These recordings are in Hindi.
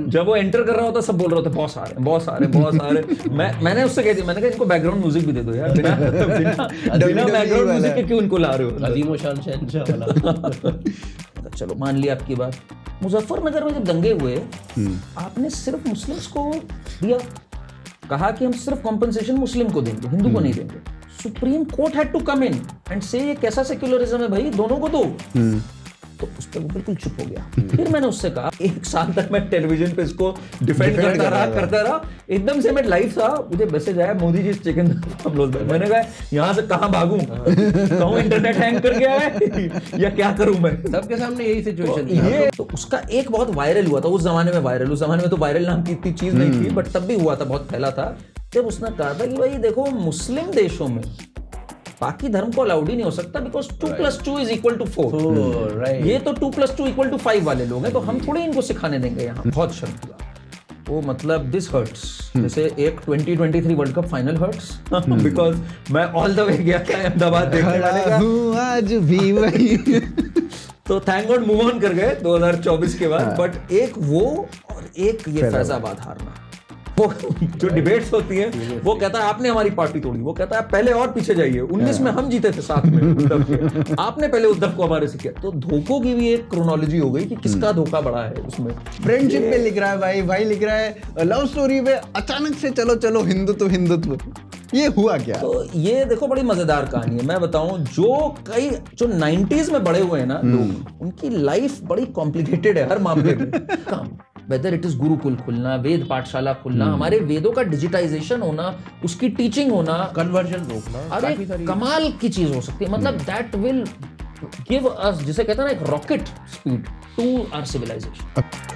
जब वो एंटर कर रहा होता सब बोल रहे होते बॉस आ रहे हैं, बॉस आ रहे हैं, बॉस आ रहे हैं। मैंने उससे कह दिया, मैंने कहा इनको बैकग्राउंड म्यूजिक भी दे दो यार, बिना बैकग्राउंड म्यूजिक के क्यों इनको ला रहे हो? अजीम शान शहंशाह वाला। चलो मान लिया आपकी बात। मुजफ्फरनगर में जब दंगे हुए, आपने सिर्फ मुस्लिम्स को दिया, कहा कि हम सिर्फ कॉम्पनसेशन मुस्लिम को देंगे, हिंदू को नहीं देंगे। Supreme Court had to come in and say ये कैसा सेक्युलरिज्म है भाई, दोनों को दो। तो उस पर बिल्कुल चुप हो गया। फिर मैंने उससे कहा, एक साल तक मैं टेलीविजन पे इसको डिफेंड करता रहा। एकदम से मैं लाइव था, मुझे मैसेज आया, मोदी जी चिकन अपलोड। मैंने कहा यहाँ से कहाँ भागूं, कहूँ इंटरनेट हैंग कर गया है या क्या करूं मैं? सबके सामने यही सिचुएशन थी। ये तो उसका एक बहुत वायरल हुआ था उस जमाने में। वायरल, उस जमाने में तो वायरल नाम की इतनी चीज नहीं थी, बट तब भी हुआ था, बहुत फैला था। जब उसने कहा था कि भाई देखो, मुस्लिम देशों में बाकी धर्म को अलाउड ही नहीं हो सकता, बिकॉज 2+2 = 4। ये तो 2+2 = 5 वाले लोग हैं, तो हम थोड़ी इनको सिखाने देंगे यहाँ। बहुत शर्म हुआ वो, मतलब दिस हर्ट्स। जैसे एक 2023 world cup final hurts, because मैं ऑल द वे गया था अहमदाबाद देखने वाले का, आज भी वही। तो थैंक गॉड मूव ऑन कर गए 2024 के बाद। बट एक वो और एक ये फैजाबाद हारना, वो जो डिबेट्स होती हैं, वो कहता है आपने हमारी पार्टी तोड़ी, वो कहता है पहले और पीछे जाइए, 19 में हम जीते थे साथ में उद्धव के, आपने पहले उद्धव को हमारे से किया। तो धोखों की भी एक क्रोनोलॉजी हो गई कि किसका धोखा बड़ा है उसमें। फ्रेंडशिप पे लिख रहा है भाई, भाई लिख रहा है लव स्टोरी पे, अचानक से चलो चलो हिंदुत्व, ये हुआ क्या? तो ये देखो बड़ी मजेदार कहानी है। मैं बताऊं, जो 90s में बड़े हुए हैं ना लोग, उनकी लाइफ बड़ी कॉम्प्लिकेटेड है हर मामले में। वेदर इट इज गुरुकुल खुलना, वेद पाठशाला खुलना, हमारे वेदों का डिजिटाइजेशन होना, उसकी टीचिंग होना, कन्वर्जन रोकना, अरे कमाल की चीज हो सकती है। मतलब दैट विल गिव अस, जिसे कहते हैं ना, एक rocket speed to our civilisation.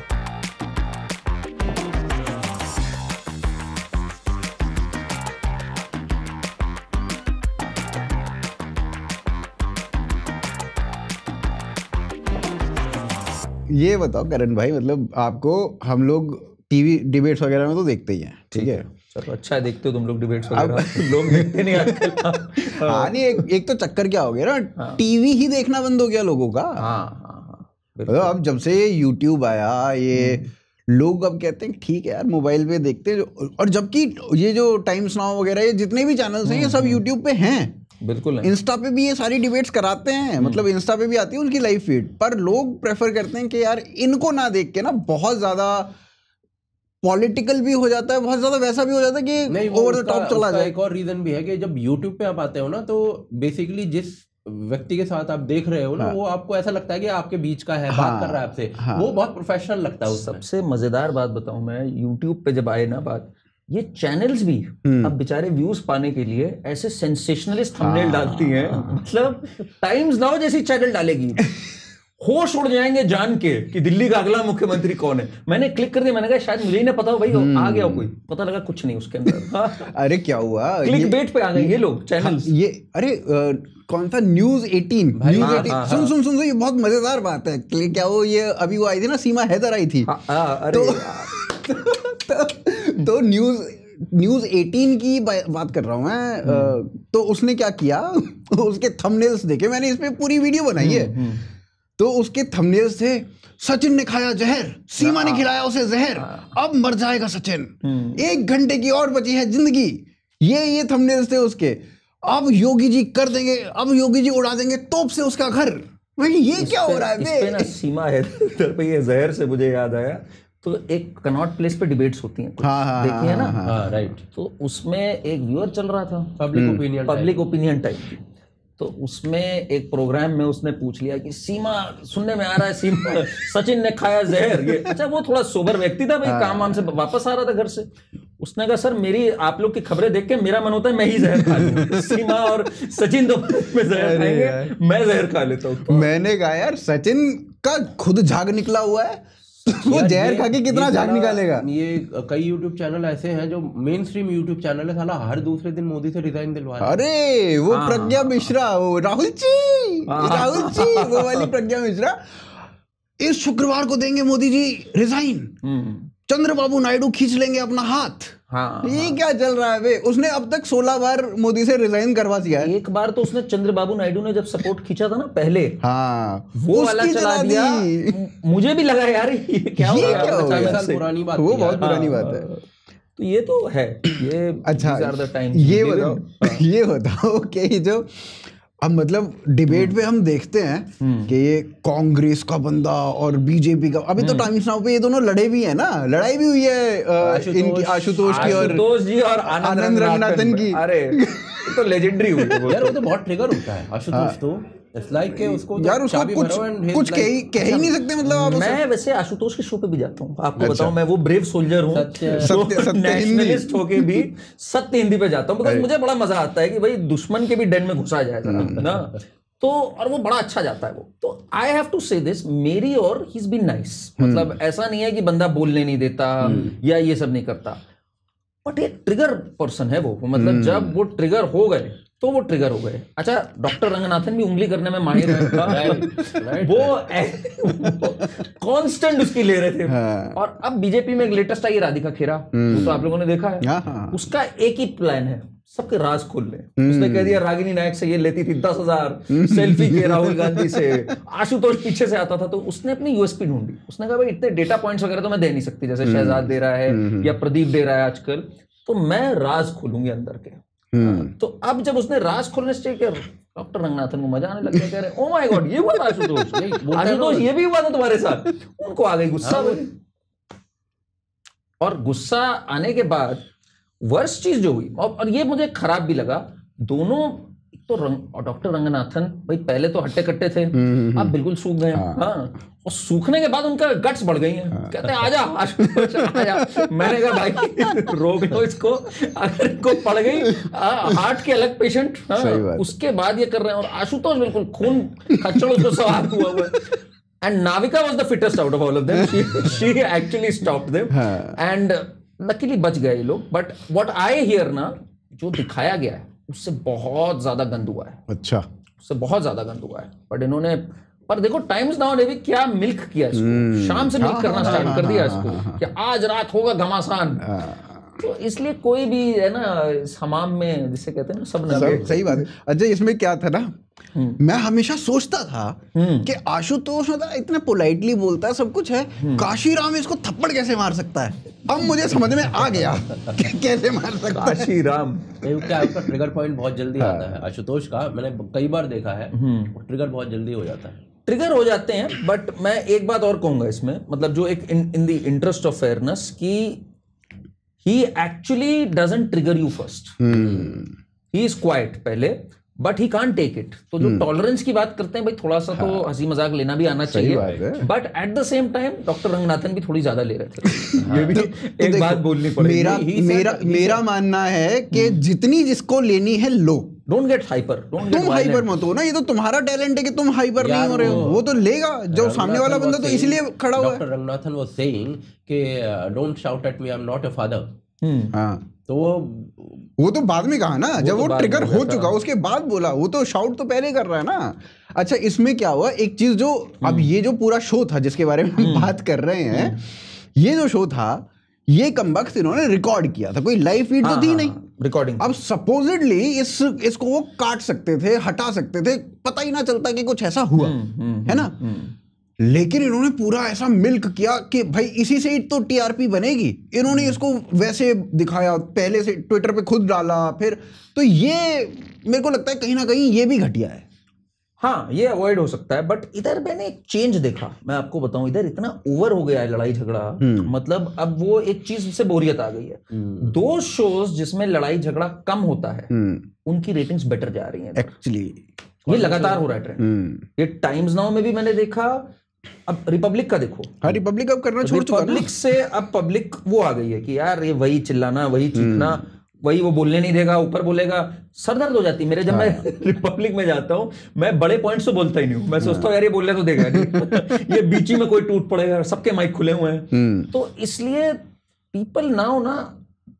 ये बताओ करण भाई, मतलब आपको हम लोग टीवी डिबेट्स वगैरह में तो देखते ही हैं, ठीक है? चलो अच्छा है, देखते हो तुम लोग डिबेट्स वगैरह। लोग देखते नहीं आजकल। हाँ नहीं, एक तो चक्कर क्या हो गया ना, टीवी ही देखना बंद हो गया लोगों का। मतलब अब जब से यूट्यूब आया, ये लोग अब कहते हैं ठीक है यार मोबाइल पे देखते हैं, और जबकि ये जो टाइम्स नाउ वगैरह, ये जितने भी चैनल्स हैं, ये सब यूट्यूब पे हैं। बिल्कुल है। इंस्टा पे भी ये सारी डिबेट्स कराते हैं, मतलब इंस्टा पे भी आती है उनकी लाइव फीड, पर लोग प्रेफर करते हैं कि यार इनको ना देख के ना बहुत ज्यादा पॉलिटिकल भी हो जाता है, बहुत ज्यादा वैसा भी हो जाता है कि ओवर द टॉप चला जाए। एक और रीजन भी है कि जब यूट्यूब पे आप आते हो ना, तो बेसिकली जिस व्यक्ति के साथ आप देख रहे हो ना, वो आपको ऐसा लगता है कि आपके बीच का है, बात कर रहा है आपसे, वो बहुत प्रोफेशनल लगता है। सबसे मजेदार बात बताऊं मैं, यूट्यूब पे जब आए ना बात, ये चैनल्स भी अब बेचारे व्यूज पाने के लिए ऐसे सेंसेशनलिस्ट थंबनेल डालती हैं। मतलब टाइम्स नाउ जैसी चैनल डालेगी, होश उड़ जाएंगे जान के कि दिल्ली का अगला मुख्यमंत्री कौन है। मैंने क्लिक कर दिया, मैंने कहा शायद मुझे ही ना पता हो भाई, आ गया कोई, पता लगा कुछ नहीं उसके अंदर। अरे क्या हुआ, क्लिक बेट पे आ गए ये लोग चैनल्स। ये अरे कौन था, न्यूज 18 सुन ये बहुत मजेदार बात है। क्या वो ये अभी वो आई थी ना, सीमा हैदर आई थी, तो न्यूज 18 की बात कर रहा हूं मैं। तो उसने क्या किया, उसके थंबनेल्स देखे मैंने, इस पे पूरी वीडियो बनाई है। तो उसके थंबनेल्स थे, सचिन ने खाया जहर, सीमा ने खिलाया उसे जहर, अब मर जाएगा सचिन, 1 घंटे की और बची है जिंदगी। ये थंबनेल्स थे उसके। अब योगी जी कर देंगे, अब योगी जी उड़ा देंगे तोप से उसका घर। भाई ये क्या हो रहा है? इस पे ना सीमा है पे ये जहर से मुझे याद आया, तो एक कनॉट प्लेस पे डिबेट्स होती हैं कुछ, देखी है ना? राइट। तो उसमें एक व्यूअर चल रहा था, पब्लिक ओपिनियन टाइप। तो उसमें एक प्रोग्राम में उसने पूछ लिया कि सीमा, सुनने में आ रहा है सीमा सचिन ने खाया जहर। ये अच्छा, वो थोड़ा सोबर व्यक्ति था भाई, काम वाम से वापस आ रहा था घर से। उसने कहा सर, मेरी आप लोग की खबरें देख के मेरा मन होता है मैं ही जहर खा लूं। सीमा और सचिन तो में जहर खाएंगे, मैं जहर खा लेता हूँ। तो मैंने कहा यार सचिन का खुद झाग निकला हुआ है, वो जहर खा के कितना झाग निकालेगा? ये कई YouTube चैनल ऐसे हैं जो मेन स्ट्रीम YouTube चैनल है, साला हर दूसरे दिन मोदी से रिजाइन दिलवा रहे हैं। अरे वो प्रज्ञा मिश्रा, वो राहुल जी, वो वाली प्रज्ञा मिश्रा, इस शुक्रवार को देंगे मोदी जी रिजाइन, चंद्रबाबू नायडू खींच लेंगे अपना हाथ। हाँ, ये क्या चल रहा है बे? उसने अब तक 16 बार मोदी से रिजाइन करवा दिया है। एक बार तो उसने चंद्रबाबू नायडू ने जब सपोर्ट खींचा था ना पहले, हाँ, वो वाला चला दिया। मुझे भी लगा यार ये क्या हो गया, 40 साल पुरानी बात, वो बहुत पुरानी बात है। तो ये तो है, ये अच्छा, these are the times ये we live बताओ, in। ये बताओ कि जो अब मतलब डिबेट पे हम देखते हैं कि ये कांग्रेस का बंदा और बीजेपी का, अभी तो टाइम्स नाउ पे ये दोनों लड़े भी है ना, लड़ाई भी हुई है इनकी, आशुतोष की और आशुतोष जी और आनंद रंगनाथन की। अरे ये तो लेजेंडरी हुई है वो यार, वो तो बहुत ट्रिगर होता है आशुतोष तो। इट्स लाइक के उसको यार उसको कुछ कह ही नहीं सकते मतलब आप मैं वैसे आशुतोष के शो पे भी जाता हूँ, आपको बताऊं, मैं वो ब्रेव सोल्जर हूँ, नेशनलिस्ट होके भी सत्य हिंदी पे जाता हूँ, बिकॉज मुझे बड़ा मजा आता है कि भाई दुश्मन के भी डन में घुसा जाए जरा ना, तो और वो बड़ा अच्छा जाता है वो। तो आई हैव टू से दिस, मेरी और ही इज बीन नाइस, मतलब ऐसा नहीं है कि बंदा बोलने नहीं देता या ये सब नहीं करता, बट एक ट्रिगर पर्सन है वो, मतलब जब वो ट्रिगर हो गए तो वो ट्रिगर हो गए। अच्छा, डॉक्टर रंगनाथन भी उंगली करने में माहिर है, वो कांस्टेंट उसकी ले रहे थे। और अब बीजेपी में एक लेटेस्ट आई राधिका खेरा, तो आप लोगों ने देखा है, उसका एक ही प्लान है, सबके राज खोल ले। उसने कह दिया रागिनी नायक से ये लेती थी 10,000 सेल्फी के राहुल गांधी से, आशुतोष पीछे से आता था, तो उसने अपनी यूएसपी ढूंढी। उसने कहा भाई इतने डेटा पॉइंट्स वगैरह तो मैं दे नहीं सकती जैसे शहजाद दे रहा है या प्रदीप दे रहा है आजकल, तो मैं राज खोलूंगी अंदर के। तो अब जब उसने राज खोलने से किया, डॉक्टर रंगनाथन को मजा आने लग गया, कह रहे ओ माय गॉड ये हुआ आशुतोष, आशुतोष ये भी हुआ था तुम्हारे साथ। उनको आ गई गुस्सा, और गुस्सा आने के बाद वर्स्ट चीज जो हुई, और ये मुझे खराब भी लगा, दोनों तो डॉक्टर रंगनाथन भाई पहले तो हट्टे कट्टे थे, अब बिल्कुल सूख गए। हाँ, और सूखने के बाद उनका गट्स बढ़ गई हैं। कहते हैं आजा आशुतोष आजा। मैंने कहा भाई रोक लो इसको, अगर इनको पड़ गई हार्ट के अलग पेशेंट, उसके बाद ये कर रहे हैं। और आशुतोष बिल्कुल खून खच्चड़ उसको सवार हुआ है। And Navika was the fittest out of all of them, she actually stopped them and luckily बच गए ये लोग। बट व्हाट आई हियर ना, जो दिखाया गया है उससे बहुत ज्यादा गंद हुआ है। अच्छा, उससे बहुत ज्यादा गंद हुआ है। बट इन्होंने, पर देखो टाइम्स नाउ ने भी क्या मिल्क किया इसको, शाम से मिल्क करना स्टार्ट कर दिया इसको कि आज रात होगा घमासान। तो इसलिए कोई भी है ना इस हमाम में, जिसे कहते हैं ना, सब सही बात है। अच्छा, इसमें क्या था ना, मैं हमेशा सोचता था कि आशुतोष मतलब इतना पोलाइटली बोलता है, सब कुछ है, काशीराम इसको थप्पड़ कैसे मार सकता है। अब मुझे समझ में आ गया कि कैसे मार सकता है काशीराम। क्या आपका ट्रिगर पॉइंट बहुत जल्दी आता है आशुतोष का, मैंने कई बार देखा है, ट्रिगर बहुत जल्दी हो जाता है, ट्रिगर हो जाते हैं। बट मैं एक बात और कहूंगा इसमें, मतलब जो एक in the interest of fairness, कि he actually doesn't trigger you first. He is quiet पहले, but he can't take it. तो जो टॉलरेंस की बात करते हैं भाई, थोड़ा सा तो हंसी मजाक लेना भी आना चाहिए, but at the same time doctor Ranganathan भी थोड़ी ज्यादा ले रहे थे। ये भी एक बात बोलनी पड़ेगी। मेरा मानना है कि जितनी जिसको लेनी है लो, डोंट गेट हाइपर, तुम हाइपर मत हो ना, ये तो तुम्हारा टैलेंट है कि तुम हाइपर नहीं हो रहे हो, वो तो लेगा जो सामने वाला बंदा तो इसलिए खड़ा हुआ है। डॉक्टर रंगनाथन वाज सेइंग कि don't shout at me, I am not a father. हाँ, तो वो तो बाद में कहा ना, जब वो ट्रिगर हो चुका उसके बाद बोला, वो तो शाउट तो पहले कर रहा है ना। अच्छा, इसमें क्या हुआ, एक चीज जो अब ये जो पूरा शो था जिसके बारे में हम बात कर रहे हैं, ये जो शो था ये कमबख्त इन्होंने रिकॉर्ड किया था, कोई लाइव फीड तो थी नहीं रिकॉर्डिंग। अब सपोजिडली इसको वो काट सकते थे, हटा सकते थे, पता ही ना चलता कि कुछ ऐसा हुआ, है ना। लेकिन इन्होंने पूरा ऐसा मिल्क किया कि भाई इसी से ही तो टीआरपी बनेगी। इन्होंने इसको वैसे दिखाया, पहले से ट्विटर पे खुद डाला, फिर तो ये मेरे को लगता है कहीं ना कहीं ये भी घटिया है। हाँ, ये अवॉइड हो सकता है, बट इधर मैंने एक चेंज देखा, मैं आपको बताऊं, इधर इतना ओवर हो गया है लड़ाई झगड़ा, मतलब अब वो एक चीज से बोरियत आ गई है। दो शोज जिसमें लड़ाई झगड़ा कम होता है उनकी रेटिंग्स बेटर जा रही हैं एक्चुअली। ये लगातार हो रहा है ट्रेंड। ये टाइम्स नाउ में भी मैंने देखा, अब रिपब्लिक का देखो। हाँ, रिपब्लिक अब करना छोड़ चुका है। रिपब्लिक से अब पब्लिक वो आ गई है कि यार ये वही चिल्लाना, वही चीखना, वही वो बोलने नहीं देगा, ऊपर बोलेगा, सर दर्द हो जाती है मेरे जब मैं रिपब्लिक में जाता हूँ। मैं बड़े पॉइंट्स तो बोलता ही नहीं हूँ, मैं सोचता हूँ यार ये बोलने तो देगा नहीं ये बीच ही में कोई टूट पड़ेगा, सबके माइक खुले हुए हैं। तो इसलिए पीपल नाउ ना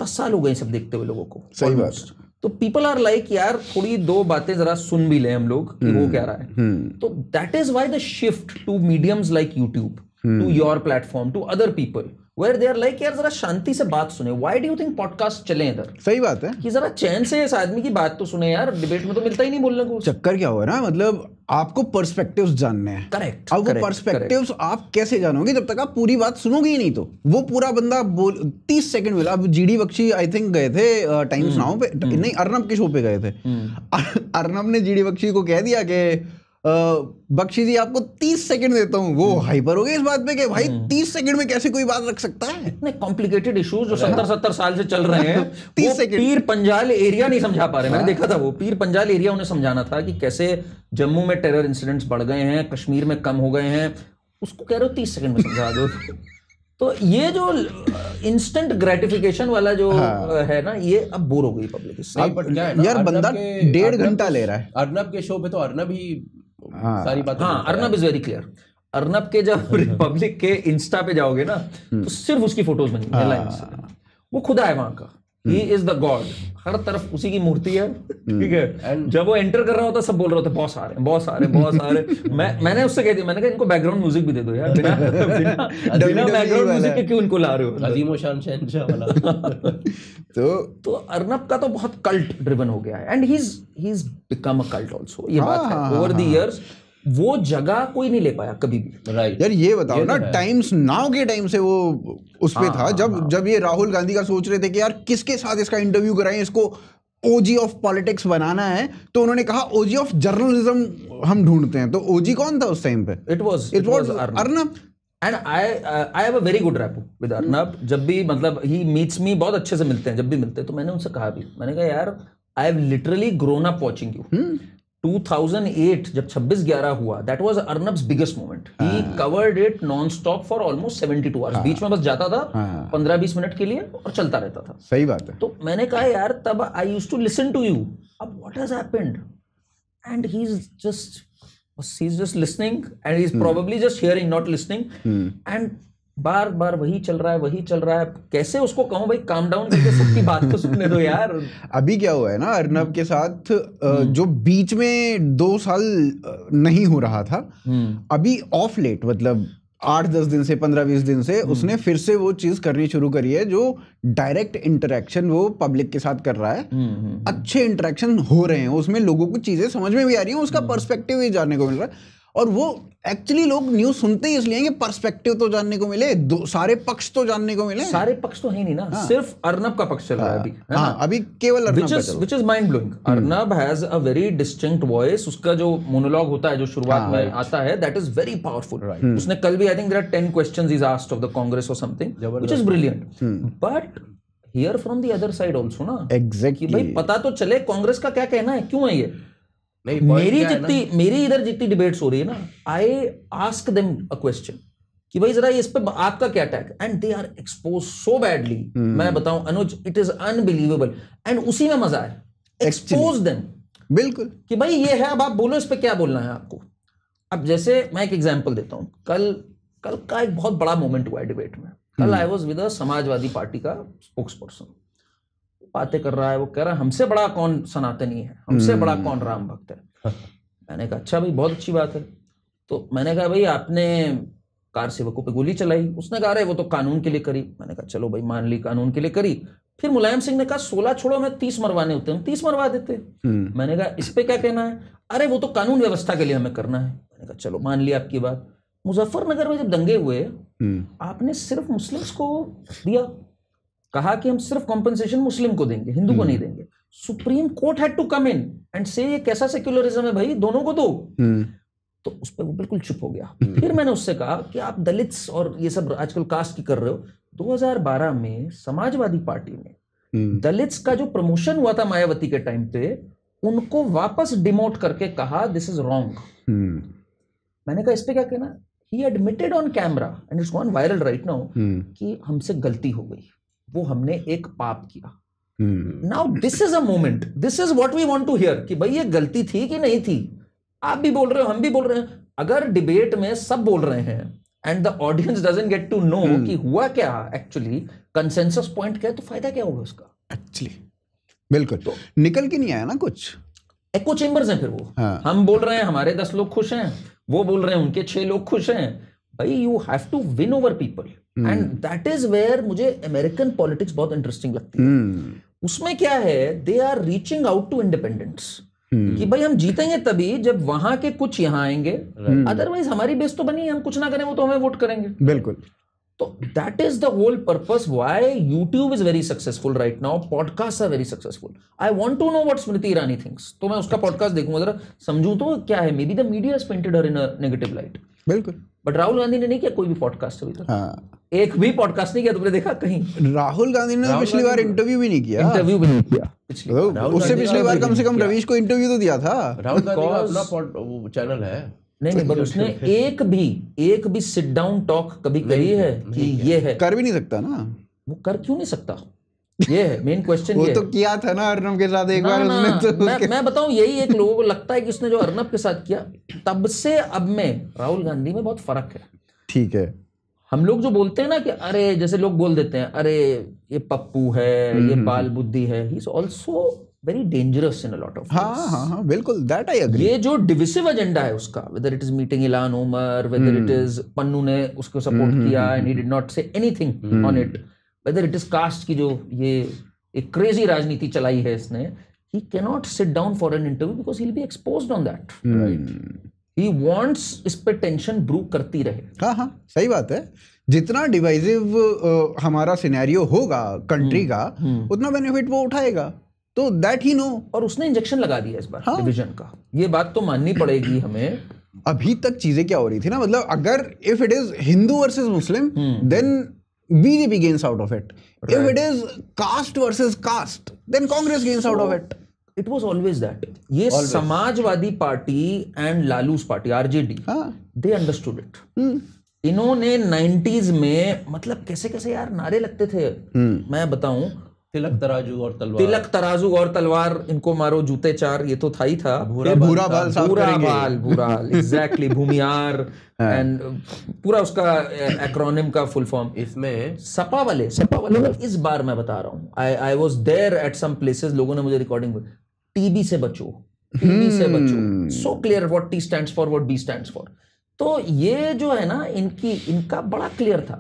10 साल हो गए सब देखते हुए लोगों को। सही बात। तो पीपल आर लाइक यार थोड़ी दो बातें जरा सुन भी ले हम लोग कि वो क्या रहा है। तो that is why the shift to mediums like YouTube, to your platform, to other people, where they are like यार जरा शांति से बात सुने, why do you think podcast चले इधर? सही बात है कि जरा चैन से इस आदमी की बात तो सुने यार, डिबेट में तो मिलता ही नहीं बोलने को। चक्कर क्या हुआ ना, मतलब आपको पर्सपेक्टिव्स जानने हैं। करेक्ट। अब वो पर्सपेक्टिव्स आप कैसे जानोगे जब तक आप पूरी बात सुनोगे ही नहीं। तो वो पूरा बंदा 30 सेकंड मिला। अब जीडी बख्शी आई थिंक गए थे टाइम्स नाउ पे, नहीं अर्नब के शो पे गए थे। अर्नब ने जीडी बख्शी को कह दिया कि बख्शी जी आपको 30 सेकंड देता हूँ। वो हाइपर हो गए इस बात पे कि भाई 30 सेकंड में कैसे कोई बात रख सकता है। इतने कॉम्प्लिकेटेड इश्यूज जो 70 साल से चल रहे हैं 30 सेकंड पीर पंजाल एरिया नहीं समझा पा रहे। मैंने देखा था वो पीर पंजाल एरिया उन्हें समझाना था कि कैसे जम्मू में टेरर इंसिडेंट्स बढ़ गए हैं, कश्मीर में कम हो गए हैं, उसको कह रहे हो 30 सेकंड में समझा दो। तो ये जो इंस्टेंट ग्रेटिफिकेशन वाला जो है ना, ये अब बोर हो गई पब्लिक इससे। बट क्या है ना, यार बंदा 1.5 घंटा ले रहा है। अर्नब के शो पे तो अर्नब ही सारी बातें। हाँ, Arnab is very clear. Arnab के जब रिपब्लिक के इंस्टा पे जाओगे ना तो सिर्फ उसकी फोटोज बनी है लाइन से। वो खुदा है वहां का, ही इज द गॉड, हर तरफ उसी की मूर्ति है, ठीक है। जब वो एंटर कर रहा होता सब बोल रहे होते बहुत सारे बहुत सारे बहुत सारे। मैंने उससे कह दिया, मैंने कहा इनको बैकग्राउंड म्यूजिक भी दे दो यार, बिना बैकग्राउंड म्यूजिक के क्यों इनको ला रहे हो। अजीम शान शहंशाह वाला। तो अर्नब का तो बहुत कल्ट ड्रिवन हो गया है, and he is become a cult also. ये बात है, ओवर द इयर्स वो जगह कोई नहीं ले पाया कभी भी। राइट यार ये बताओ ना, टाइम्स नाउ के टाइम से वो उस पे था जब ये राहुल गांधी का सोच रहे थे कि यार किसके साथ इसका इंटरव्यू कराएं, इसको ओजी ऑफ पॉलिटिक्स बनाना है, तो उन्होंने कहा ओजी ऑफ जर्नलिज्म हम ढूंढते हैं। तो ओजी कौन था उस टाइम पे? It was Arnab. And I have a very good rapport with Arnab. जब भी मतलब ही मीट्स मी, बहुत अच्छे से मिलते हैं, जब भी मिलते हैं तो मैंने उनसे कहा भी, मैंने कहा यार I have literally grown up watching you. 2008 जब 26/11 हुआ, that was Arnab's biggest moment. He covered it non stop for almost 72 hours. बीच में बस जाता था 15-20 मिनट के लिए और चलता रहता था। सही बात है। तो मैंने कहा यार तब I used to listen to you, अब what has happened? And he is just listening and he is probably just hearing, not listening. And बार बार वही चल रहा है। कैसे उसको कहूं भाई काम डाउन करके सबकी बात तो सुनने दो यार। अभी क्या हुआ है ना अर्नब के साथ, जो बीच में 2 साल नहीं हो रहा था, अभी ऑफ लेट मतलब 8-10 दिन से 15-20 दिन से उसने फिर से वो चीज करनी शुरू करी है जो डायरेक्ट इंटरेक्शन वो पब्लिक के साथ कर रहा है। अच्छे इंटरेक्शन हो रहे हैं उसमें, लोगों को चीजें समझ में भी आ रही हैं, उसका पर्सपेक्टिव भी जानने को मिल रहा है। और वो एक्चुअली लोग न्यूज सुनते ही इसलिए कि पर्सपेक्टिव तो जानने को मिले, सारे पक्ष तो जानने को मिले। सारे पक्ष तो है नहीं ना, सिर्फ अर्नब का पक्ष चल रहा है अभी। अभी केवल अर्नब का चल रहा है, which is mind blowing। Arnab has a very distinct voice. उसका जो मोनोलॉग होता है जो शुरुआत में आता है, दैट इज वेरी पावरफुल। उसने कल भी I think there are 10 questions he is asked of the Congress और something, which is brilliant. But here from the other side also ना, एग्जैक्टली भाई पता तो चले कांग्रेस का क्या कहना है, क्यों है ये। मेरी इधर जितनी डिबेट्स हो रही है ना, I ask them a question कि भाई जरा इस पे आपका क्या tag, and they are expose so badly. मैं बताऊं अनुज, इट इज अनबिलीवेबल। एंड उसी में मजा है, एक्सपोज देम बिल्कुल कि भाई ये है, अब आप बोलो इस पे क्या बोलना है आपको। अब जैसे मैं एक एग्जांपल देता हूं, कल का एक बहुत बड़ा मोमेंट हुआ है डिबेट में। कल I was with a Samajwadi party का स्पोक्स पर्सन, बातें कर रहा है, वो कह रहा है हमसे बड़ा कौन सनातनी है, हमसे बड़ा कौन राम भक्त है। मैंने कहा अच्छा भाई बहुत अच्छी बात है। तो मैंने कहा भाई आपने कार सेवकों पे गोली चलाई। उसने कहा अरे वो तो कानून के लिए करी। मैंने कहा चलो भाई मान ली कानून के लिए करी। फिर मुलायम सिंह ने कहा 16 छोड़ो में 30 मरवाने होते हैं, 30 मरवा देते। मैंने कहा इस पे क्या कहना है? अरे वो तो कानून व्यवस्था के लिए हमें करना है। मैंने कहा चलो मान लिया आपकी बात। मुजफ्फरनगर में जब दंगे हुए, आपने सिर्फ मुस्लिम्स को दिया, कहा कि हम सिर्फ कॉम्पनसेशन मुस्लिम को देंगे, हिंदू को नहीं देंगे। Supreme Court had to come in and say ये कैसा सेक्युलरिज्म है भाई, दोनों को दो। तो उस पर वो बिल्कुल चुप हो गया। फिर मैंने उससे कहा कि आप दलित्स और ये सब आजकल कास्ट की कर रहे हो। 2012 में समाजवादी पार्टी ने दलित्स का जो प्रमोशन हुआ था मायावती के टाइम पे, उनको वापस डिमोट करके कहा दिस इज रॉन्ग। मैंने कहा इस पे क्या कहना? ही admitted on camera and it's gone viral right now कि हमसे गलती हो गई, वो हमने एक पाप किया। Now this is a moment, this is what we want to hear कि भाई ये गलती थी कि नहीं थी। आप भी बोल रहे हो, हम भी बोल रहे हैं। अगर डिबेट में सब बोल रहे हैं and the audience doesn't get to know कि हुआ क्या एक्चुअली, कंसेंसस पॉइंट क्या है, तो फायदा क्या होगा उसका एक्चुअली? बिल्कुल। तो निकल के नहीं आया ना कुछ, एको चेंबर्स हैं फिर वो। हम बोल रहे हैं हमारे 10 लोग खुश हैं, वो बोल रहे हैं उनके 6 लोग खुश हैं, भाई you have to win over people, and that is where मुझे अमेरिकन पॉलिटिक्स बहुत इंटरेस्टिंग लगती है। उसमें क्या है, they are reaching out to independence, कि भाई हम जीतेंगे तभी जब वहां के कुछ यहाँ आएंगे, अदरवाइज हमारी बेस तो बनी है, हम कुछ ना करें वो तो हमें वोट करेंगे। बिल्कुल। तो that is the whole purpose why YouTube is very successful right now, podcast are very successful. I want to know what Smriti Irani thinks, तो मैं उसका पॉडकास्ट देखूंगा, जरा समझूं तो क्या है। May be the media has painted her in a negative light. बिल्कुल। बट राहुल गांधी ने नहीं किया कोई भी पॉडकास्ट अभी तक। हाँ, एक भी पॉडकास्ट नहीं किया, तुमने देखा कहीं? राहुल गांधी ने पिछली बार इंटरव्यू भी नहीं किया। इंटरव्यू भी नहीं किया पिछली बार। उससे पिछली बार कम से कम रवीश को इंटरव्यू तो दिया था। राहुल गांधी का अपना चैनल है। नहीं, बट उसने एक भी सिट डाउन टॉक कभी करी है कि ये है? कर भी नहीं सकता ना वो। कर क्यों नहीं सकता, ये है मेन क्वेश्चन। वो तो किया था ना अर्नब के साथ एक बार उसने तो मैं बताऊं, यही एक लोगों को लगता है कि उसने जो अर्नब के साथ किया, तब से अब में राहुल गांधी में बहुत फर्क है। ठीक है। हम लोग जो बोलते हैं ना कि अरे, जैसे लोग बोल देते हैं अरे ये पप्पू है, ये बाल बुद्धि है, he is also very dangerous in a lot of. हाँ, बिल्कुल, दैट आई एग्री। ये जो डिविसिव एजेंडा है उसका, whether it is meeting Ilhan Omar, whether it is Pannun ने उसको सपोर्ट किया and he did not say anything on it, whether it is caste की जो ये एक क्रेजी राजनीति चलाई है इसने, he cannot sit down for an interview because he'll be exposed on that. Right. He wants इस पे टेंशन ब्रू करती रहे। हाँ, सही बात है। जितना डिवाइसिव हमारा सिनेरियो होगा कंट्री का, उतना बेनिफिट वो उठाएगा, तो दैट ही नो। और उसने इंजेक्शन लगा दिया इस बार डिवीजन का, ये बात तो माननी पड़ेगी हमें। अभी तक चीजें क्या हो रही थी ना, मतलब अगर if it is Hindu versus Muslim, then BJP gains out of it. If it is caste versus caste, then Congress gains out of it. It was always that. ये Samajwadi party and Lalu's party RJD, they understood it. इन्होंने 90s में मतलब कैसे कैसे यार नारे लगते थे, मैं बताऊं, तिलक तराजू और तलवार, इनको मारो जूते चार, ये तो था ही था। भूरा बाल एग्जैक्टली, भूमियार एंड पूरा उसका एक्रोनिम का फुल फॉर्म। इसमें सपा वाले इस बार मैं बता रहा हूँ, I was there at some places, लोगों ने मुझे रिकॉर्डिंग, टीबी से बचो, so clear what T stands for, what B stands for. तो ये जो है ना, इनका बड़ा क्लियर था।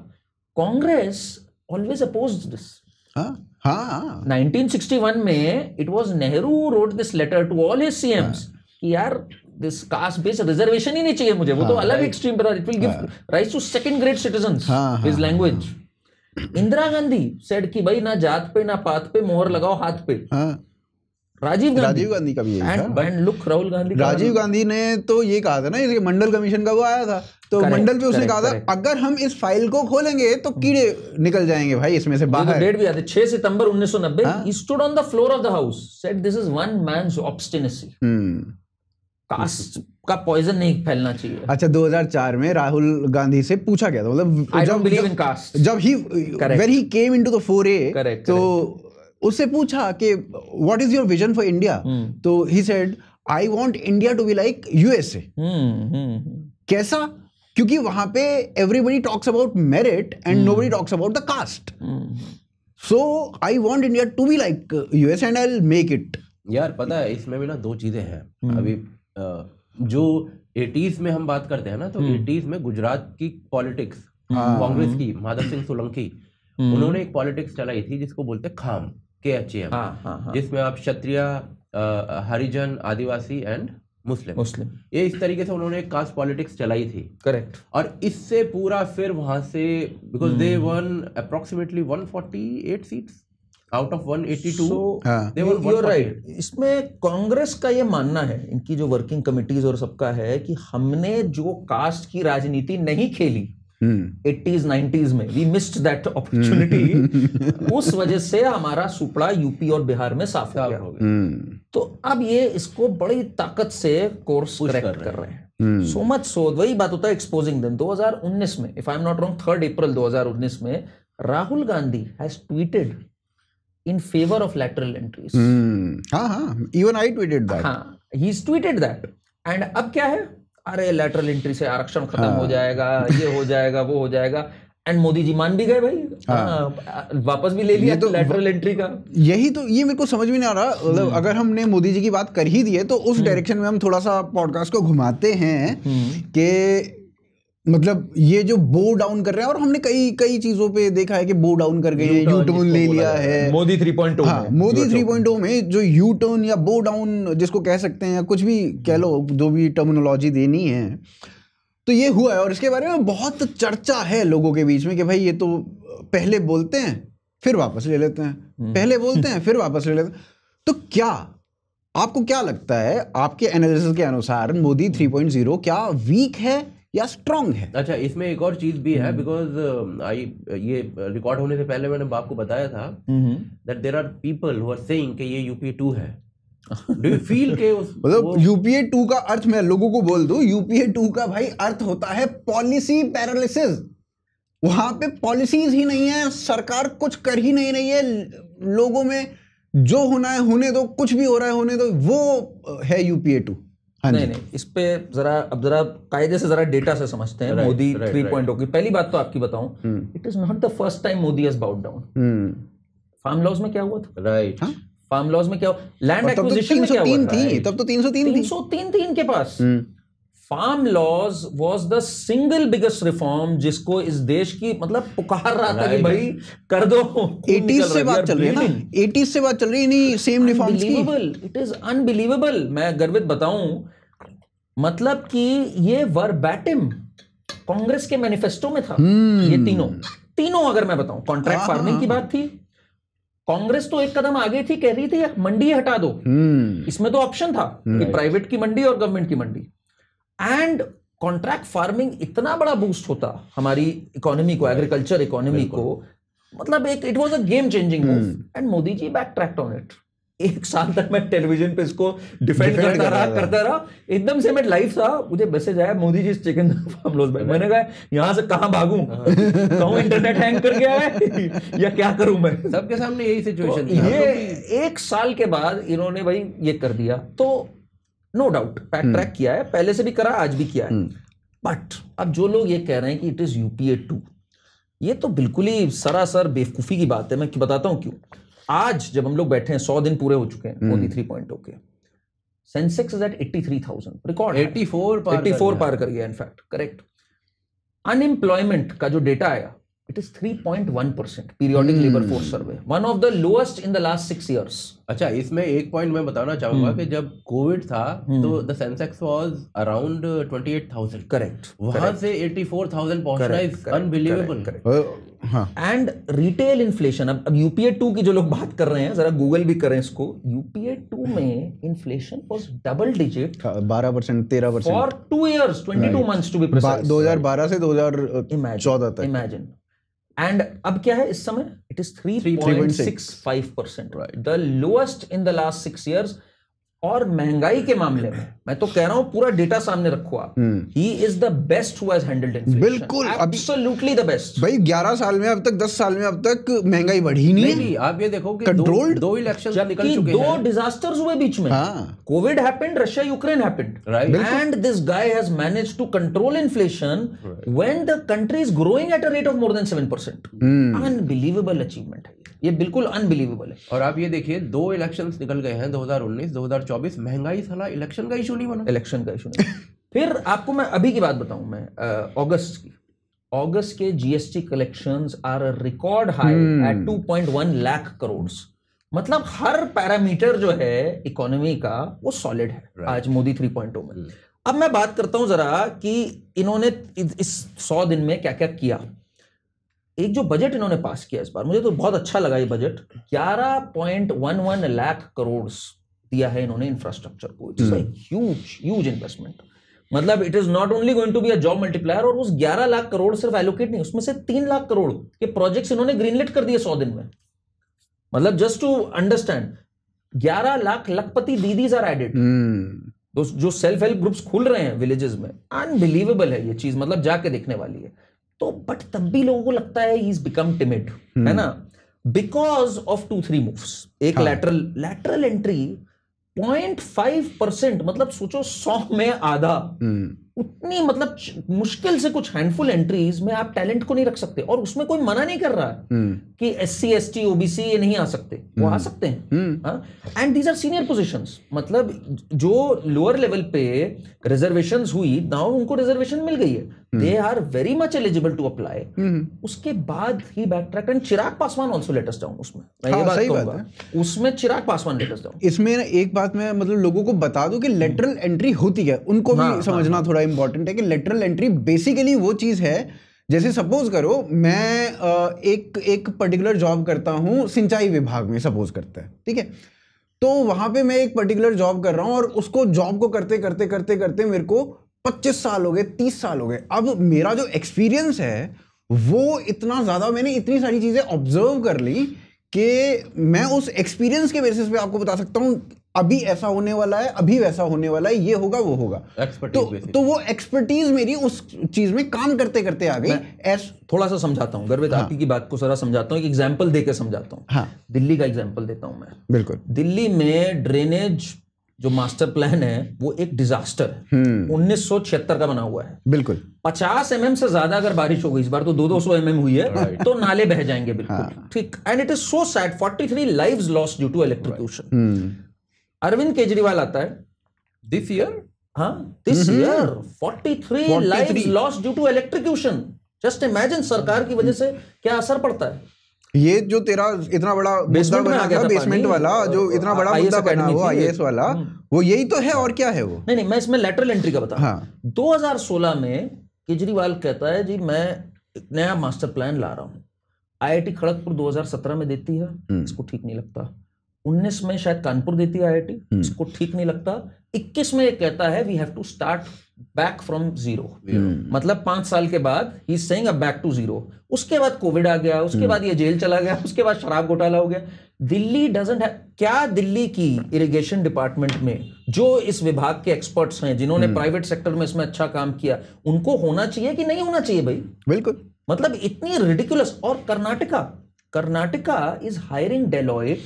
Congress always opposed this. 1961 में it was Nehru wrote this letter to all his CMs कि यार दिस कास्ट बेस्ड रिजर्वेशन ही नहीं चाहिए मुझे, वो तो अलग एक्सट्रीम पर, it will give rights to second grade citizens, his language. Indira Gandhi said कि भाई ना जात पे ना पात पे मोहर लगाओ हाथ पे। राजीव गांधी का भी यही था। एंड लुक राहुल गांधी, राजीव गांधी ने तो ये कहा था ना, ये मंडल कमीशन का वो आया था, तो मंडल पे उसने कहा था अगर हम इस फाइल को खोलेंगे तो कीड़े निकल जाएंगे भाई इसमें से बाहर। डेट भी याद है, 6 सितंबर 1990, he stood on the floor of the house, said this is one man's obstinacy. Caste का पॉइजन नहीं फैलना चाहिए। अच्छा, 2004 में राहुल गांधी से पूछा गया था, मतलब I don't believe in caste. जब when he came into the foray, तो उससे पूछा कि what is your vision for India? तो he said I want India to be like USA. कैसा? क्योंकि वहां पे everybody talks about merit and nobody talks about the caste. So I want India to be like USA and I'll make it. यार पता है इसमें भी ना दो चीजें हैं। अभी जो 80s में हम बात करते हैं ना, तो 80s में गुजरात की पॉलिटिक्स, कांग्रेस की, माधव सिंह सोलंकी, उन्होंने एक पॉलिटिक्स चलाई थी जिसको बोलते खाम, KHAM, जिसमें आप क्षत्रिय, हरिजन, आदिवासी एंड मुस्लिम, ये इस तरीके से उन्होंने एक कास्ट पॉलिटिक्स चलाई थी। करेक्ट। और इससे पूरा फिर वहां से, because they one approximately 148 seats out of 182। you're right. इसमें कांग्रेस का ये मानना है, इनकी जो वर्किंग कमिटीज और सबका है, कि हमने जो कास्ट की राजनीति नहीं खेली 80s 90s में, we missed that opportunity, उस वजह से हमारा सुपड़ा यूपी और बिहार में साफ हो गया। तो अब ये इसको बड़ी ताकत से कोर्स करेक्ट कर रहे हैं। सो मच सो, वही बात होता है एक्सपोजिंग देम। 2019 में, if I am not wrong, 3 अप्रैल 2019 में Rahul Gandhi has tweeted in favor of lateral entries. Even I tweeted that. He's tweeted that. And अब क्या है? अरे lateral entry से आरक्षण खत्म हो जाएगा, ये हो जाएगा, वो हो जाएगा। एंड मोदी जी मान भी गए भाई, वापस भी ले लिया तो lateral entry का। यही तो, ये मेरे को समझ में नहीं आ रहा, मतलब अगर हमने मोदी जी की बात कर ही दी है तो उस डायरेक्शन में हम थोड़ा सा पॉडकास्ट को घुमाते हैं कि मतलब ये जो बो डाउन कर रहे हैं, और हमने कई चीजों पे देखा है कि बो डाउन कर गए हैं, यू टर्न ले लिया है मोदी 3.0 हाँ, मोदी 3.0 में जो यू टर्न या बो डाउन जिसको कह सकते हैं, या कुछ भी कह लो, जो भी टर्मिनोलॉजी देनी है, तो ये हुआ है। और इसके बारे में बहुत चर्चा है लोगों के बीच में कि भाई ये तो पहले बोलते हैं फिर वापस ले लेते हैं, पहले बोलते हैं फिर वापस ले लेते हैं। तो क्या आपको क्या लगता है, आपके एनालिसिस के अनुसार मोदी 3.0 क्या वीक है या स्ट्रांग है? अच्छा, इसमें एक और चीज भी है, बिकॉज ये रिकॉर्ड होने से पहले मैंने आपको बताया था that there are people who are saying कि ये यूपीए 2 है। डू यू फील के मतलब यूपीए 2 का अर्थ मैं लोगों को बोल दूं, यूपीए 2 का भाई अर्थ होता है पॉलिसी पैरालिसिस। वहां पे पॉलिसीज ही नहीं है, सरकार कुछ कर ही नहीं रही है, लोगों में जो होना है होने दो, कुछ भी हो रहा है होने दो, वो है यूपीए 2। नहीं, इस पे जरा कायदे से जरा डेटा से समझते हैं। मोदी 3.0 की पहली बात तो आपकी बताऊं, it is not the first time Modi has bowed down. Farm laws में क्या हुआ था? राइट, फार्म लॉज में क्या हुआ? लैंड एक्विजिशन में क्या हुआ था? तब तो 303 थी इनके पास। Farm laws was the single biggest reform जिसको इस देश की मतलब पुकार रहा था कि भाई कर दो। 80s से बात चल रही है ना, 80s से बात चल रही है नहीं सेम रिफॉर्म्स की। It is unbelievable. मैं गर्वित बताऊं, मतलब कि ये वर्बैटिम कांग्रेस के मैनिफेस्टो में था। ये तीनों अगर मैं बताऊं, कॉन्ट्रैक्ट फार्मिंग की बात थी, कांग्रेस तो एक कदम आगे थी, कह रही थी मंडी हटा दो। इसमें तो ऑप्शन था कि प्राइवेट की मंडी और गवर्नमेंट की मंडी। एंड कॉन्ट्रैक्ट फार्मिंग इतना बड़ा बूस्ट होता हमारी इकोनॉमी को, एग्रीकल्चर इकोनॉमी को, मतलब एक it was a game changing move. And Modi ji back tracked on it. एक साल तक मैं टेलीविजन पे इसको डिफेंड करता रहा। एकदम से मैं लाइव था, मुझे मैसेज आया Modi ji chicken farm laws में। मैंने कहा यहां से कहां भागूं, कहूं इंटरनेट हैंग कर गया है या क्या करूं मैं। सबके सामने यही सिचुएशन थी। ये एक साल के बाद इन्होंने भाई ये कर दिया, तो नो डाउट बैक ट्रैक किया है, पहले से भी करा, आज भी किया है। बट अब जो लोग ये कह रहे हैं कि इट इज यूपीए 2, ये तो बिल्कुल ही सरासर बेवकूफी की बात है। मैं बताता हूं क्यों। आज जब हम लोग बैठे हैं, 100 दिन पूरे हो चुके हैं मोदी 3.0 के, सेंसेक्स इज एट 83,000, रिकॉर्ड 84 पार कर गया। In fact correct. अनएम्प्लॉयमेंट का जो डेटा आया, it is 3.1%, periodic labour force survey, one of the lowest in the last 6 years। अच्छा, इसमें एक पॉइंट मैं बताना चाहूंगा कि जब कोविड था तो the Sensex was around 28,000। Correct. वहां से 84,000 पहुंचना is unbelievable. And retail inflation, अब यूपीए 2 की जो लोग बात कर रहे हैं, जरा गूगल भी करें इसको। यूपीए 2 में inflation was double digit, 12%, 13% for 2 years, 22 months to be precise, 2012 से 2014 तक। इमेजिन। एंड अब क्या है इस समय? It is 3.65%, the lowest in the last 6 years। और महंगाई के मामले में मैं तो कह रहा हूं, पूरा डेटा सामने रखो आप, he is the best who has handled inflation. बिल्कुल, एब्सोल्युटली द बेस्ट। भाई 11 साल में अब तक, 10 साल में अब तक महंगाई बढ़ी नहीं है। आप ये देखो कि कंट्रोल्ड, दो इलेक्शंस निकल चुके हैं, 2 डिजास्टर्स हुए बीच में। Covid happened, Russia Ukraine happened, and this guy has managed to control inflation when the country is growing at a rate of more than 7%। Unbelievable achievement है ये, बिल्कुल अनबिलीवेबल है। और आप ये देखिए, 2 इलेक्शंस निकल गए हैं, 2019, 2024, महंगाई साला इलेक्शन का इशू नहीं बना। इलेक्शन का इशू नहीं। फिर आपको मैं अभी की बात बताऊं, मैं अगस्त की, अगस्त के GST collections are record high at 2.1 lakh crore. मतलब हर पैरामीटर जो है इकोनॉमी का वो सॉलिड है आज मोदी 3.0 में। अब मैं बात करता हूं जरा कि इन्होंने इस 100 दिन में क्या क्या किया। एक जो बजट इन्होंने पास किया इस बार, मुझे तो बहुत अच्छा लगा ये बजट। 11.11 लाख करोड़ दिया है इन्होंने इंफ्रास्ट्रक्चर को। It's a huge investment. मतलब it is not only going to be a job multiplier. और उस 11 लाख करोड़ सिर्फ एलोकेट नहीं, उसमें से 3 लाख करोड़ के प्रोजेक्ट्स इन्होंने ग्रीनलिट कर दिए 100 दिन में। मतलब just to understand, 11 lakh Lakhpati didis are added. जो सेल्फ हेल्प ग्रुप्स खुल रहे हैं विलेजेस में, अनबिलीवेबल है ये चीज, मतलब जाके देखने वाली है। तो बट तब भी लोगों को लगता है ही इज बिकम टिमिड, है ना, बिकॉज ऑफ 2-3 मूव्स। एक लैटरल एंट्री 0.5%, मतलब सोचो 100 में आधा, उतनी मतलब मुश्किल से कुछ हैंडफुल एंट्रीज में आप टैलेंट को नहीं रख सकते। और उसमें कोई मना नहीं कर रहा है कि SC ST OBC ये नहीं आ सकते, वो आ सकते हैं। And these are senior positions. मतलब जो लोअर लेवल पे रिजर्वेशंस हुई, नाउ उनको रिजर्वेशन मिल गई है। They are very much eligible to apply. उसके बाद ही back track and Chirag Paswan also let us down. उसमें मैं ये बात कहूंगा, उसमें Chirag Paswan let us down. इसमें एक बात मैं मतलब लोगों को बता दूं कि लेटरल एंट्री होती है, उनको भी समझना थोड़ा इंपॉर्टेंट है कि लेटरल एंट्री बेसिकली वो चीज है, जैसे सपोज करो मैं एक पर्टिकुलर जॉब करता हूं सिंचाई विभाग में, सपोज करते हैं, ठीक है, तो वहां पे मैं एक पर्टिकुलर जॉब कर रहा हूं और उसको जॉब को करते करते करते करते मेरे को 25 साल हो गए, 30 साल हो गए। अब मेरा जो एक्सपीरियंस है वो इतना ज्यादा, मैंने इतनी सारी चीजें ऑब्जर्व कर ली कि मैं उस एक्सपीरियंस के बेसिस पे आपको बता सकता हूं अभी ऐसा होने वाला है, अभी वैसा होने वाला है, ये होगा वो होगा। तो वो एक्सपर्टीज मेरी उस चीज में काम करते करते आ गई। थोड़ा सा समझाता हूँ गर्वित, आपकी की बात को जरा समझाता हूँ, एक एग्जांपल देके समझाता हूँ। हाँ, दिल्ली का एग्जांपल देता हूँ मैं। बिल्कुल। दिल्ली में ड्रेनेज जो मास्टर प्लान है वो एक डिजास्टर है, 1976 का बना हुआ है। बिल्कुल। 50 mm से ज्यादा अगर बारिश हो गई, इस बार तो 200 mm हुई है, तो नाले बह जाएंगे बिल्कुल। ठीक। And it is so sad, 43 lives lost due to electrocution. Arvind Kejriwal आता है दिस ईयर, हाँ this year 43 lives lost due to electrocution. Just imagine सरकार की वजह से क्या असर पड़ता है। ये जो तेरा इतना बड़ा मुद्दा बना था, बेसमेंट वाला जो इतना बड़ा मुद्दा बना हुआ IAS वाला, वो यही तो है और क्या है वो। नहीं, मैं इसमें लेटरल एंट्री का बता। हाँ। 2016 में केजरीवाल कहता है जी मैं एक नया मास्टर प्लान ला रहा हूँ। IIT खड़गपुर 2017 में देती है, इसको ठीक नहीं लगता। 19 में शायद कानपुर देती है IIT, इसको ठीक नहीं लगता। 21 में ये कहता है we have to start back from zero, मतलब 5 साल के बाद ही is saying a back to zero. उसके बाद कोविड आ गया, उसके बाद ये जेल चला गया, उसके बाद शराब घोटाला हो गया। दिल्ली डजंट हैव, क्या दिल्ली की इरिगेशन डिपार्टमेंट में जो इस विभाग के एक्सपर्ट्स हैं, जिन्होंने प्राइवेट सेक्टर में इसमें अच्छा काम किया, उनको होना चाहिए कि नहीं होना चाहिए भाई? बिल्कुल। मतलब इतनी रिडिकुलस। और Karnataka is hiring Deloitte,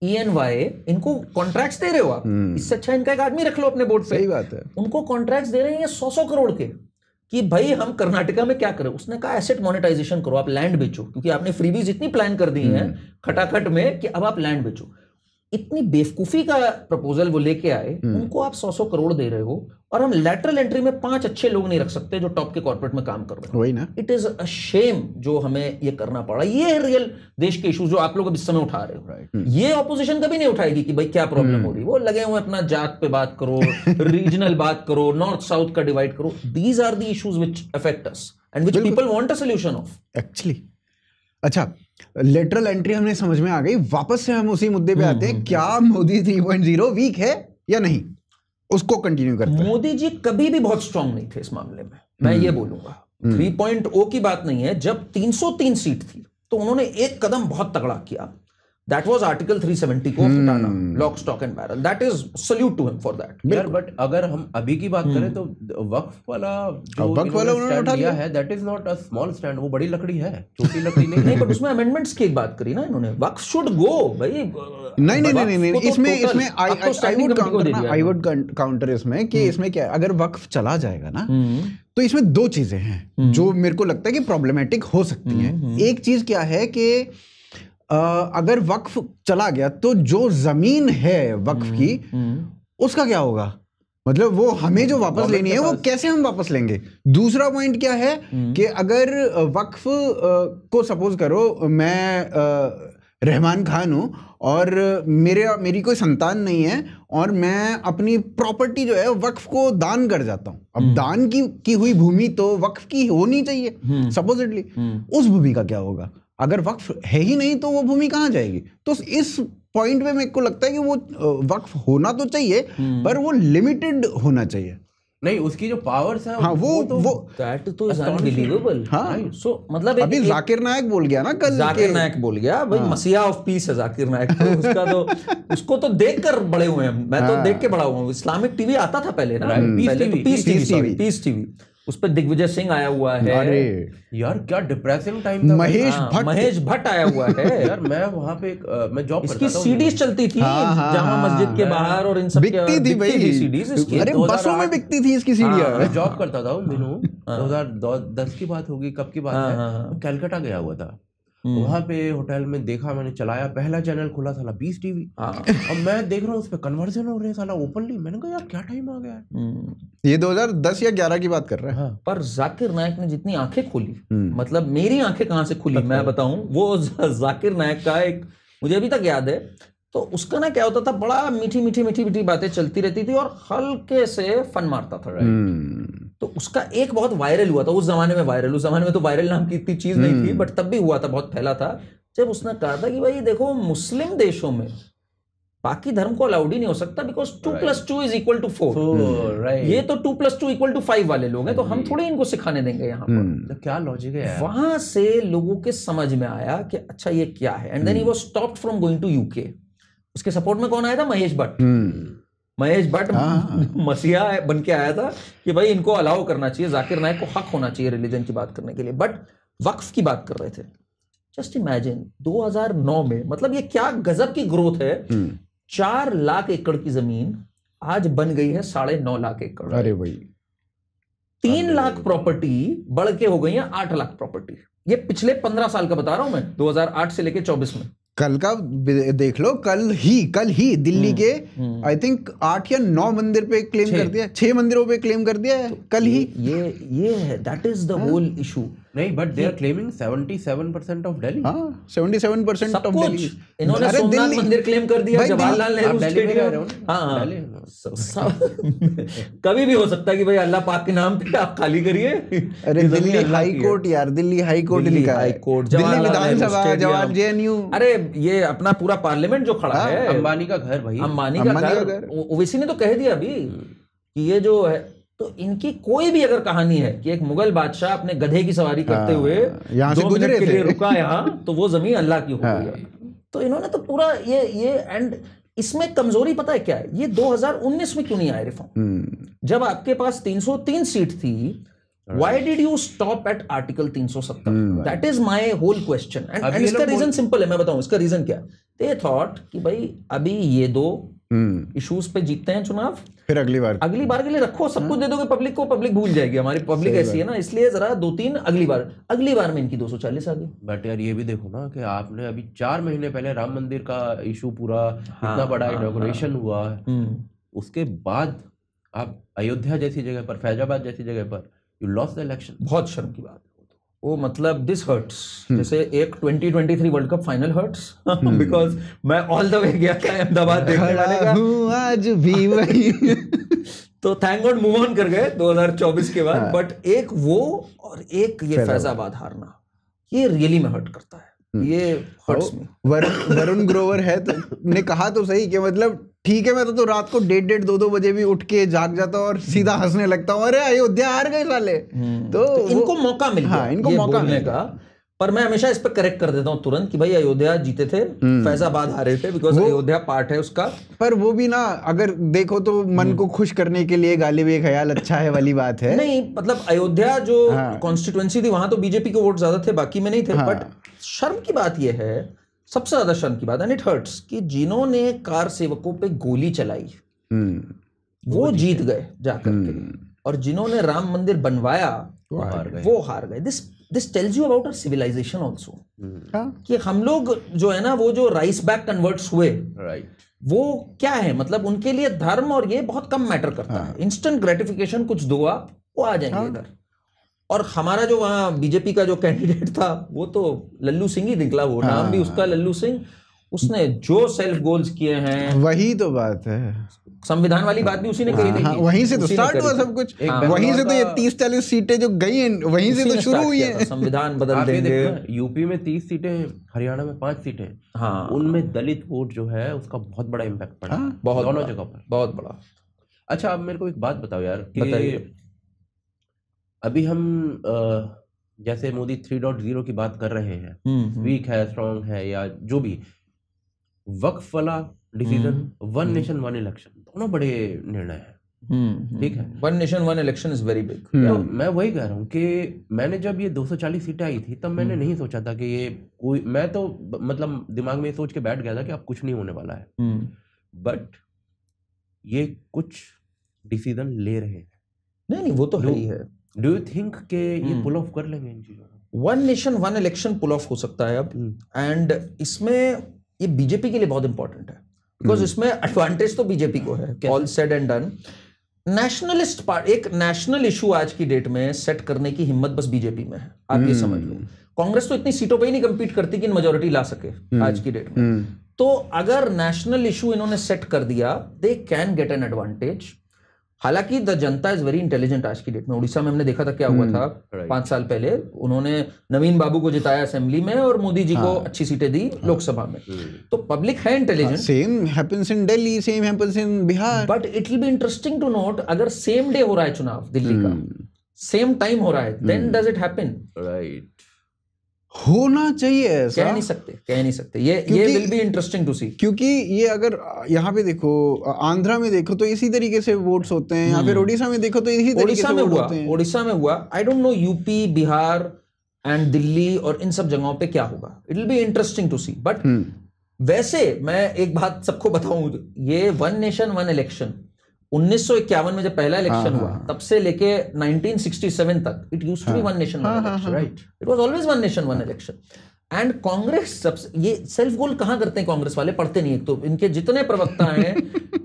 ENY, इनको कॉन्ट्रैक्ट्स दे रहे हो आप, इससे अच्छा इनका एक आदमी रख लो अपने बोर्ड पे। सही बात है। उनको कॉन्ट्रैक्ट्स दे रहे हैं 100 करोड़ के, कि भाई हम कर्नाटका में क्या करें। उसने कहा एसेट मोनेटाइजेशन करो, आप लैंड बेचो, क्योंकि आपने फ्रीबीज इतनी प्लान कर दी हैं खटाखट में कि अब आप लैंड बेचो। इतनी बेवकूफी का प्रपोजल वो लेके आए, उनको आप 100 करोड़ दे रहे हो, और हम लेटरल एंट्री में 5 अच्छे लोग नहीं रख सकते जो टॉप के कॉर्पोरेट में काम कर रहे हैं। वही ना। इट इज अ शेम जो हमें ये करना पड़ा। ये है रियल देश के इश्यूज जो आप लोग अब इस समय उठा रहे हो। ये ऑपोजिशन कभी नहीं उठाएगी कि भाई क्या प्रॉब्लम हो रही है। वो लगे हुए अपना जात पे बात करो, रीजनल बात करो, नॉर्थ साउथ का डिवाइड करो। These are the issues which affect us and which people want a solution of actually. अच्छा, लेटरल एंट्री हमने समझ में आ गई। वापस से हम उसी मुद्दे पे आते हैं, क्या मोदी 3.0 वीक है या नहीं, उसको कंटिन्यू करते हैं। मोदी जी कभी भी बहुत स्ट्रांग नहीं थे इस मामले में, मैं ये बोलूंगा। 3.0 की बात नहीं है, जब 303 सीट थी तो उन्होंने एक कदम बहुत तगड़ा किया। That was Article 370 को हटाना, lock stock and barrel. That is salute to him for that. यार बट अगर हम अभी की बात करें तो वक्फ वाला जो उन्होंने उठा लिया है, that is not a small stand, वो बड़ी लकड़ी है, छोटी लकड़ी नहीं। नहीं, बट उसमें अमेंडमेंट्स की एक बात करी ना इन्होंने, वक्फ शुड गो भाई। नहीं, इसमें I would counter इसमें कि इसमें क्या है, अगर वक्फ चला जाएगा ना तो इसमें 2 चीजें हैं जो मेरे को लगता है कि प्रॉब्लमेटिक हो सकती हैं। एक चीज क्या है कि अगर वक्फ चला गया तो जो जमीन है वक्फ की, उसका क्या होगा? मतलब वो हमें जो वापस लेनी है वो कैसे हम वापस लेंगे? दूसरा पॉइंट क्या है कि अगर वक्फ को सपोज करो मैं रहमान खान हूं और मेरी कोई संतान नहीं है और मैं अपनी प्रॉपर्टी जो है वक्फ को दान कर जाता हूं। अब दान की हुई भूमि तो वक्फ की होनी चाहिए सपोजिटली। उस भूमि का क्या होगा? अगर वक्फ है ही नहीं तो वो भूमि कहाँ जाएगी? तो इस पॉइंट पे मेरे को लगता है कि वो वक्फ होना तो चाहिए पर वो लिमिटेड होना चाहिए। नहीं, उसकी जो पावर्स है, हाँ, वो दैट तो इज अनबिलीवेबल। हाँ, सो मतलब अभी जाकिर नायक बोल गया ना कल, जाकिर नायक बोल गया भाई, मसीहा ऑफ पीस है जाकिर नायक। तो उसका तो उसको तो देखकर बड़े हुए हैं, मैं तो देख के बड़ा हुआ हूँ। इस्लामिक टीवी आता था पहले ना, पहले तो पीस टीवी, उस पर दिग्विजय सिंह आया हुआ है। अरे यार क्या डिप्रेसिंग टाइम था। महेश भट्ट आया हुआ है यार। मैं वहां पे मैं जॉब करता था, इसकी सीडीज चलती थी जामा मस्जिद के बाहर और इन सब बिकती थी भाई सीडीज इसकी। अरे बसों में बिकती थी इसकी सीडियां। मैं जॉब करता था उन दिनों, 2010 की बात होगी, कब की बात है, कलकत्ता गया हुआ था। वहां पे होटल में देखा, मैंने चलाया, पहला चैनल खुला साला 20 टीवी। अब मैं देख रहा हूँ उस पे कन्वर्जन हो रहे हैं साला ओपनली। मैंने कहा यार क्या टाइम आ गया है। ये 2010 या 11 की बात कर रहे हैं। हाँ। पर जाकिर नायक ने जितनी आंखें खोली, मतलब मेरी आंखें कहाँ से खुली मैं बताऊं, वो जाकिर नायक का एक मुझे अभी तक याद है। तो उसका ना क्या होता था, बड़ा मीठी मीठी मीठी मीठी बातें चलती रहती थी और हल्के से फन मारता था। तो उसका एक बहुत वायरल हुआ था उस जमाने में, उस जमाने में तो वायरल नाम की इतनी चीज नहीं थी, बट तब भी हुआ था, बहुत फैला था। जब उसने कहा था कि भाई देखो मुस्लिम देशों में बाकी धर्म को अलाउड ही नहीं हो सकता, बिकॉज 2+2 इज इक्वल टू 4। ये तो 2+2 इक्वल टू 5 वाले लोग हैं, तो हम थोड़े इनको सिखाने देंगे यहाँ पर। तो क्या लॉजिक है यार? वहां से लोगों के समझ में आया कि अच्छा ये क्या है, and then he was stopped from going to UK. उसके सपोर्ट में कौन आया था? महेश भट्ट। महेश भट्ट मसीहा बन के आया था कि भाई इनको अलाउ करना चाहिए, जाकिर नायक को हक होना चाहिए रिलीजन की बात करने के लिए। बट वक्फ की बात कर रहे थे। जस्ट इमेजिन 2009 में, मतलब ये क्या गजब की ग्रोथ है। 4 लाख एकड़ की जमीन आज बन गई है 9.5 लाख एकड़। अरे भाई 3 लाख प्रॉपर्टी बढ़ के हो गई है 8 लाख प्रॉपर्टी। ये पिछले 15 साल का बता रहा हूं मैं, 2008 से लेके 24 में। कल का देख लो, कल ही दिल्ली के आई थिंक 8 या 9 मंदिर पे क्लेम कर दिया, 6 मंदिरों पे क्लेम कर दिया है कल ही। ये है, that is the whole issue. नहीं, but they are claiming 77% of Delhi. हाँ 77% ऑफ दिल्ली। इन्होंने सोमनाथ मंदिर क्लेम कर दिया, जवाहरलाल नेहरू स्टेडियम। हाँ कभी भी हो सकता है कि भाई अल्लाह पाक के नाम पे आप खाली करिए। अरे दिल्ली हाई कोर्ट यार, दिल्ली हाई कोर्ट लिखा है, दिल्ली विधानसभा, जवाहर JNU। अरे ये अपना पूरा पार्लियामेंट जो खड़ा है, अंबानी का घर भाई, अंबानी का घर। ओवैसी ने तो कह दिया अभी कि ये जो है, तो इनकी कोई भी अगर कहानी है कि एक मुगल बादशाह अपने गधे की सवारी करते हुए 2 मिनट के लिए रुका यहाँ, तो वो जमीन अल्लाह की हो गई है। तो इन्होंने तो पूरा ये एंड इसमें कमजोरी पता है क्या है? ये 2019 में क्यों नहीं आए रिफॉर्म? जब आपके पास 303 सीट थी, why did you stop at article 370? That is my whole question. And इसका रीजन सिंपल है, मैं बताऊं इसका रीजन क्या है। दे थॉट कि भाई अभी ये 2 इश्यूज पे जीतते हैं चुनाव, फिर अगली बार के लिए रखो, सब कुछ दे दोगे पब्लिक को, पब्लिक भूल जाएगी। हमारी पब्लिक ऐसी है ना, इसलिए जरा 2-3 अगली बार में इनकी 240 आ गई। बट यार ये भी देखो ना कि आपने अभी 4 महीने पहले राम मंदिर का इशू पूरा इतना बड़ा इनॉग्रेशन हुआ, उसके बाद आप अयोध्या जैसी जगह पर, फैजाबाद जैसी जगह पर यू लॉस्ट द इलेक्शन। बहुत शर्म की बात है वो, मतलब दिस हर्ट्स। जैसे एक 2023 world cup final hurts, because मैं ऑल द वे गया था अहमदाबाद देखने वाले का, आज भी वही तो थैंक गॉड मूव ऑन कर गए 2024 के बाद। बट एक वो और एक ये फैजाबाद हारना, ये रियली में हर्ट करता है, ये हर्ट्स में। वरुण ग्रोवर है तो ने कहा तो सही कि मतलब ठीक है, मैं तो रात को 1:30-2 बजे भी उठ के जाग जाता हूँ और सीधा हंसने लगता हूँ, अरे अयोध्या हार गए साले। तो इनको मौका मिल गया, इनको मौका मिलने का। पर मैं हमेशा इस पे करेक्ट कर देता हूँ तुरंत कि भाई अयोध्या जीते थे, फैजाबाद हारे थे, बिकॉज अयोध्या पार्ट है उसका। पर वो भी ना, अगर देखो तो मन को खुश करने के लिए गालिब ये ख्याल अच्छा है वाली बात है। नहीं मतलब अयोध्या जो कॉन्स्टिट्यूएंसी थी वहां तो बीजेपी के वोट ज्यादा थे, बाकी में नहीं थे। बट शर्म की बात यह है, सबसे ज्यादा शर्म की बात, एंड इट हर्ट्स, कि जिन्होंने कार सेवकों पे गोली चलाई वो जीत गए जाकर के, और जिन्होंने राम मंदिर बनवाया वो हार गए। This tells you about our civilization also, कि हम लोग जो है ना, वो जो राइस बैक कन्वर्ट्स हुए, वो क्या है, मतलब उनके लिए धर्म और ये बहुत कम मैटर करता है। इंस्टेंट ग्रेटिफिकेशन, कुछ दुआ, वो आ जाएंगे इधर। और हमारा जो वहाँ बीजेपी का जो कैंडिडेट था वो तो लल्लू सिंह ही निकला, वो नाम भी उसका लल्लू सिंह। उसने जो सेल्फ गोल्स किए हैं, वही तो बात है, संविधान वाली बात भी उसी ने कही थी। वहीं से तो स्टार्ट हुआ सब कुछ, वहीं से तो ये 30-40 सीटें जो गई हैं वहीं से तो शुरू हुई है। संविधान बदल देंगे। यूपी में 30 सीटें, हरियाणा में 5 सीटें, हाँ, उनमें दलित वोट जो है उसका बहुत बड़ा इम्पैक्ट पड़ा, दोनों जगह पर बहुत बड़ा। अच्छा, अब मेरे को एक बात बताओ यार, कि अभी हम जैसे मोदी 3.0 की बात कर रहे हैं, वीक है, स्ट्रॉन्ग है, या जो भी, वक्फ वाला डिसीजन, 1 नेशन 1 इलेक्शन, दोनों बड़े निर्णय हैं। ठीक है, 1 nation 1 election is very big. तो मैं वही कह रहा हूँ कि मैंने जब ये 240 सीटें आई थी तब मैंने नहीं सोचा था कि ये कोई, मैं तो मतलब दिमाग में सोच के बैठ गया था कि अब कुछ नहीं होने वाला है। बट ये कुछ डिसीजन ले रहे हैं। नहीं वो तो है ही है। डू यू थिंक के ये पुल ऑफ कर लेंगे इन चीजों को? One nation one election pull off हो सकता है अब, एंड इसमें ये बीजेपी के लिए बहुत इंपॉर्टेंट है, बिकॉज इसमें एडवांटेज तो बीजेपी को है, all said and done. Nationalist part, एक नेशनल इशू आज की डेट में सेट करने की हिम्मत बस बीजेपी में है, आप ये समझ लो। कांग्रेस तो इतनी सीटों पे ही नहीं कंपीट करती कि मेजोरिटी ला सके आज की डेट में। तो अगर नेशनल इशू इन्होंने सेट कर दिया, they can get an advantage. हालांकि the Janata is very intelligent आज की डेट में। उड़ीसा में हमने देखा था क्या हुआ था 5 साल पहले, उन्होंने नवीन बाबू को जिताया असेंबली में और मोदी जी को अच्छी सीटें दी लोकसभा में। तो पब्लिक है intelligent. Same happens in Delhi, same happens in Bihar. But it will be interesting to note, अगर सेम डे हो रहा है चुनाव दिल्ली का, सेम टाइम हो रहा है, then does it happen? Right, होना चाहिए ऐसा। कह नहीं सकते। ये will be interesting to see, क्योंकि ये अगर यहाँ पे देखो, आंध्रा में देखो तो इसी तरीके से वोट्स होते हैं, या फिर ओडिशा में देखो तो इसी तरीके से वोट होते हैं। ओडिशा में हुआ, I don't know UP, Bihar and Delhi और इन सब जगहों पे क्या होगा। It will be interesting to see. But वैसे मैं एक बात सबको बताऊं, ये वन नेशन वन इलेक्शन 1951 में जब पहला इलेक्शन हुआ, तब से लेके 1967 तक it used to be one nation one election, right? It was always one nation one election. And Congress सबसे, ये सेल्फ गोल कहां करते हैं कांग्रेस वाले? पढ़ते नहीं। तो इनके जितने प्रवक्ता हैं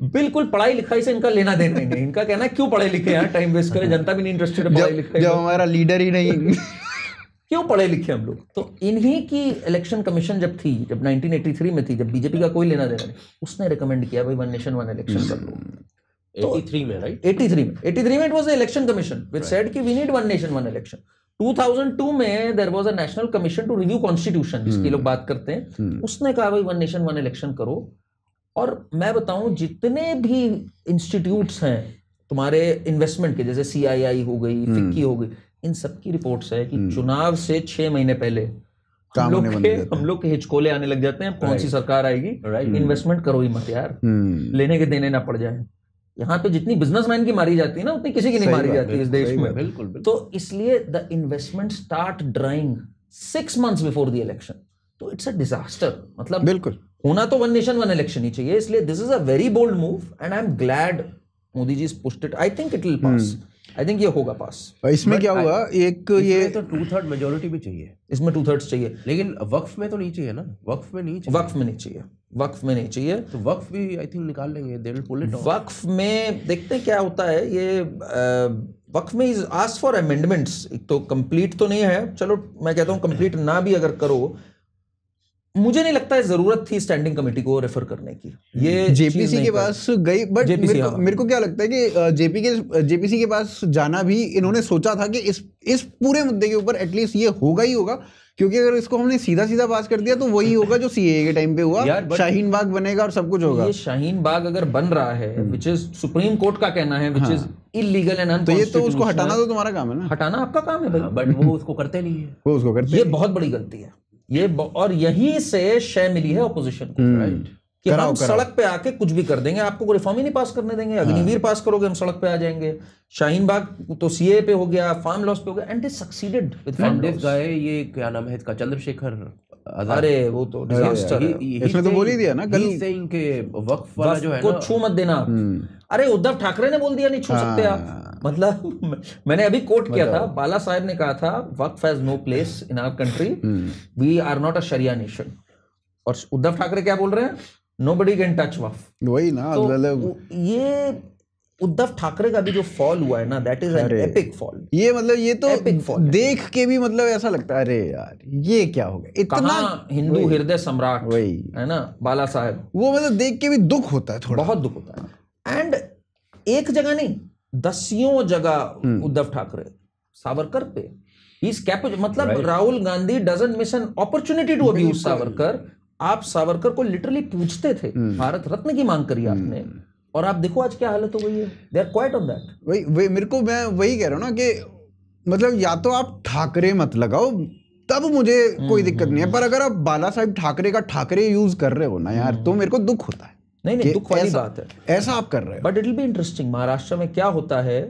बिल्कुल पढ़ाई लिखाई से इनका लेना देना ही नहीं। इनका कहना है क्यों पढ़े लिखे हैं, टाइम वेस्ट करें, जनता भी नहीं इंटरेस्टेड है पढ़ाई लिखाई। जब हमारा लीडर ही नहीं क्यों पढ़े लिखे हम लोग? तो इन्हीं की इलेक्शन कमीशन जब थी, जब 1983 में थी, जब बीजेपी का कोई लेना देना नहीं, उसने रिकमेंड किया भाई वन नेशन वन इलेक्शन कर लो। 83 में, राइट? 83 में it was the election commission which said कि we need one nation one election. 2002 में there was a national commission to review constitution, जिसकी लोग बात करते हैं, उसने कहा भाई वन नेशन वन इलेक्शन करो। और मैं बताऊं, जितने भी इंस्टीट्यूट्स हैं तुम्हारे इन्वेस्टमेंट के, जैसे CII हो गई, फिक्की हो गई, इन सब की रिपोर्ट्स है कि चुनाव से 6 महीने पहले हम लोग के हिचकोले आने लग जाते हैं, कौन सी सरकार आएगी, इन्वेस्टमेंट करो ही मत यार, लेने के देने ना पड़ जाए। यहाँ पे जितनी बिजनेसमैन की मारी जाती है ना, उतनी किसी की नहीं मारी जाती इस देश में। बिल्कुल। तो इसलिए the investment start drying 6 months before the election. तो इट्स अ डिजास्टर। मतलब बिल्कुल होना तो वन नेशन वन इलेक्शन ही चाहिए। इसलिए this is a very bold move and I am glad Modi ji pushed it. I think it will pass. I think ये होगा पास। इसमें क्या हुआ, एक ये तो 2/3 मेजोरिटी भी चाहिए, इसमें 2/3 चाहिए, लेकिन वक्फ में तो नहीं चाहिए ना। वक्फ में नहीं चाहिए, वक्फ में नहीं चाहिए। तो वक्फ भी आई थिंक निकाल लेंगे, they will pull it off. वक्फ में देखते हैं क्या होता है। ये वक्फ में इज आस्क फॉर अमेंडमेंट्स। तो कंप्लीट तो नहीं है, चलो मैं कहता हूँ कंप्लीट ना भी अगर करो, मुझे नहीं लगता है जरूरत थी स्टैंडिंग कमेटी को रेफर करने की। ये जेपीसी के पास गई, बट मेरे को क्या लगता है कि जेपीसी के पास जाना भी इन्होंने सोचा था कि इस पूरे मुद्दे के ऊपर एटलीस्ट ये होगा ही होगा, क्योंकि अगर इसको हमने सीधा पास कर दिया तो वही होगा जो सीएए के टाइम पे हुआ, शाहीन बाग बनेगा और सब कुछ होगा। ये शाहीन बाग अगर बन रहा है, विच इज सुप्रीम कोर्ट का कहना है, which is illegal and unconstitutional, तो ये तो उसको हटाना तो तुम्हारा काम है ना। हटाना आपका काम है भाई, बट वो उसको करते नहीं है। वो उसको करते, ये बहुत बड़ी गलती है ये। और यही से शय मिली है ऑपोजिशन को, राइट, कि हम सड़क पे आके कुछ भी कर देंगे, आपको कोई रिफॉर्म ही नहीं पास करने देंगे। अग्निवीर पास करोगे, हम सड़क पे आ जाएंगे। शाहीन बाग तो सीए पे हो गया, फार्म लॉस पे हो गया, and they succeeded with farm laws. ये क्या नाम है इसका, चंद्रशेखर आजाद। अरे वो तो डिजास्टर है। इसमें तो बोल ही दिया ना कल, के वक्फ वाला जो है ना, छू मत देना। अरे उद्धव ठाकरे ने बोल दिया नहीं छू सकते आप। मतलब मैंने अभी कोट किया था, बाला साहब ने कहा था Waqf has no place in our country, we are not a sharia nation. और उद्धव ठाकरे क्या बोल रहे हैं, नोबडी कैन टच वक्फ। वही ना, तो ये उद्धव ठाकरे का भी जो फॉल हुआ है ना, that is an epic fall. ये मतलब ये तो देख के भी मतलब ऐसा लगता है, अरे यार ये क्या हो गया। इतना हिंदू हृदय सम्राट, वही है ना बाला साहब, वो मतलब देख के भी दुख होता है, थोड़ा बहुत दुख होता है। एंड एक जगह नहीं, दसियों जगह उद्धव ठाकरे सावरकर पे मतलब Rahul Gandhi doesn't miss an opportunity to abuse Savarkar. आप सावरकर को लिटरली पूछते थे, भारत रत्न की मांग करी आपने, और आप देखो आज क्या हालत हो गई है। They are quiet on that. वही मेरे को, मैं वही कह रहा हूँ ना कि मतलब या तो आप ठाकरे मत लगाओ, तब मुझे कोई दिक्कत नहीं है, पर अगर आप बाला साहब ठाकरे का ठाकरे यूज कर रहे हो ना यार, तो मेरे को दुख होता है। नहीं दुख वाली बात है, ऐसा आप कर रहे हो। But it will be interesting Maharashtra में क्या होता है।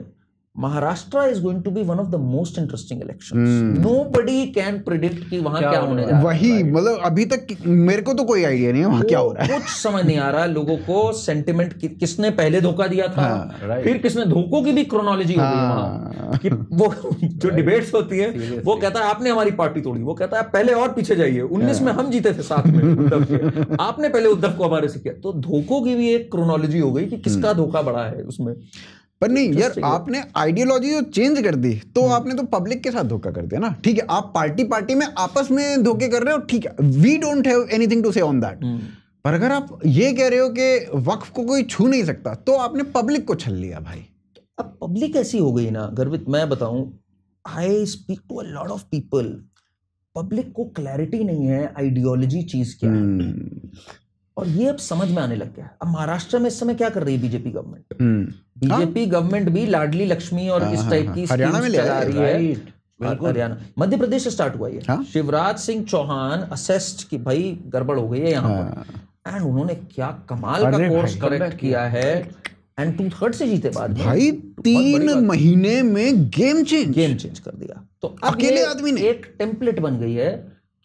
Maharashtra is going to be one of the most interesting elections. Nobody can predict कि वहां क्या होने जा रहा है। वही मतलब अभी तक मेरे को तो कोई आइडिया नहीं है वहां क्या हो रहा है, कुछ समझ नहीं आ रहा लोगों को। सेंटिमेंट किसने पहले धोखा दिया था, फिर किसने धोखों की भी क्रोनोलॉजी हो गई वहां कि वो जो डिबेट्स होती है वो कहता है आपने हमारी पार्टी तोड़ी, वो कहता है पहले और पीछे जाइए, 19 में हम जीते थे साथ में उद्धव के, आपने पहले उद्धव को हमारे से किया। तो धोखों की भी एक क्रोनोलॉजी हो गई कि किसका धोखा बड़ा है उसमें। पर नहीं यार, आपने आइडियोलॉजी जो चेंज कर दी तो आपने तो पब्लिक के साथ धोखा कर दिया ना। ठीक है, आप पार्टी में आपस में धोखे कर रहे हो, ठीक है, we don't have anything to say on that. पर अगर आप ये कह रहे हो कि वक्फ को कोई छू नहीं सकता, तो आपने पब्लिक को छल लिया भाई। अब पब्लिक ऐसी हो गई ना गर्वित, मैं बताऊं, I speak to a lot of people, public को क्लैरिटी नहीं है आइडियोलॉजी चीज क्या है, और ये अब समझ में आने लग गया है। अब महाराष्ट्र में इस समय क्या कर रही है बीजेपी गवर्नमेंट? बीजेपी गवर्नमेंट भी लाडली लक्ष्मी और इस टाइप की हरियाणा में चला रही है। हरियाणा, मध्य प्रदेश से स्टार्ट हुआ है। शिवराज सिंह चौहान असेस्ड कि भाई गड़बड़ हो गई है यहाँ पर, एंड उन्होंने क्या कमाल का कोर्स करेक्ट किया है, एंड 2/3 से जीते बाद भाई 3 महीने में गेम चेंज कर दिया। तो अकेले आदमी ने एक टेम्पलेट बन गई है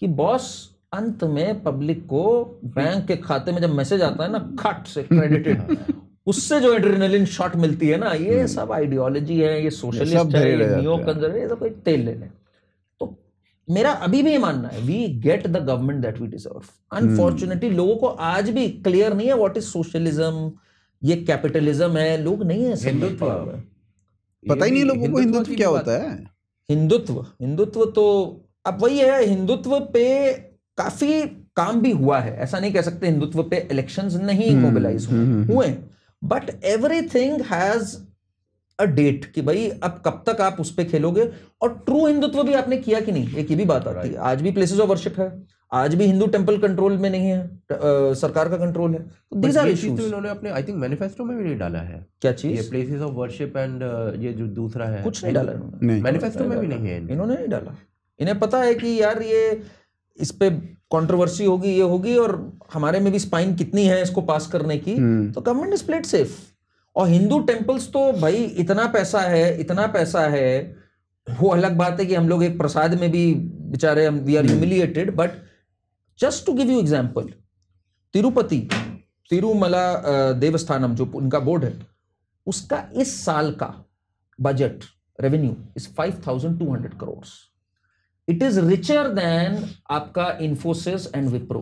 कि बॉस अंत में पब्लिक को बैंक के खाते में जब मैसेज आता है ना खट से क्रेडिटेड, उससे जो एड्रेनलिन शॉट मिलती है ना, ये सब आइडियोलॉजी है, ये सोशलिस्ट है, ये नियो कंजर्वेटिव, कोई तेल ले ले। तो मेरा अभी भी ये मानना है, we get the government that we deserve. Unfortunately लोगों को आज भी क्लियर नहीं है व्हाट इज सोशलिज्म, ये कैपिटलिज्म है, लोग नहीं है, हिंदुत्व पता ही नहीं लोगों को हिंदुत्व क्या होता है। हिंदुत्व तो अब वही है, हिंदुत्व पे काफी काम भी हुआ है, ऐसा नहीं कह सकते हिंदुत्व पे इलेक्शंस नहीं मोबिलाइज हुए, but everything has a date कि भाई अब कब तक आप उस पे खेलोगे। और ट्रू हिंदुत्व भी आपने किया कि नहीं, एक ये भी बात आती है। आज भी प्लेसेस ऑफ वर्शिप है, आज भी हिंदू टेंपल कंट्रोल में नहीं है, सरकार का कंट्रोल है। These are issues इन्होंने अपने आई थिंक मैनिफेस्टो में भी नहीं डाला है। क्या चीज? ये प्लेसेस ऑफ वर्शिप एंड ये जो दूसरा है, कुछ नहीं डाला इन्होंने, मैनिफेस्टो में भी नहीं है, इन्होंने नहीं डाला। इन्हें पता है कि यार ये इस पे कंट्रोवर्सी होगी, ये होगी, और हमारे में भी स्पाइन कितनी है इसको पास करने की, तो गवर्नमेंट इज प्लेड सेफ। और हिंदू टेंपल्स तो भाई इतना पैसा है, वो अलग बात है कि हम लोग एक प्रसाद में भी बेचारे we are humiliated. But just to give you example, Tirumala Devasthanam जो उनका बोर्ड है, उसका इस साल का budget revenue is 5200 crore. It is richer than आपका इन्फोसिस एंड विप्रो।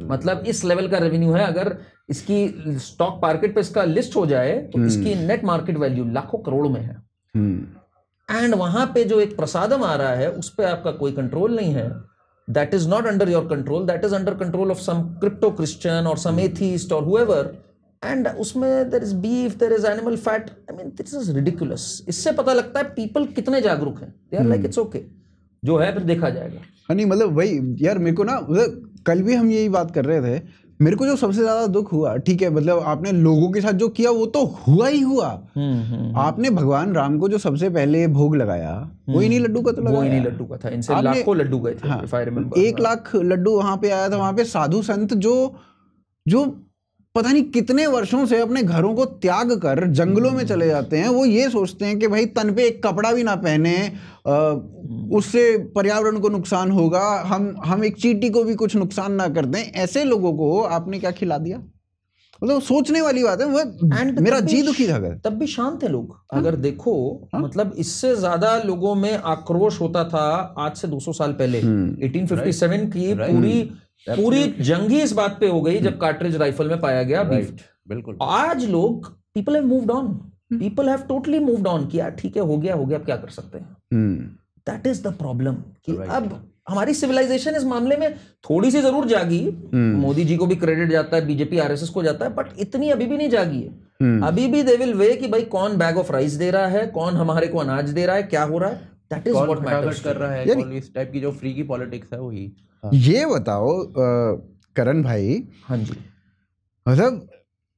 मतलब इस लेवल का रेवेन्यू है। अगर इसकी स्टॉक मार्केट पे इसका लिस्ट हो जाए तो इसकी नेट मार्केट वैल्यू लाखों करोड़ में है। एंड वहां पे जो एक प्रसादम आ रहा है उस पे आपका कोई कंट्रोल नहीं है। That is not under your control, that is under control of some crypto Christian और सम एथीस्ट और हुएवर, एंड उसमें there is beef, there is animal fat. I mean this is ridiculous. इससे पता लगता है पीपल कितने जागरूक हैं। They are like it's okay, जो है फिर देखा जाएगा। नहीं मतलब वही यार, मेरे को ना मतलब कल भी हम यही बात कर रहे थे, मेरे को जो सबसे ज्यादा दुख हुआ, ठीक है मतलब आपने लोगों के साथ जो किया वो तो हुआ ही हुआ। आपने भगवान राम को जो सबसे पहले भोग लगाया वो इन्हीं लड्डू का तो लगाया, वो इन्हीं लड्डू का था। इनसे लाखों लड्डू गए थे, if I remember। 1 lakh Laddu वहां पे आया था। वहां पे साधु संत जो पता नहीं कितने वर्षों से अपने घरों को त्याग कर जंगलों में चले जाते हैं, वो ये सोचते हैं कि भाई तन पे एक कपड़ा भी ना पहने, उससे पर्यावरण को नुकसान होगा, हम एक चींटी को भी कुछ नुकसान ना कर दें। ऐसे लोगों को आपने क्या खिला दिया? मतलब सोचने वाली बात है। वो मेरा जी दुखी था। तब भी शांत थे लोग, अगर देखो। मतलब इससे ज्यादा लोगों में आक्रोश होता था आज से 200 साल पहले। 1857 की पूरी जंग ही इस बात पे हो गई जब कार्ट्रिज राइफल में पाया गया बीफ। बिल्कुल। आज लोग, people have moved on, people have totally moved on कि यार ठीक है, हो गया, अब क्या कर सकते हैं। दैट इज द प्रॉब्लम कि अब हमारी सिविलाइजेशन इस मामले में थोड़ी सी जरूर जागी। मोदी जी को भी क्रेडिट जाता है, बीजेपी आरएसएस को जाता है, बट इतनी अभी भी नहीं जागी है। अभी भी दे विल वे कि भाई कौन बैग ऑफ राइस दे रहा है, कौन हमारे को अनाज दे रहा है, क्या हो रहा है। दैट इज व्हाट मैटर्स कर रहा है। कौन इस टाइप की जो फ्री की पॉलिटिक्स है वही। ये बताओ करण भाई, हाँ जी, मतलब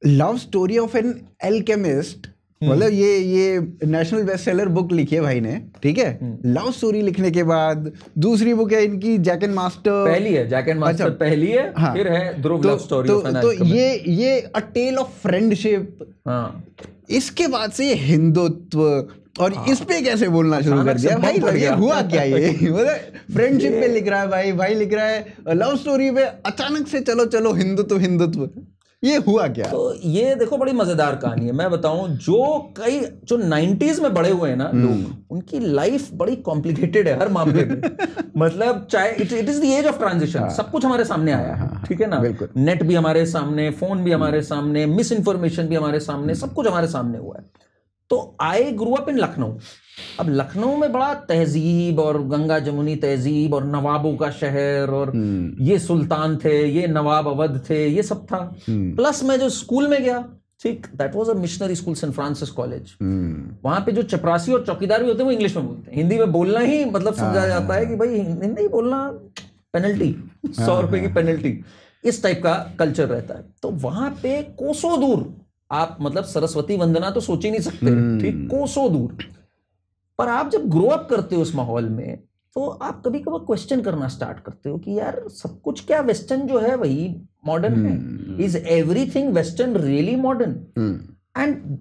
love story of an alchemist, मतलब ये नेशनल बेस्ट सेलर बुक लिखी है भाई ने, ठीक है। लव स्टोरी लिखने के बाद दूसरी बुक है इनकी जैक एंड मास्टर, पहली है जैक एंड मास्टर, पहली है। हाँ, फिर है Dhruv love story of an alchemist. तो ये अ टेल ऑफ फ्रेंडशिप। हाँ, इसके बाद से ये हिंदुत्व, और इस पे कैसे बोलना शुरू कर दिया भाई, ये हुआ क्या? ये मतलब फ्रेंडशिप पे लिख रहा है भाई, भाई लिख रहा है लव स्टोरी पे अचानक से चलो चलो हिंदुत्व हिंदुत्व, ये हुआ क्या? तो ये देखो बड़ी मजेदार कहानी है। मैं बताऊं, जो 90s में बड़े हुए हैं ना लोग, उनकी लाइफ बड़ी कॉम्प्लिकेटेड है हर मामले में। मतलब चाहे it is the age of transition, सब कुछ हमारे सामने आया है, ठीक है ना? नेट भी हमारे सामने, फोन भी हमारे सामने, मिस इन्फॉर्मेशन भी हमारे सामने, सब कुछ हमारे सामने हुआ है। तो आई ग्रू अप इन लखनऊ। अब लखनऊ में बड़ा तहजीब और गंगा जमुनी तहजीब और नवाबों का शहर, और ये सुल्तान थे, ये नवाब अवध थे, ये सब था। प्लस मैं जो स्कूल में गया, ठीक, that was a missionary school, Saint Francis College. वहां पे जो चपरासी और चौकीदार भी होते हैं वो इंग्लिश में बोलते हैं। हिंदी में बोलना ही मतलब समझा जाता है कि भाई हिंदी बोलना पेनल्टी, 100 रुपए की पेनल्टी, इस टाइप का कल्चर रहता है। तो वहां पे कोसों दूर आप मतलब सरस्वती वंदना तो सोच ही नहीं सकते, ठीक, कोसों दूर। पर आप जब ग्रो अप करते हो उस माहौल में, तो आप कभी कभी क्वेश्चन करना स्टार्ट करते हो कि यार सब कुछ क्या वेस्टर्न जो है वही मॉडर्न है? Is everything western really modern? And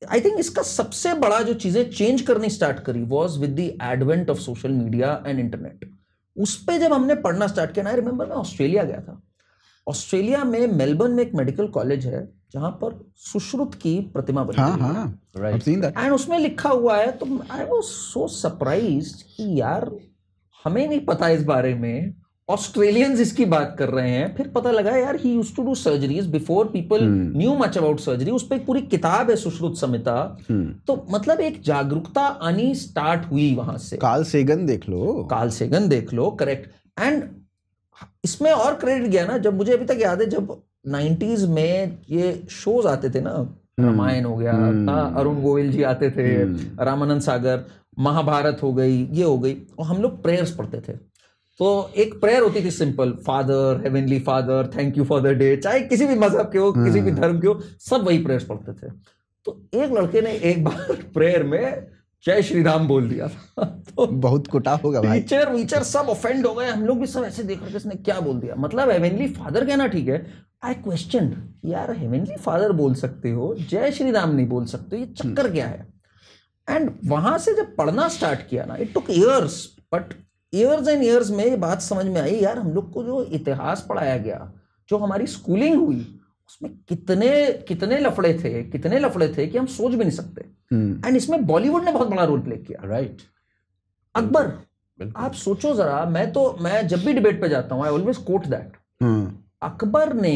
I think इसका सबसे बड़ा जो चीजें चेंज करनी स्टार्ट करी was with the advent of social media and internet. उस पे जब हमने पढ़ना स्टार्ट किया ना, आई रिमेंबर मैं ऑस्ट्रेलिया गया था। ऑस्ट्रेलिया में मेलबर्न में एक मेडिकल कॉलेज है जहां पर सुश्रुत की प्रतिमा बनी है, एंड उसमें लिखा हुआ है। तो आई वाज सो सरप्राइज्ड कि यार हमें नहीं पता इस बारे में, ऑस्ट्रेलियंस इसकी बात कर रहे हैं। फिर पता लगा यार he used to do surgeries before people knew much about surgery. उस पर एक पूरी किताब है सुश्रुत संहिता। तो मतलब एक जागरूकता आनी स्टार्ट हुई वहां से। कार्ल सेगन देख लो, करेक्ट। एंड इसमें और क्रेडिट गया ना, जब मुझे अभी तक याद है जब 90s में ये शोज आते थे ना, रामायण हो गया था, अरुण गोविल जी आते थे, रामानंद सागर, महाभारत हो गई, ये हो गई, और हम लोग प्रेयर्स पढ़ते थे। तो एक प्रेयर होती थी simple, father, heavenly father, thank you for the day, चाहे किसी भी मजहब के हो, किसी भी धर्म के हो, सब वही प्रेयर्स पढ़ते थे। तो एक लड़के ने एक बार प्रेयर में जय श्री राम बोल दिया था। तो बहुत कुटा होगा भाई। टीचर सब ऑफेंड हो गए, हम लोग भी सब ऐसे देख रहे थे इसने क्या बोल दिया। मतलब हेवनली फादर कहना ठीक है, आई क्वेश्चन यार हेवनली फादर बोल सकते हो, जय श्री राम नहीं बोल सकते, ये चक्कर क्या है? एंड वहां से जब पढ़ना स्टार्ट किया ना, it took years, but years and years में ये बात समझ में आई यार हम लोग को जो इतिहास पढ़ाया गया, जो हमारी स्कूलिंग हुई, उसमें कितने लफड़े थे कि हम सोच भी नहीं सकते। एंड इसमें बॉलीवुड ने बहुत बड़ा रोल प्ले किया, राइट। अकबर, आप सोचो जरा, मैं जब भी डिबेट पे जाता हूं I always coat that. Akbar ने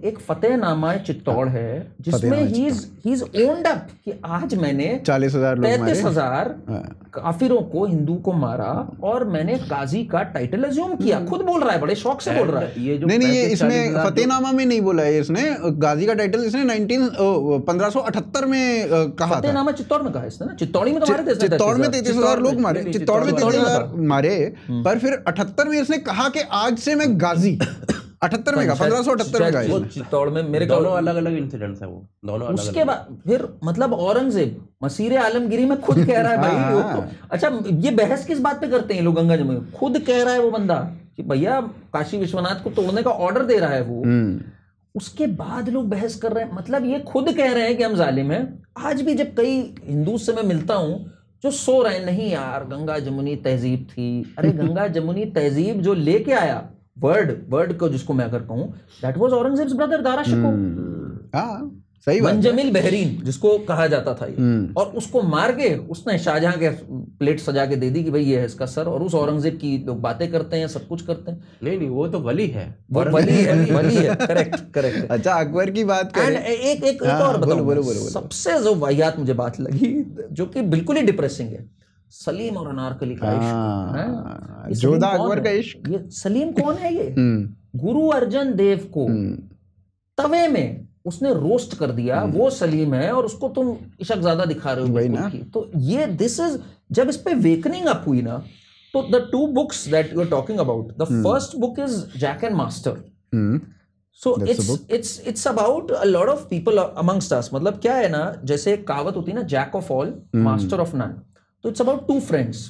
एक फतेहनामा चित्तौड़ है जिसमें ही इज ओन्ड अप कि आज मैंने 33,000 काफिरों को, हिंदू को मारा और मैंने गाजी का टाइटल अज्यूम किया। खुद बोल रहा है, बड़े शौक से बोल रहा है। ये जो नहीं इसमें फतेहनामा में नहीं बोला है, इसने गाजी का टाइटल इसने 1578 में कहा। फतेहनामा चित्तौड़ में कहा इसने ना, चित्तौड़ी में तो मारे थे, चित्तौड़ में 33,000 लोग मारे, चित्तौड़ में 33,000 मारे, पर फिर 78 में इसने कहा कि आज से मैं गाजी 78 में का 1578 में का वो चित्तौड़ में मेरे दोनों अलग-अलग इंसिडेंट्स है, वो दोनों अलग। उसके बाद फिर मतलब औरंगजेब मसीरे आलमगिरी में खुद कह रहा है भाई। अच्छा ये बहस किस बात पे करते हैं लोग? गंगा जमुनी खुद कह रहा है वो बंदा कि भैया काशी विश्वनाथ को तोड़ने का ऑर्डर दे रहा है वो। उसके बाद लोग बहस कर रहे हैं, मतलब ये खुद कह रहे हैं कि हम जालिम हैं। आज भी जब कई हिंदू से मैं मिलता हूं जो सो रहे हैं, नहीं यार गंगा जमुनी तहजीब थी। अरे गंगा जमुनी तहजीब जो लेके आया, वर्ड को जिसको मैं अगर कहूं, that was Aurangzeb's brother Dara Shikoh. सही बात। मंजमिल बहरीन जिसको कहा जाता था ये, और उसको मार के उसने शाहजहां के प्लेट सजा के दे दी कि भाई ये है इसका सर। और उस औरंगजेब की लोग बातें करते हैं, सब कुछ करते हैं। नहीं वो तो वली है, वली है। करेक्ट। अच्छा अकबर की बात करें, एक और बताओ, सबसे जो वाहियात मुझे बात लगी जो कि बिल्कुल ही डिप्रेसिंग है, सलीम और अनारकली का इश्क। जोधा अकबर का इश्क। ये सलीम कौन है? ये गुरु अर्जन देव को तवे में उसने रोस्ट कर दिया, वो सलीम है और उसको तुम इशक ज्यादा दिखा रहे हो। तो ये दिस इज, जब इस पे वेकनिंग अप हुई ना, तो the two books that you are talking about, the first book is Jack and Master. So it's about a lot of people amongst us. मतलब क्या है ना, जैसे एक कहावत होती है ना, jack of all master of none. तो it's about two friends,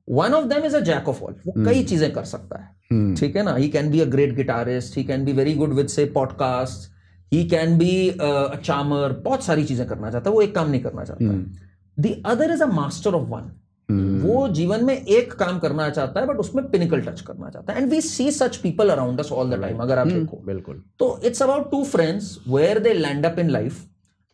one of them is a jack of all, वो कई चीजें कर सकता है, ठीक है ना। He can be a great guitarist, he can be very good with say podcast, he can be a charmer, बहुत सारी चीजें करना चाहता है, वो एक काम नहीं करना चाहता। The other is a master of one. वो जीवन में एक काम करना चाहता है बट उसमें पिनिकल टच करना चाहता है. And we see such people around us all the time. अगर आप देखो बिल्कुल. तो it's about two friends where they land up in life.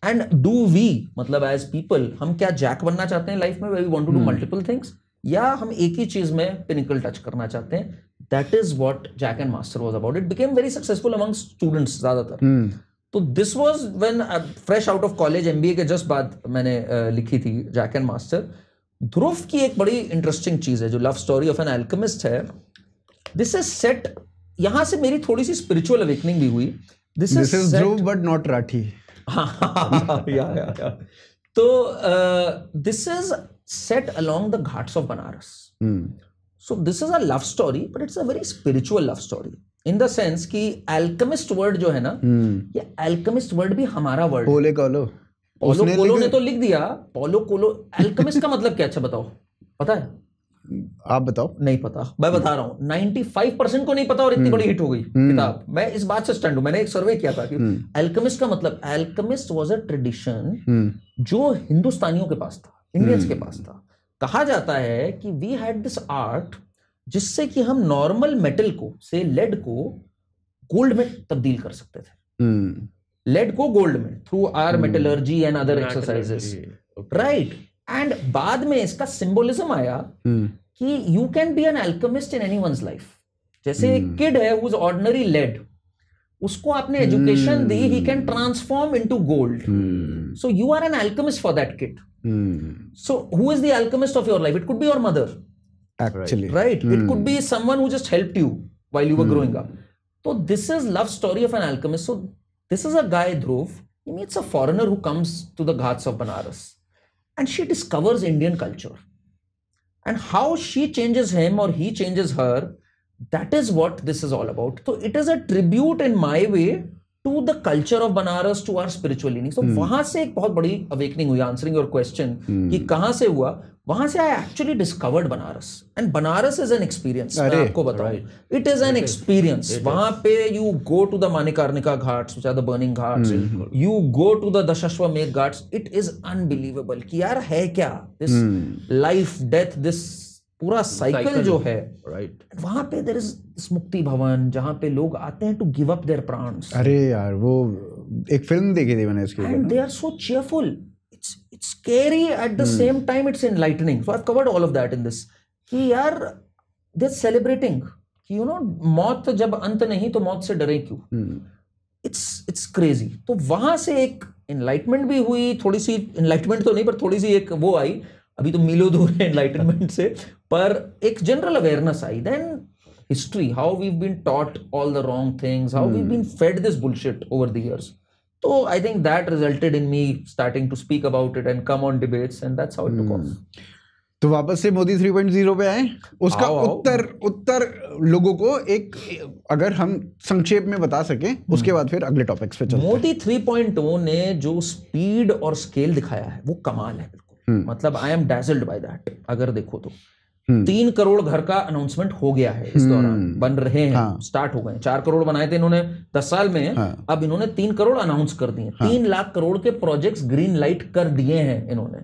And do we, मतलब एज पीपल, हम क्या जैक बनना चाहते हैं लाइफ में, we want to do multiple things, या हम एक ही चीज में पिनिकल टच करना चाहते हैं. That is what Jack and Master was about. It became very successful among students ज्यादातर. तो this was when fresh out of college, MBA के जस्ट बाद मैंने लिखी थी जैक एंड मास्टर. ध्रुव की एक बड़ी इंटरेस्टिंग चीज है जो love story of an alchemist है. दिस इज सेट, यहां से मेरी थोड़ी सी स्पिरिचुअल अवेकनिंग भी हुई. This is Dhruv but not Rathee. Yeah. तो this is set along the ghats of Banaras. So this is a love story, but it's a very spiritual love story. In the sense कि alchemist word जो है ना, ये alchemist word भी हमारा word. पोले कोलो. पोलो कोलो ने तो लिख दिया. पोलो कोलो. alchemist का मतलब क्या? अच्छा बताओ. पता है? आप बताओ. नहीं पता. मैं बता रहा हूँ. 95% को नहीं पता और इतनी बड़ी हिट हो गई किताब. मैं इस बात से स्टैंड हूं. मैंने एक सर्वे किया था कि alchemist का मतलब, alchemist was a tradition जो हिंदुस्तानियों के पास था, इंडियंस के पास था. कहा जाता है कि वी हैड दिस आर्ट जिससे कि हम नॉर्मल मेटल को, से लेड को गोल्ड में तब्दील कर सकते थे. लेड को गोल्ड में through our metallurgy and other exercises. Right. And बाद में इसका सिंबोलिज्म आया कि you can be an alchemist in anyone's life. जैसे एक किड है हु इज ऑर्डिनरी लेड, उसको आपने एजुकेशन दी, he can transform into gold. So you are an alchemist for that kid. So who is the alchemist of your life? It could be your mother, actually, right? It could be someone who just helped you while you were growing up. So this is love story of an alchemist. So this is a guy, Dhruv. He meets a foreigner who comes to the Ghats of Banaras, and she discovers Indian culture, and how she changes him or he changes her. That is what this is all about. So it is a tribute in my way to the culture of Banaras, to our spiritual leaning. So वहां से एक बहुत बड़ी awakening हुई. Answering your question कि कहां से हुआ, वहां से I actually discovered Banaras. And Banaras is an experience. मैं आपको बताऊं, it is an experience. वहां पे you go to the Manikarnika Ghats, which are the burning ghats. You go to the Dashashwamedh Ghats. It is unbelievable कि यार है क्या this life, death, this पूरा साइकिल जो है. राइट. वहां पे देयर इज मुक्ति भवन जहां पे लोग आते हैं टू गिव अप देयर प्राण्स. अरे यार वो एक फिल्म देखी थी मैंने इसके ऊपर. And they are so cheerful. It's scary at the same time. It's enlightening. So I have covered all of that in this. कि यार दे आर सेलिब्रेटिंग कि यू नो मौत जब अंत नहीं तो मौत से डरे क्यों. इट्स क्रेजी. तो वहां से एक एनलाइटमेंट भी हुई. थोड़ी सी एनलाइटमेंट तो नहीं पर थोड़ी सी एक वो आई. अभी तो मीलों दूर है एनलाइटनमेंट से, पर एक जनरल अवेयरनेस आई. Then history, how we been taught all the wrong things, how we been fed this bullshit over the years. तो I think that resulted in me starting to speak about it and come on debates, and that's how it took off. तो वापस से मोदी 3.0 पे आए. उसका उत्तर लोगों को एक अगर हम संक्षेप में बता सकें, उसके बाद फिर अगले टॉपिक्स पे चलते हैं. मोदी 3.0 ने जो स्पीड और स्केल दिखाया है वो कमाल है. मतलब आई एम डैजल्ड बाय दैट. अगर देखो तो 3 करोड़ घर का अनाउंसमेंट हो गया है इस दौरान. बन रहे हैं, स्टार्ट हो गए. 4 करोड़ बनाए थे इन्होंने 10 साल में. अब इन्होंने 3 करोड़ अनाउंस कर दिए. 3 लाख करोड़ के प्रोजेक्ट्स ग्रीन लाइट कर दिए हैं इन्होंने.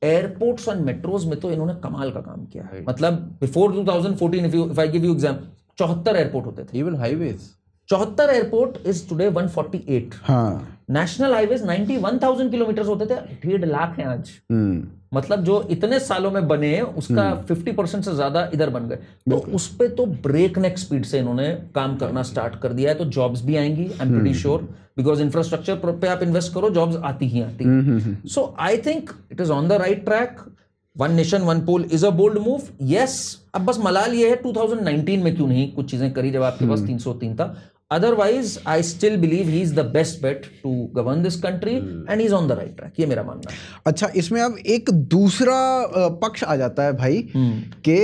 एयरपोर्ट्स और मेट्रोज में तो इन्होंने कमाल का काम किया है. मतलब before 2014 if I give you example, 74 airport होते थे. Even highways 74 airport is today 148. National highways 91,000 kilometre होते थे, 1.5 लाख हैं आज. मतलब जो इतने सालों में बने उसका 50% से ज्यादा इधर बन गए. तो उस पे तो ब्रेक नेक स्पीड से इन्होंने काम करना स्टार्ट कर दिया है. तो जॉब्स भी आएंगी, I am pretty sure, because infrastructure पे आप इन्वेस्ट करो, जॉब्स आती ही आती. So I think it is on the right track. One nation one poll is a bold move. Yes, अब बस मलाल ये है 2019 में क्यों नहीं कुछ चीजें करी जब आपके पास 303 था. Otherwise, I still believe he is the best bet to govern this country and he is on the right track. ये मेरा मानना है. अच्छा, इसमें अब एक दूसरा पक्ष आ जाता है भाई कि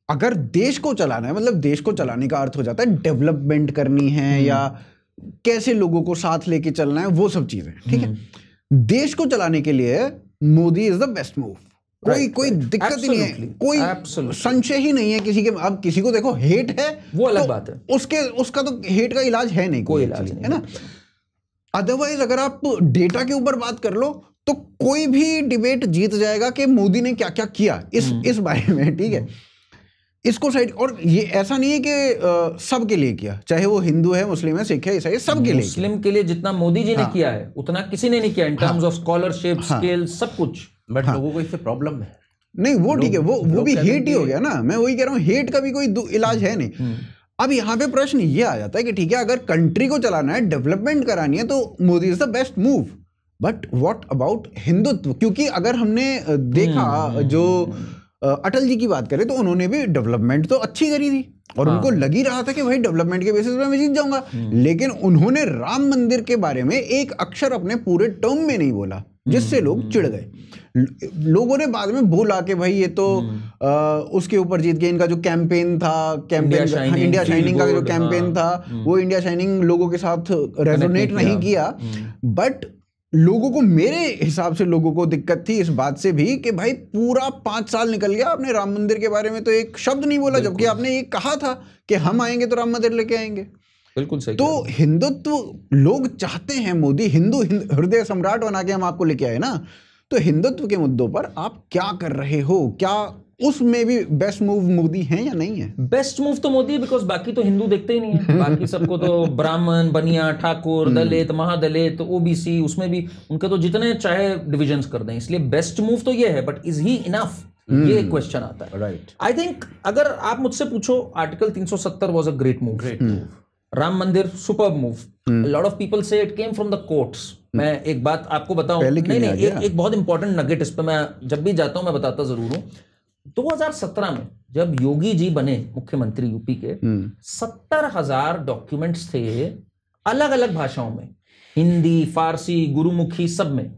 अगर देश को चलाना है, मतलब देश को चलाने का अर्थ हो जाता है डेवलपमेंट करनी है या कैसे लोगों को साथ लेके चलना है, वो सब चीजें. ठीक है, देश को चलाने के लिए Modi is the best move. कोई दिक्कत ही नहीं है, कोई संशय ही नहीं है किसी के. अब किसी को देखो हेट है वो अलग बात है, उसका तो हेट का इलाज है नहीं, कोई इलाज नहीं है ना. अदरवाइज अगर आप डेटा के ऊपर बात कर लो तो कोई भी डिबेट जीत जाएगा कि मोदी ने क्या क्या किया इस बारे में, ठीक है, इसको साइड। और ये ऐसा नहीं है कि सबके लिए किया, चाहे वो हिंदू है, मुस्लिम है, सिख है, ईसाई, सबके लिए। मुस्लिम के लिए जितना मोदी जी ने किया है उतना किसी ने नहीं किया in terms of scholarship, skill, सब कुछ। बट लोगों को इससे प्रॉब्लम है नहीं, वो ठीक है, वो भी हेट ही हो गया ना। मैं वही कह रहा हूँ, हेट का भी कोई इलाज है नहीं। अब यहाँ पे प्रश्न ये आ जाता है कि ठीक है, अगर कंट्री को चलाना है, डेवलपमेंट करानी है, तो Modi is the best move. But what about Hindutva? क्योंकि अगर हमने देखा जो अटल जी की बात करें तो उन्होंने भी डेवलपमेंट तो अच्छी करी थी और उनको लग ही रहा था कि भाई डेवलपमेंट के बेसिस पे मैं जीत जाऊंगा। लेकिन उन्होंने राम मंदिर के बारे में एक अक्षर अपने पूरे टर्म में नहीं बोला, जिससे लोग चिढ़ गए। लोगों ने बाद में बोला कि भाई ये तो उसके ऊपर जीत गए। इनका जो कैंपेन था, इंडिया शाइनिंग का जो कैंपेन था, वो इंडिया शाइनिंग लोगों के साथ रेजोनेट नहीं किया। बट लोगों को, मेरे हिसाब से लोगों को दिक्कत थी इस बात से भी कि भाई पूरा 5 साल निकल गया, आपने राम मंदिर के बारे में तो एक शब्द नहीं बोला, जबकि आपने ये कहा था कि हम आएंगे तो राम मंदिर लेके आएंगे। बिल्कुल सही। तो हिंदुत्व लोग चाहते हैं, मोदी हिंदू हृदय सम्राट बना के हम आपको लेके आए ना। तो हिंदुत्व के मुद्दों पर आप क्या कर रहे हो? क्या उसमें भी बेस्ट मूव मोदी है या नहीं है? बेस्ट मूव तो मोदी है, बिकॉज बाकी तो हिंदू देखते ही नहीं है। बाकी सबको तो ब्राह्मण, बनिया, ठाकुर, दलित, महादलित, ओबीसी, उसमें भी उनके तो जितने चाहे डिविजन्स कर दें। इसलिए बेस्ट मूव तो ये है, बट इज ही इनफ, ये क्वेश्चन आता है। राइट। आई थिंक अगर आप मुझसे पूछो, article 370 was a great move. Ram Mandir superb move. Lot of people say it came from the courts. मैं एक बात आपको बताऊं, नहीं, एक बहुत इंपॉर्टेंट नगेट, इस पर मैं जब भी जाता हूं मैं बताता जरूर हूं। 2017 में जब योगी जी बने मुख्यमंत्री यूपी के, 70,000 डॉक्यूमेंट्स थे अलग अलग भाषाओं में, हिंदी, फारसी, गुरुमुखी, सब में,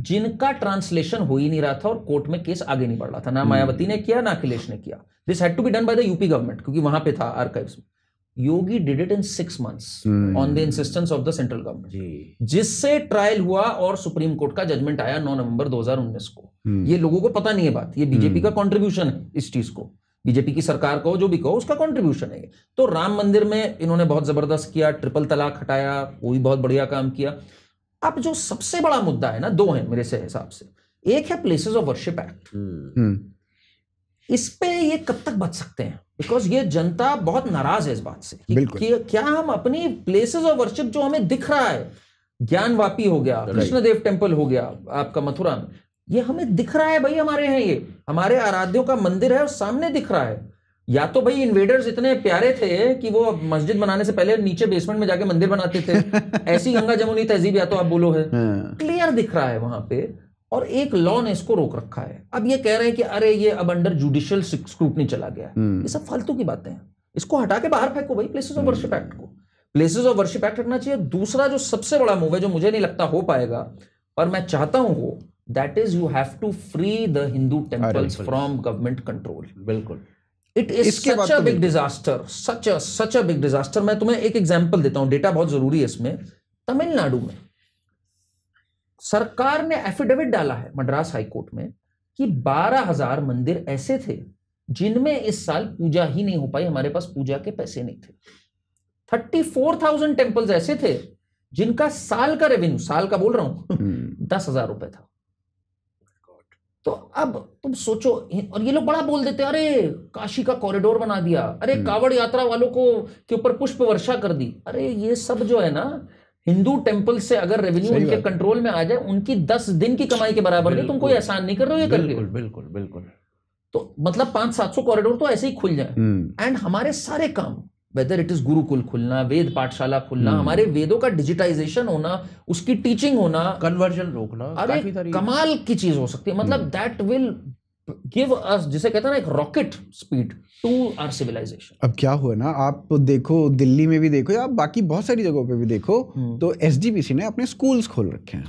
जिनका ट्रांसलेशन हो ही नहीं रहा था और कोर्ट में केस आगे नहीं बढ़ रहा था। ना मायावती ने किया, ना अखिलेश ने किया। This had to be done by the UP government, क्योंकि वहां पे था आर्काइव्स में। Yogi did it in 6 months on the insistence of the central government, जिससे ट्रायल हुआ और सुप्रीम कोर्ट का जजमेंट आया 9 नवंबर 2019 को। ये लोगों को पता नहीं है बात, ये बीजेपी का कंट्रीब्यूशन है इस चीज को, बीजेपी की सरकार को जो भी कहो उसका कंट्रीब्यूशन है। तो राम मंदिर में इन्होंने बहुत जबरदस्त किया, ट्रिपल तलाक हटाया, वो भी बहुत बढ़िया काम किया। अब जो सबसे बड़ा मुद्दा है ना, 2 है मेरे से हिसाब से। एक है प्लेसेस ऑफ वर्शिप एक्ट। इस पे ये कब तक बच सकते हैं? बिकॉज ये जनता बहुत नाराज है इस बात से कि क्या हम अपनी प्लेसेस ऑफ वर्शिप जो हमें दिख रहा है, ज्ञानवापी हो गया, कृष्णदेव टेम्पल हो गया आपका मथुरा में, ये हमें दिख रहा है भाई, हमारे हैं, ये हमारे आराध्यों का मंदिर है और सामने दिख रहा है। या तो भाई इन्वेडर्स इतने प्यारे थे कि वो मस्जिद बनाने से पहले नीचे बेसमेंट में जाके मंदिर बनाते थे, ऐसी गंगा जमुनी तहजीब या तो आप बोलो है, क्लियर दिख रहा है वहां पे, और एक लॉ ने इसको रोक रखा है। अब ये कह रहे हैं कि अरे ये अब अंडर जुडिशियल स्क्रूटनी चला गया। ये सब फालतू की बातें हैं, इसको हटा के बाहर फेंको भाई, प्लेसेस ऑफ वर्शिप एक्ट को। प्लेसेस ऑफ वर्शिप एक्ट रखना चाहिए। दूसरा जो सबसे बड़ा मूव है, जो मुझे नहीं लगता हो पाएगा पर मैं चाहता हूं वो, that is you have to free the Hindu temples from government control. बिल्कुल, it is such a big disaster, such a big disaster. मैं तुम्हें एक एग्जांपल देता हूं, डेटा बहुत जरूरी है इसमें। तमिलनाडु में सरकार ने एफिडेविट डाला है मद्रास हाईकोर्ट में कि 12,000 मंदिर ऐसे थे जिनमें इस साल पूजा ही नहीं हो पाई, हमारे पास पूजा के पैसे नहीं थे। 34,000 टेम्पल्स ऐसे थे जिनका साल का रेवेन्यू, साल का बोल रहा हूं, 10,000 रुपए था। तो अब तुम सोचो, और ये लोग बड़ा बोल देते, अरे काशी का कॉरिडोर बना दिया, अरे कावड़ यात्रा वालों को के ऊपर पुष्प वर्षा कर दी। अरे ये सब जो है ना, हिंदू टेम्पल से अगर रेवेन्यू उनके कंट्रोल में आ जाए, उनकी 10 दिन की कमाई के बराबर नहीं। तुम कोई एहसान नहीं कर रहे हो ये करके। बिल्कुल बिल्कुल। तो मतलब 500-700 कॉरिडोर तो ऐसे ही खुल जाए। एंड हमारे सारे काम, वेदर इट इज गुरुकुल खुलना, वेद पाठशाला खुलना, हमारे वेदों का डिजिटाइजेशन होना, उसकी टीचिंग होना, कन्वर्जन रोकना, अरे कमाल की चीज हो सकती है। मतलब दैट विल गिव अस, जिसे कहते हैं ना, एक rocket speed to our civilization. अब क्या हुआ ना, आप देखो दिल्ली में भी देखो या बाकी बहुत सारी जगहों पे भी देखो, तो एसजीपीसी ने अपने स्कूल्स खोल रखे हैं,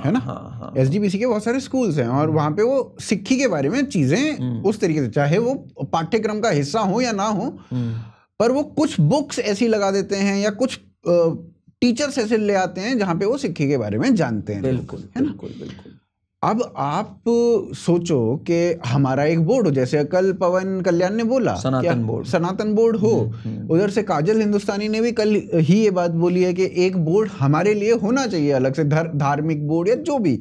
है ना। एसजीपीसी के बहुत सारे स्कूल्स हैं और वहां पे वो सिक्खी के बारे में चीजें उस तरीके से, चाहे वो पाठ्यक्रम का हिस्सा हो या ना हो, पर वो कुछ बुक्स ऐसी लगा देते हैं या कुछ टीचर्स ऐसे ले आते हैं जहां पे वो सिक्खी के बारे में जानते हैं। बिल्कुल बिल्कुल बिल्कुल। अब आप सोचो कि हमारा एक बोर्ड हो, जैसे कल पवन कल्याण ने बोला सनातन बोर्ड हो, उधर से काजल हिंदुस्तानी ने भी कल ही ये बात बोली है कि एक बोर्ड हमारे लिए होना चाहिए अलग से, धार्मिक बोर्ड या जो भी,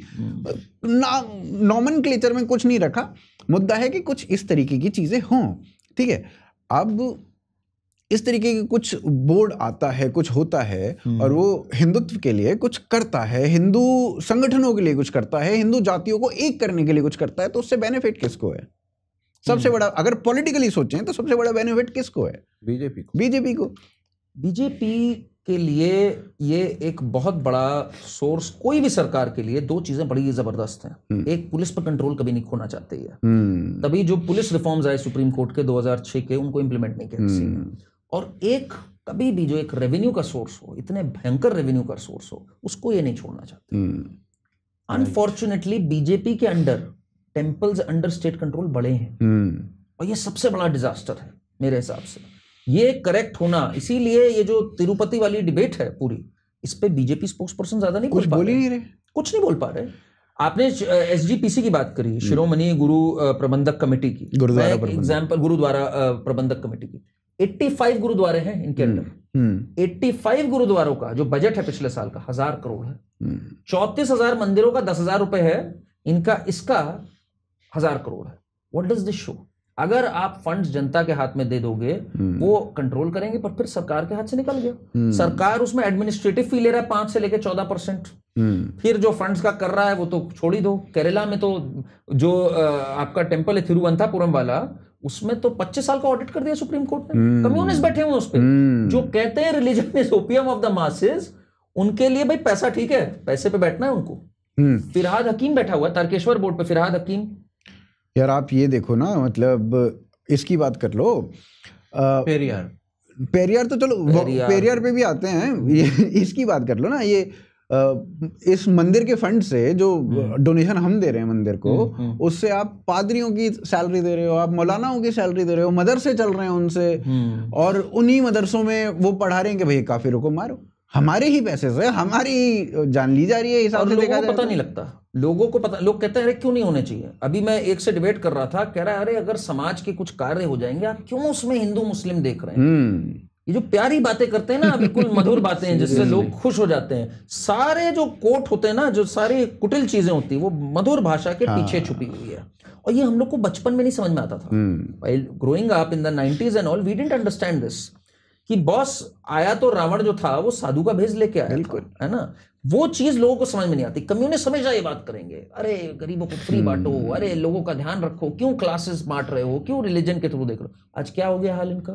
नॉमेनक्लेचर में कुछ नहीं रखा, मुद्दा है कि कुछ इस तरीके की चीजें हों, ठीक है। अब इस तरीके के कुछ बोर्ड आता है, कुछ होता है, और वो हिंदुत्व के लिए कुछ करता है, हिंदू संगठनों के लिए कुछ करता है, हिंदू जातियों को एक करने के लिए कुछ करता है, तो उससे बेनिफिट किसको है? सबसे बड़ा, अगर पॉलिटिकली सोचें तो सबसे बड़ा बेनिफिट किसको है? बीजेपी को। बीजेपी के लिए ये एक बहुत बड़ा सोर्स, कोई भी सरकार के लिए दो चीजें बड़ी जबरदस्त हैं। एक, पुलिस पर कंट्रोल कभी नहीं खोना चाहते है, तभी जो पुलिस रिफॉर्म्स आए सुप्रीम कोर्ट के 2006 के, उनको इंप्लीमेंट नहीं किया किसी ने। और एक, कभी भी जो एक रेवेन्यू का सोर्स हो, इतने भयंकर रेवेन्यू का सोर्स हो, उसको ये नहीं छोड़ना चाहते। अनफॉर्चुनेटली बीजेपी के under temples under state control बड़े हैं, और ये सबसे बड़ा डिजास्टर है मेरे हिसाब से। ये करेक्ट होना, इसीलिए ये जो तिरुपति वाली डिबेट है पूरी, इस पे बीजेपी स्पोक्स पर्सन ज्यादा नहीं कुछ बोल ही रहे, कुछ नहीं बोल पा रहे। आपने एसजीपीसी की बात करी, शिरोमणि गुरु प्रबंधक कमेटी की, एग्जाम्पल गुरुद्वारा प्रबंधक कमेटी की, 85 गुरुद्वारे हैं इनके अंदर। 85 गुरुद्वारों का जो बजट है पिछले साल का 1000 करोड़ है। 34,000 मंदिरों का 10,000 रुपए है इनका, इसका 1000 करोड़ है। What does this show? अगर आप फंड्स जनता के हाथ में दे दोगे, वो कंट्रोल करेंगे, पर फिर सरकार के हाथ से निकल गया। सरकार उसमें एडमिनिस्ट्रेटिव फी ले रहा है 5 से लेकर 14%। फिर जो फंड्स का कर रहा है वो तो छोड़ ही दो। केरला में तो जो आपका टेम्पल है तिरुवंतपुरम वाला, उसमें तो 25 साल का ऑडिट कर दिया सुप्रीम कोर्ट ने। कम्युनिस्ट बैठे हुए उस पर, जो कहते हैं religion is opium of the masses, उनके लिए भाई पैसा ठीक है, पैसे पे बैठना है उनको। फिरहाद हकीम बैठा हुआ है तारकेश्वर बोर्ड पे, फिरहाद हकीम। यार आप ये देखो ना, मतलब इसकी बात कर लो, पेरियार तो चलो, पेरियार पे भी आते हैं, इसकी बात कर लो ना। ये इस मंदिर के फंड से जो डोनेशन हम दे रहे हैं मंदिर को, उससे आप पादरियों की सैलरी दे रहे हो, आप मौलानाओं की सैलरी दे रहे हो, मदरसे चल रहे हैं उनसे, और उन्हीं मदरसों में वो पढ़ा रहे हैं कि भाई काफिरों को मारो। हमारे ही पैसे से हमारी जान ली जा रही है, हिसाब से देखा जाए। पता नहीं लगता लोगों को, पता, लोग कहते हैं अरे क्यों नहीं होने चाहिए। अभी मैं एक से डिबेट कर रहा था, कह रहा है अरे अगर समाज के कुछ कार्य हो जाएंगे, आप क्यों उसमें हिंदू मुस्लिम देख रहे हैं? ये जो प्यारी बातें करते हैं ना, बिल्कुल मधुर बातें हैं जिससे लोग खुश हो जाते हैं। सारे जो कोट होते हैं ना, जो सारी कुटिल चीजें होती है, वो मधुर भाषा के पीछे छुपी हुई है। और ये हम लोग को बचपन में नहीं समझ में आता था। Growing up in the 90s and all, we didn't understand this कि बॉस आया तो रावण जो था वो साधु का भेष लेके आया, बिल्कुल, है ना। वो चीज लोगों को समझ में नहीं आती। कम्युनिस्ट हमेशा ये बात करेंगे, अरे गरीबों को फ्री बांटो, अरे लोगों का ध्यान रखो, क्यों क्लासेस बांट रहे हो, क्यों रिलीजन के थ्रू देख रहे हो। आज क्या हो गया हाल इनका?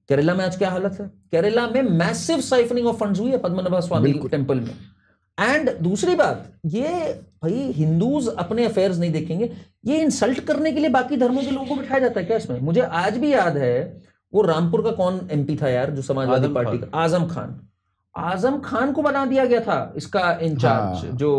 केरला में आज क्या हालत है? केरला में मैसिव साइफनिंग ऑफ फंड्स हुई है पद्मनाभ स्वामी टेम्पल में। एंड दूसरी बात, ये भाई हिंदूज अपने अफेयर्स नहीं देखेंगे, ये इंसल्ट करने के लिए बाकी धर्मों के लोगों को बिठाया जाता है क्या इसमें? मुझे आज भी याद है, वो रामपुर का कौन एमपी था यार, जो समाजवादी पार्टी का, आजम खान को बना दिया गया था इसका इंचार्ज। जो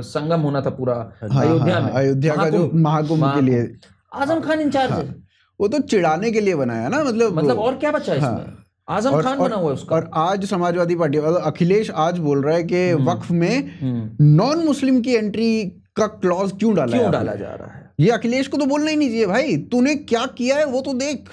संगम होना था पूरा अयोध्या में, अयोध्या का जो महाकुंभ के लिए आजम खान इंचार्ज है। वो तो चिढ़ाने के लिए बनाया ना, मतलब और क्या बचा इसमें? आजम खान बना हुआ है उसका। और आज समाजवादी पार्टी, अखिलेश आज बोल रहा है कि वक्फ में नॉन मुस्लिम की एंट्री का क्लॉज क्यों डाला जा रहा है। ये अखिलेश को तो बोलना ही नहीं चाहिए भाई, तूने क्या किया है वो तो देख।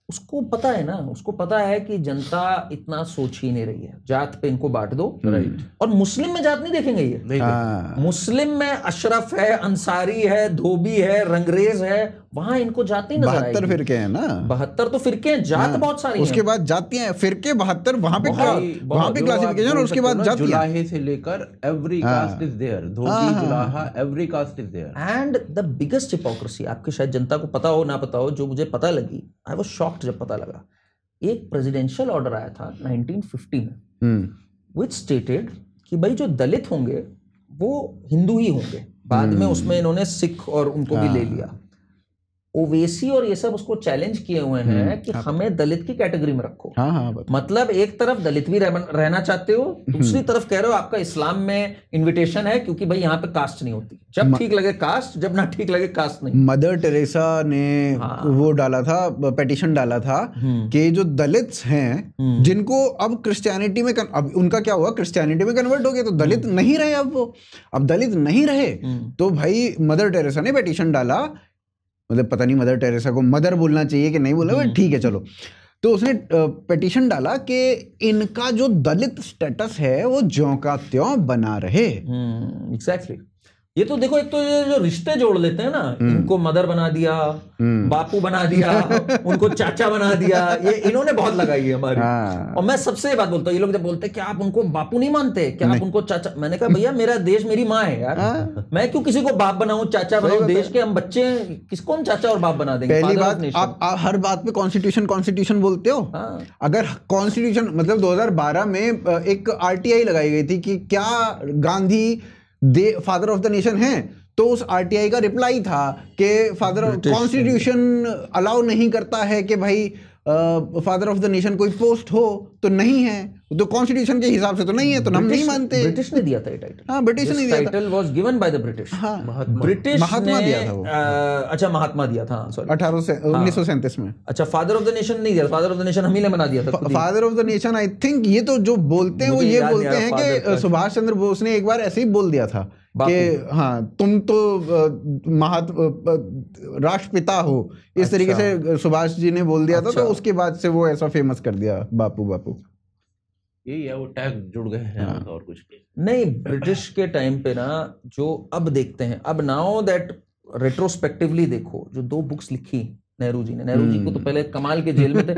उसको पता है ना, उसको पता है कि जनता इतना सोच ही नहीं रही है, जात पे इनको बांट दो, राइट। और मुस्लिम में जात नहीं देखेंगे ये, नहीं। मुस्लिम में अशरफ है, अंसारी है, धोबी है, रंगरेज है, वहां इनको जाति नजर आएगी। 72 फिरके हैं ना, 72 तो फिरके हैं, जात बहुत सारी उसके बाद जातियां हैं, फिरके 72, वहां पे क्लासिफिकेशन, और उसके बाद जातियां, जुलाहे से लेकर every caste is there, dhobi julaha every caste is there. And the biggest hypocrisy, आपके शायद जनता को पता हो ना पता हो, जो मुझे पता लगी, आई वाज शॉक्ड जब पता लगा। एक प्रेसिडेंशियल ऑर्डर आया था 1950 में, व्हिच स्टेटेड कि भाई जो दलित होंगे वो हिंदू ही होंगे। बाद में उसमें इन्होंने सिख और उनको भी ले लिया। ओवैसी और ये सब उसको चैलेंज किए हुए हैं कि हमें दलित की कैटेगरी में रखो। मतलब एक तरफ दलित भी रहना चाहते हो, दूसरी तरफ कह रहे हो आपका इस्लाम में इनविटेशन है क्योंकि भाई यहाँ पे कास्ट नहीं होती, जब ठीक लगे कास्ट, जब ना ठीक लगे कास्ट नहीं। मदर टेरेसा ने वो डाला था, पेटिशन डाला था कि जो दलित्स हैं जिनको अब क्रिश्चियनिटी में अब उनका क्या हुआ, क्रिश्चियनिटी में कन्वर्ट हो गए तो दलित नहीं रहे, अब दलित नहीं रहे तो भाई मदर टेरेसा ने पेटिशन डाला, मतलब पता नहीं मदर टेरेसा को मदर बोलना चाहिए कि नहीं बोलना, ठीक है चलो, तो उसने पिटीशन डाला कि इनका जो दलित स्टेटस है वो ज्यों का त्यों बना रहे। एग्जैक्टली। ये तो देखो, एक तो ये जो रिश्ते जोड़ लेते हैं ना, इनको मदर बना दिया, बापू बना दिया, उनको चाचा बना दिया, ये इन्होंने बहुत लगाई है हमारी। और मैं सबसे बात बोलता हूँ, ये लोग जब बोलते हैं कि आप उनको बापू नहीं मानते, क्या आप उनको चाचा, मैंने कहा भैया मेरा देश मेरी माँ है यार, मैं क्यों किसी को बाप बनाऊं, चाचा बनाऊं? देश के हम बच्चे, किसको हम चाचा और बाप बना देंगे? पहली बात, आप हर बात पे कॉन्स्टिट्यूशन बोलते हो। अगर कॉन्स्टिट्यूशन, मतलब 2012 में एक RTI लगाई गई थी कि क्या Gandhi father of the nation है, तो उस RTI का रिप्लाई था कि फादर ऑफ कॉन्स्टिट्यूशन अलाउ नहीं करता है कि भाई फादर ऑफ द नेशन कोई पोस्ट हो, तो नहीं है, तो कॉन्स्टिट्यूशन के हिसाब से तो नहीं है, तो हम नहीं मानते। ब्रिटिश ने दिया था ये टाइटल। हाँ, ब्रिटिश ने दिया था। Title was given by the British. British Mahatma दिया था वो। अच्छा, महात्मा दिया था, सॉरी, 1937 में। अच्छा, फादर ऑफ द नेशन नहीं दिया, फादर ऑफ द नेशन हम ही ने बना दिया था। Father of the nation I think ये तो जो बोलते हैं वो ये बोलते हैं कि सुभाष चंद्र बोस ने एक बार ऐसे ही बोल दिया था कि हाँ तुम तो राष्ट्रपिता हो, इस तरीके से सुभाष जी ने बोल दिया था। तो उसके बाद से वो ऐसा फेमस कर दिया, बापू बापू। यही है, वो टैग जुड़ गए हैं और कुछ नहीं। ब्रिटिश के टाइम पे ना, जो अब देखते हैं, अब नाउ दैट रेट्रोस्पेक्टिवली देखो, जो 2 बुक्स लिखी नेहरू जी ने, नेहरू जी को तो पहले कमाल के जेल में थे।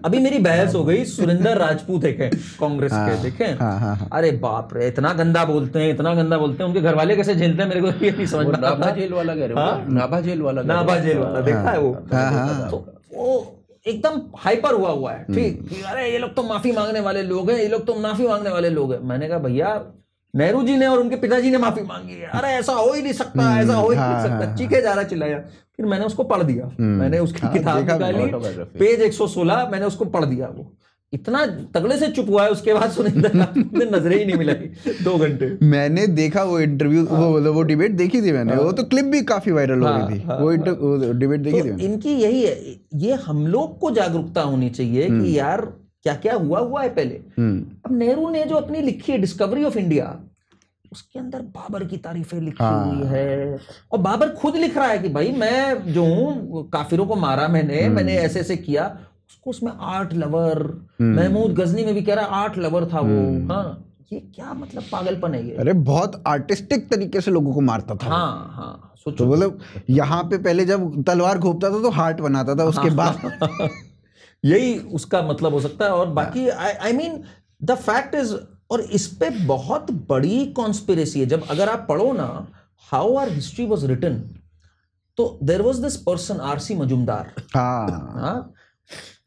अभी मेरी बहस हो गई, सुरेंद्र राजपूत है कांग्रेस के, देखें, अरे बाप रे, इतना गंदा बोलते हैं, इतना गंदा बोलते हैं, उनके घर वाले कैसे झेलते हैं मेरे को ये नहीं समझ में आता। नाभा जेल वाला कह रहे हो? नाभा जेल वाला देखा है वो? तो वो एकदम हाइपर हुआ है, ठीक, अरे ये लोग तो माफी मांगने वाले लोग हैं, ये लोग तो माफी मांगने वाले लोग हैं। मैंने कहा भैया, नेहरू जी ने और उनके पिताजी ने माफी मांगी है, अरे ऐसा हो ही नहीं सकता, ऐसा हो ही नहीं सकता, चीखे जा रहा, चिल्लाया। फिर मैंने उसको पढ़ दिया, मैंने उसकी किताब निकाली, पेज 116, मैंने उसको पढ़ दिया। वो इतना तगड़े से चुप हुआ है, उसके बाद सुरेंद्र ने नजरें ही नहीं मिलाई 2 घंटे। मैंने देखा वो इंटरव्यू, वो डिबेट देखी थी मैंने, वो तो क्लिप भी काफी वायरल हो रही थी, वो डिबेट देखी थी। इनकी यही है, ये हम लोग को जागरूकता होनी चाहिए कि यार क्या क्या हुआ है पहले। अब नेहरू ने जो अपनी लिखी है डिस्कवरी ऑफ इंडिया, उसके अंदर बाबर की तारीफें लिखी हुई है, और बाबर खुद लिख रहा है कि भाई मैं जो हूँ, काफिरों को मारा मैंने ऐसे ऐसे किया। उसको उसमें आर्ट लवर, महमूद गजनी में भी कह रहा है आर्ट लवर था वो। हाँ, ये क्या मतलब पागलपन है ये? अरे बहुत आर्टिस्टिक तरीके से लोगों को मारता था। हाँ, सोचो, तो मतलब यहाँ पे पहले जब तलवार घोपता था तो हार्ट बनाता था, उसके बाद यही उसका मतलब हो सकता है। और बाकी I mean the fact is, और इस पे बहुत बड़ी कॉन्स्पिरेसी है। जब अगर आप पढ़ो ना, how our history was written, तो there was this person RC Majumdar.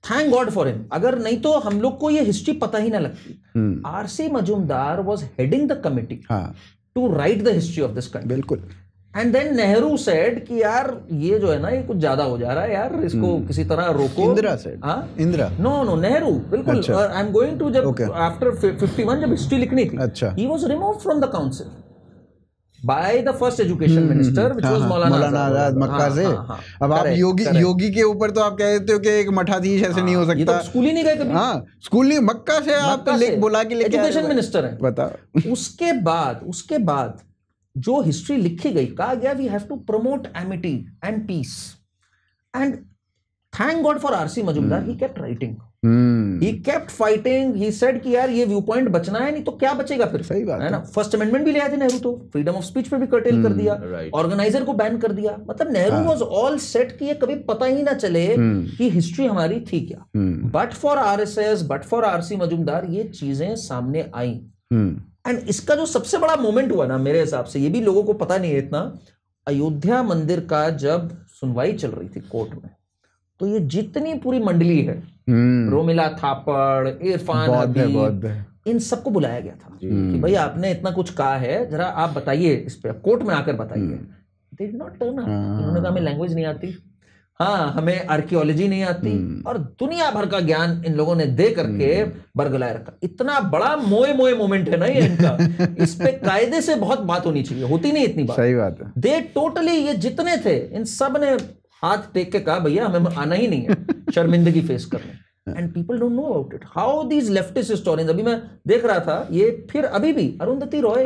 Thank God for him, अगर नहीं तो हम लोग को ये हिस्ट्री पता ही ना लगती। RC Majumdar was heading the committee to write the history of this country. बिल्कुल। एंड देन नेहरू सेड कि यार ये जो है ना, ये कुछ ज्यादा हो जा रहा है यार, इसको किसी तरह रोको। इंदिरा सेड। इंदिरा, नो नेहरू, बिल्कुल। आई एम गोइंग टू, जब आफ्टर 51 जब हिस्ट्री लिखनी थी, he was removed from the council by the first education minister, which was Maulana Azad मक्का से। अब आप योगी के ऊपर तो आप कहते हो कि एक मठाधीश ऐसे नहीं हो सकता। ये तो स्कूल ही नहीं गए कभी। हाँ, स्कूल नहीं, मक्का से आप बुला के लेके एजुकेशन मिनिस्टर है, बताओ। उसके बाद जो हिस्ट्री लिखी गई, कहा गया we have to promote amity and peace, and thank God for RC Majumdar, he kept writing, he kept fighting. He said कि यार ये व्यू पॉइंट बचना है, नहीं तो क्या बचेगा फिर। सही बात है ना। फर्स्ट अमेंडमेंट भी ले आए थे नेहरू, तो फ्रीडम ऑफ स्पीच पे भी कर्टेल कर दिया, ऑर्गेनाइजर को बैन कर दिया। मतलब नेहरू वाज ऑल सेट कि ये कभी पता ही ना चले कि हिस्ट्री हमारी थी क्या। But for RSS, but for RC Majumdar, ये चीजें सामने आई। एंड इसका जो सबसे बड़ा मोमेंट हुआ ना, मेरे हिसाब से, ये भी लोगों को पता नहीं है इतना, अयोध्या मंदिर का जब सुनवाई चल रही थी कोर्ट में, तो ये जितनी पूरी मंडली है, रोमिला थापड़, इरफान हबीब, इन सबको बुलाया गया था कि भाई आपने इतना कुछ कहा है, जरा आप बताइए, इस पे कोर्ट में आकर बताइए। They did not turn up. इन्होंने कहा हमें लैंग्वेज नहीं आती, हाँ हमें आर्कियोलॉजी नहीं आती, और दुनिया भर का ज्ञान इन लोगों ने दे करके बरगलाए रखा। इतना बड़ा मोए मोए मोमेंट है ना ये इनका, इस पे कायदे से बहुत बात होनी चाहिए, होती नहीं इतनी बात। सही बात है। दे टोटली, ये जितने थे इन सब ने हाथ टेक के कहा भैया हमें आना ही नहीं है शर्मिंदगी फेस करने। And people don't know about it, how these leftist historians. अभी मैं देख रहा था ये, फिर अभी भी अरुंधति रॉय,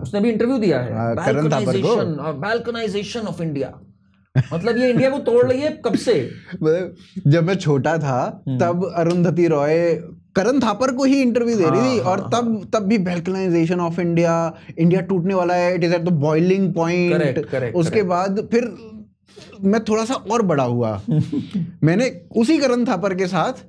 उसने भी इंटरव्यू दिया है, बाल्कनाइजेशन ऑफ इंडिया, मतलब ये इंडिया को तोड़ रही है कब से। जब मैं छोटा था तब अरुंधति रॉय करण थापर को ही इंटरव्यू दे रही थी, और तब भी बाल्कनाइजेशन ऑफ इंडिया, इंडिया टूटने वाला है, it is at the boiling point. उसके बाद फिर मैं थोड़ा सा और बड़ा हुआ मैंने उसी करण थापर के साथ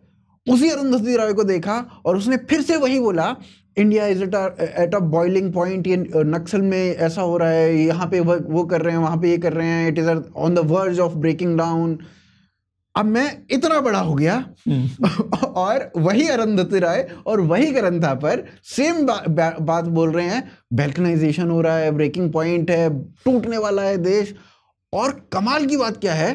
उसी अरुंधति रॉय को देखा, और उसने फिर से वही बोला, India is at a boiling point, ये नक्सल में ऐसा हो रहा है, यहाँ पे वो कर रहे हैं, वहां पे ये कर रहे हैं, it is on the verge of breaking down. अब मैं इतना बड़ा हो गया और वही अरुंधति रॉय और वही करण थापर सेम बात बोल रहे हैं, बैल्कनाइजेशन हो रहा है, ब्रेकिंग पॉइंट है, टूटने वाला है देश। और कमाल की बात क्या है,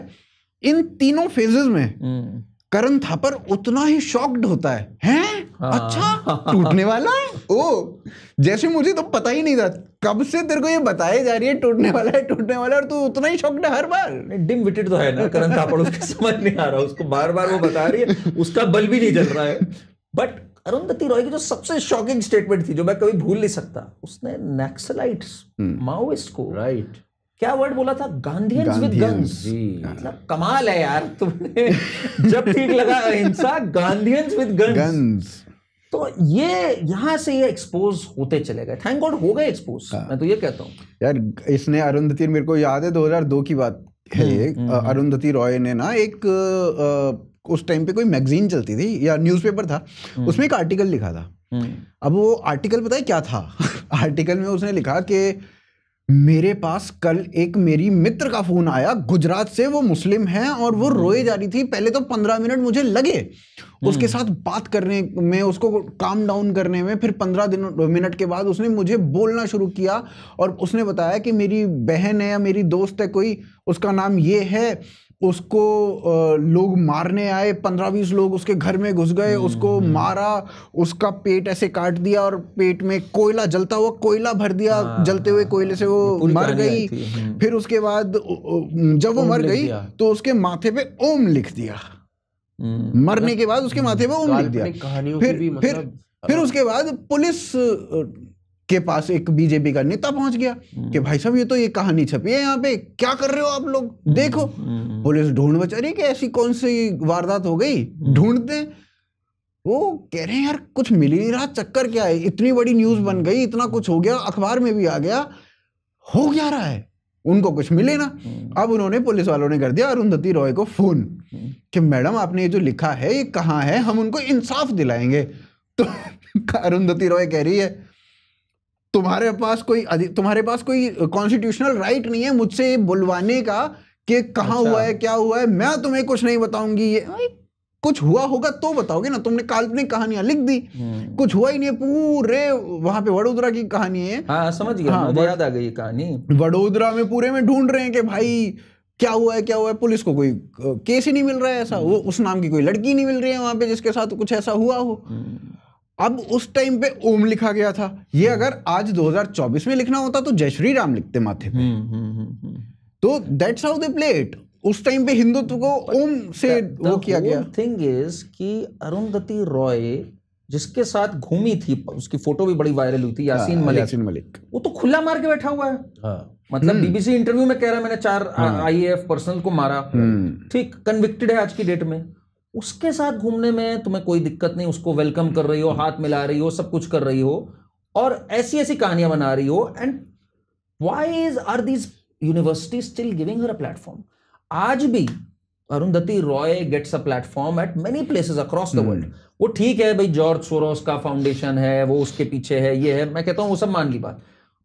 इन तीनों फेजेस में करण थापर उतना ही शॉक्ड होता है, हैं? अच्छा टूटने वाला है, ओ जैसे मुझे तो पता ही नहीं था, कब से तेरे को ये बताया जा रही है टूटने वाला है टूटने वाला है, और तू उतना ही शॉक्ड है हर बार। डिम विटेड तो है ना करण थापर, उसको समझ नहीं आ रहा, उसको बार बार वो बता रही है, उसका बल भी नहीं जल रहा है। बट अरुंधति रॉय की जो सबसे शॉकिंग स्टेटमेंट थी, जो मैं कभी भूल नहीं सकता, उसने नक्सलाइट्स, माओइस्ट को, राइट, क्या वर्ड बोला था, गांधीयंस विद गन्स। मतलब कमाल है यार, तुमने जब ठीक लगा अहिंसा, गांधीयंस विद गन्स। तो ये यहां से ये एक्सपोज होते चले गए, थैंक गॉड हो गए एक्सपोज। मैं तो ये कहता हूँ यार, इसने अरुंधति, मेरे को याद है 2002 की बात है ये, अरुंधति रॉय ने ना एक उस टाइम पे कोई मैगजीन चलती थी या न्यूज़पेपर था, उसमें एक आर्टिकल लिखा था। अब वो आर्टिकल पता है क्या था? आर्टिकल में उसने लिखा कि मेरे पास कल एक मेरी मित्र का फोन आया गुजरात से, वो मुस्लिम है और वो रोए जा रही थी। पहले तो 15 मिनट मुझे लगे उसके साथ बात करने में, उसको काम डाउन करने में, फिर 15 मिनट के बाद उसने मुझे बोलना शुरू किया और उसने बताया कि मेरी बहन है या मेरी दोस्त है कोई, उसका नाम ये है, उसको लोग मारने आए, 15-20 लोग उसके घर में घुस गए, उसको मारा, उसका पेट ऐसे काट दिया और पेट में कोयला, जलता हुआ कोयला भर दिया, जलते हुए कोयले से वो मर गई। फिर उसके बाद जब वो मर गई तो उसके माथे पे ओम लिख दिया, मरने के बाद उसके माथे पे ओम लिख दिया। फिर उसके बाद पुलिस के पास एक बीजेपी का नेता पहुंच गया कि भाई साहब ये तो ये कहानी छपी है यहाँ पे, क्या कर रहे हो आप लोग, देखो। पुलिस ढूंढ बचा रही कि ऐसी कौन सी वारदात हो गई, ढूंढते। वो कह रहे हैं यार कुछ मिल ही नहीं रहा, चक्कर क्या है, इतनी बड़ी न्यूज बन गई, इतना कुछ हो गया, अखबार में भी आ गया, हो क्या रहा है, उनको कुछ मिले ना। अब उन्होंने, पुलिस वालों ने कर दिया अरुंधति रॉय को फोन कि मैडम आपने ये जो लिखा है ये कहाँ है, हम उनको इंसाफ दिलाएंगे। तो अरुंधति रॉय कह रही है तुम्हारे पास कोई कॉन्स्टिट्यूशनल राइट नहीं है मुझसे ये बुलवाने का कि कहाँ हुआ है, क्या हुआ है, मैं तुम्हें कुछ नहीं बताऊंगी। ये कुछ हुआ होगा तो बताओगे ना, तुमने काल्पनिक कहानियां लिख दी, कुछ हुआ ही नहीं है, पूरे वहां पे वडोदरा की कहानी है। हाँ समझ गया, मुझे याद आ गई कहानी। वडोदरा में पूरे में ढूंढ रहे हैं कि भाई क्या हुआ है, पुलिस को कोई केस ही नहीं मिल रहा है ऐसा, वो उस नाम की कोई लड़की नहीं मिल रही है वहां पे जिसके साथ कुछ ऐसा हुआ हो। अब उस टाइम पे ओम लिखा गया था, ये अगर आज 2024 में लिखना होता तो जय श्री राम लिखते माथे पे। तो that's how they play it. उस टाइम पे हिंदुत्व को ओम से वो किया गया। थिंग इज कि अरुंधति रॉय जिसके साथ घूमी थी, उसकी फोटो भी बड़ी वायरल हुई थी, यासीन मलिक, वो तो खुला मार के बैठा हुआ है। मतलब बीबीसी इंटरव्यू में कह रहा है मैंने 4 आईएएफ पर्सनल को मारा, ठीक, कन्विक्टेड है आज की डेट में। उसके साथ घूमने में तुम्हें कोई दिक्कत नहीं, उसको वेलकम कर रही हो, हाथ मिला रही हो, सब कुछ कर रही हो, और ऐसी ऐसी कहानियां बना रही हो। And why are these university still giving her a platform? आज भी Arundhati Roy gets a platform at many places across the world. वो ठीक है भाई, जॉर्ज सोरोस का फाउंडेशन है, वो उसके पीछे है, ये है, मैं कहता हूं वो सब मान ली बात।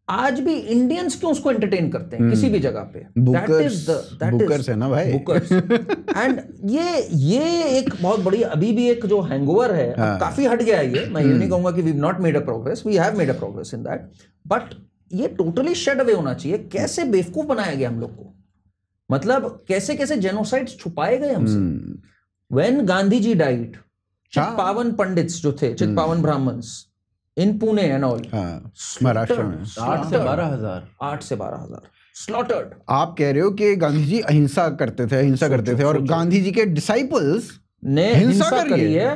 आज भी इंडियंस क्यों उसको एंटरटेन करते हैं किसी भी जगह पे? बुकर्स है ना भाई, बुकर्स। एंड ये एक बहुत बड़ी, अभी भी एक जो हैंगओवर है, काफी हट गया है ये, मैं ये नहीं कहूंगा कि we have not made a progress, we have made a progress in that, but ये टोटली शेड अवे होना चाहिए। कैसे बेवकूफ बनाया गया हम लोग को, मतलब कैसे कैसे जेनोसाइड्स छुपाए गए हमसे। व्हेन गांधी जी डाइड, चित्पावन पंडित्स जो थे, Chitpavan Brahmins in Pune and all, Maharashtra में 8 से 12,000 स्लॉटर्ड। आप कह रहे हो कि गांधी जी अहिंसा करते थे और गांधी जी के डिसाइपल्स ने हिंसा करी है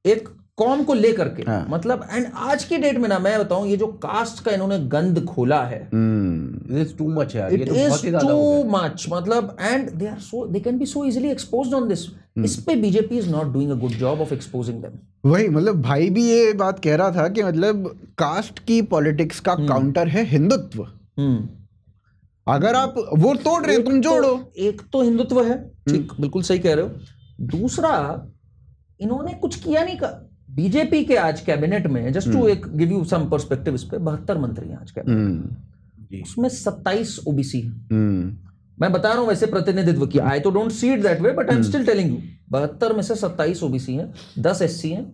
एक कौम को लेकर के। मतलब एंड आज की डेट में ना मैं बताऊं, ये जो कास्ट का इन्होंने गंद खोला है, इट इज टू मच यार, ये तो बहुत ही ज्यादा टू मच। मतलब and they are so, they can be so easily exposed on this. इस पे BJP is not doing a good job of exposing them. वही, मतलब भाई भी ये बात कह रहा था कि मतलब कास्ट की पॉलिटिक्स का काउंटर है हिंदुत्व। अगर आप वो तोड़ रहे हैं, तुम जोड़ो। एक तो हिंदुत्व है, ठीक, बिल्कुल सही कह रहे हो। दूसरा, इन्होंने कुछ किया नहीं का बीजेपी के आज कैबिनेट में। जस्ट टू एक गिव यू सम पर्सपेक्टिव, इस पे 72 मंत्री हैं आज कैबिनेट, उसमें 27 ओबीसी हैं। मैं बता रहा हूं वैसे प्रतिनिधित्व किया, आई तो don't see it that way, but I am still telling you. 72 में से 27 ओबीसी हैं, 10 एससी हैं,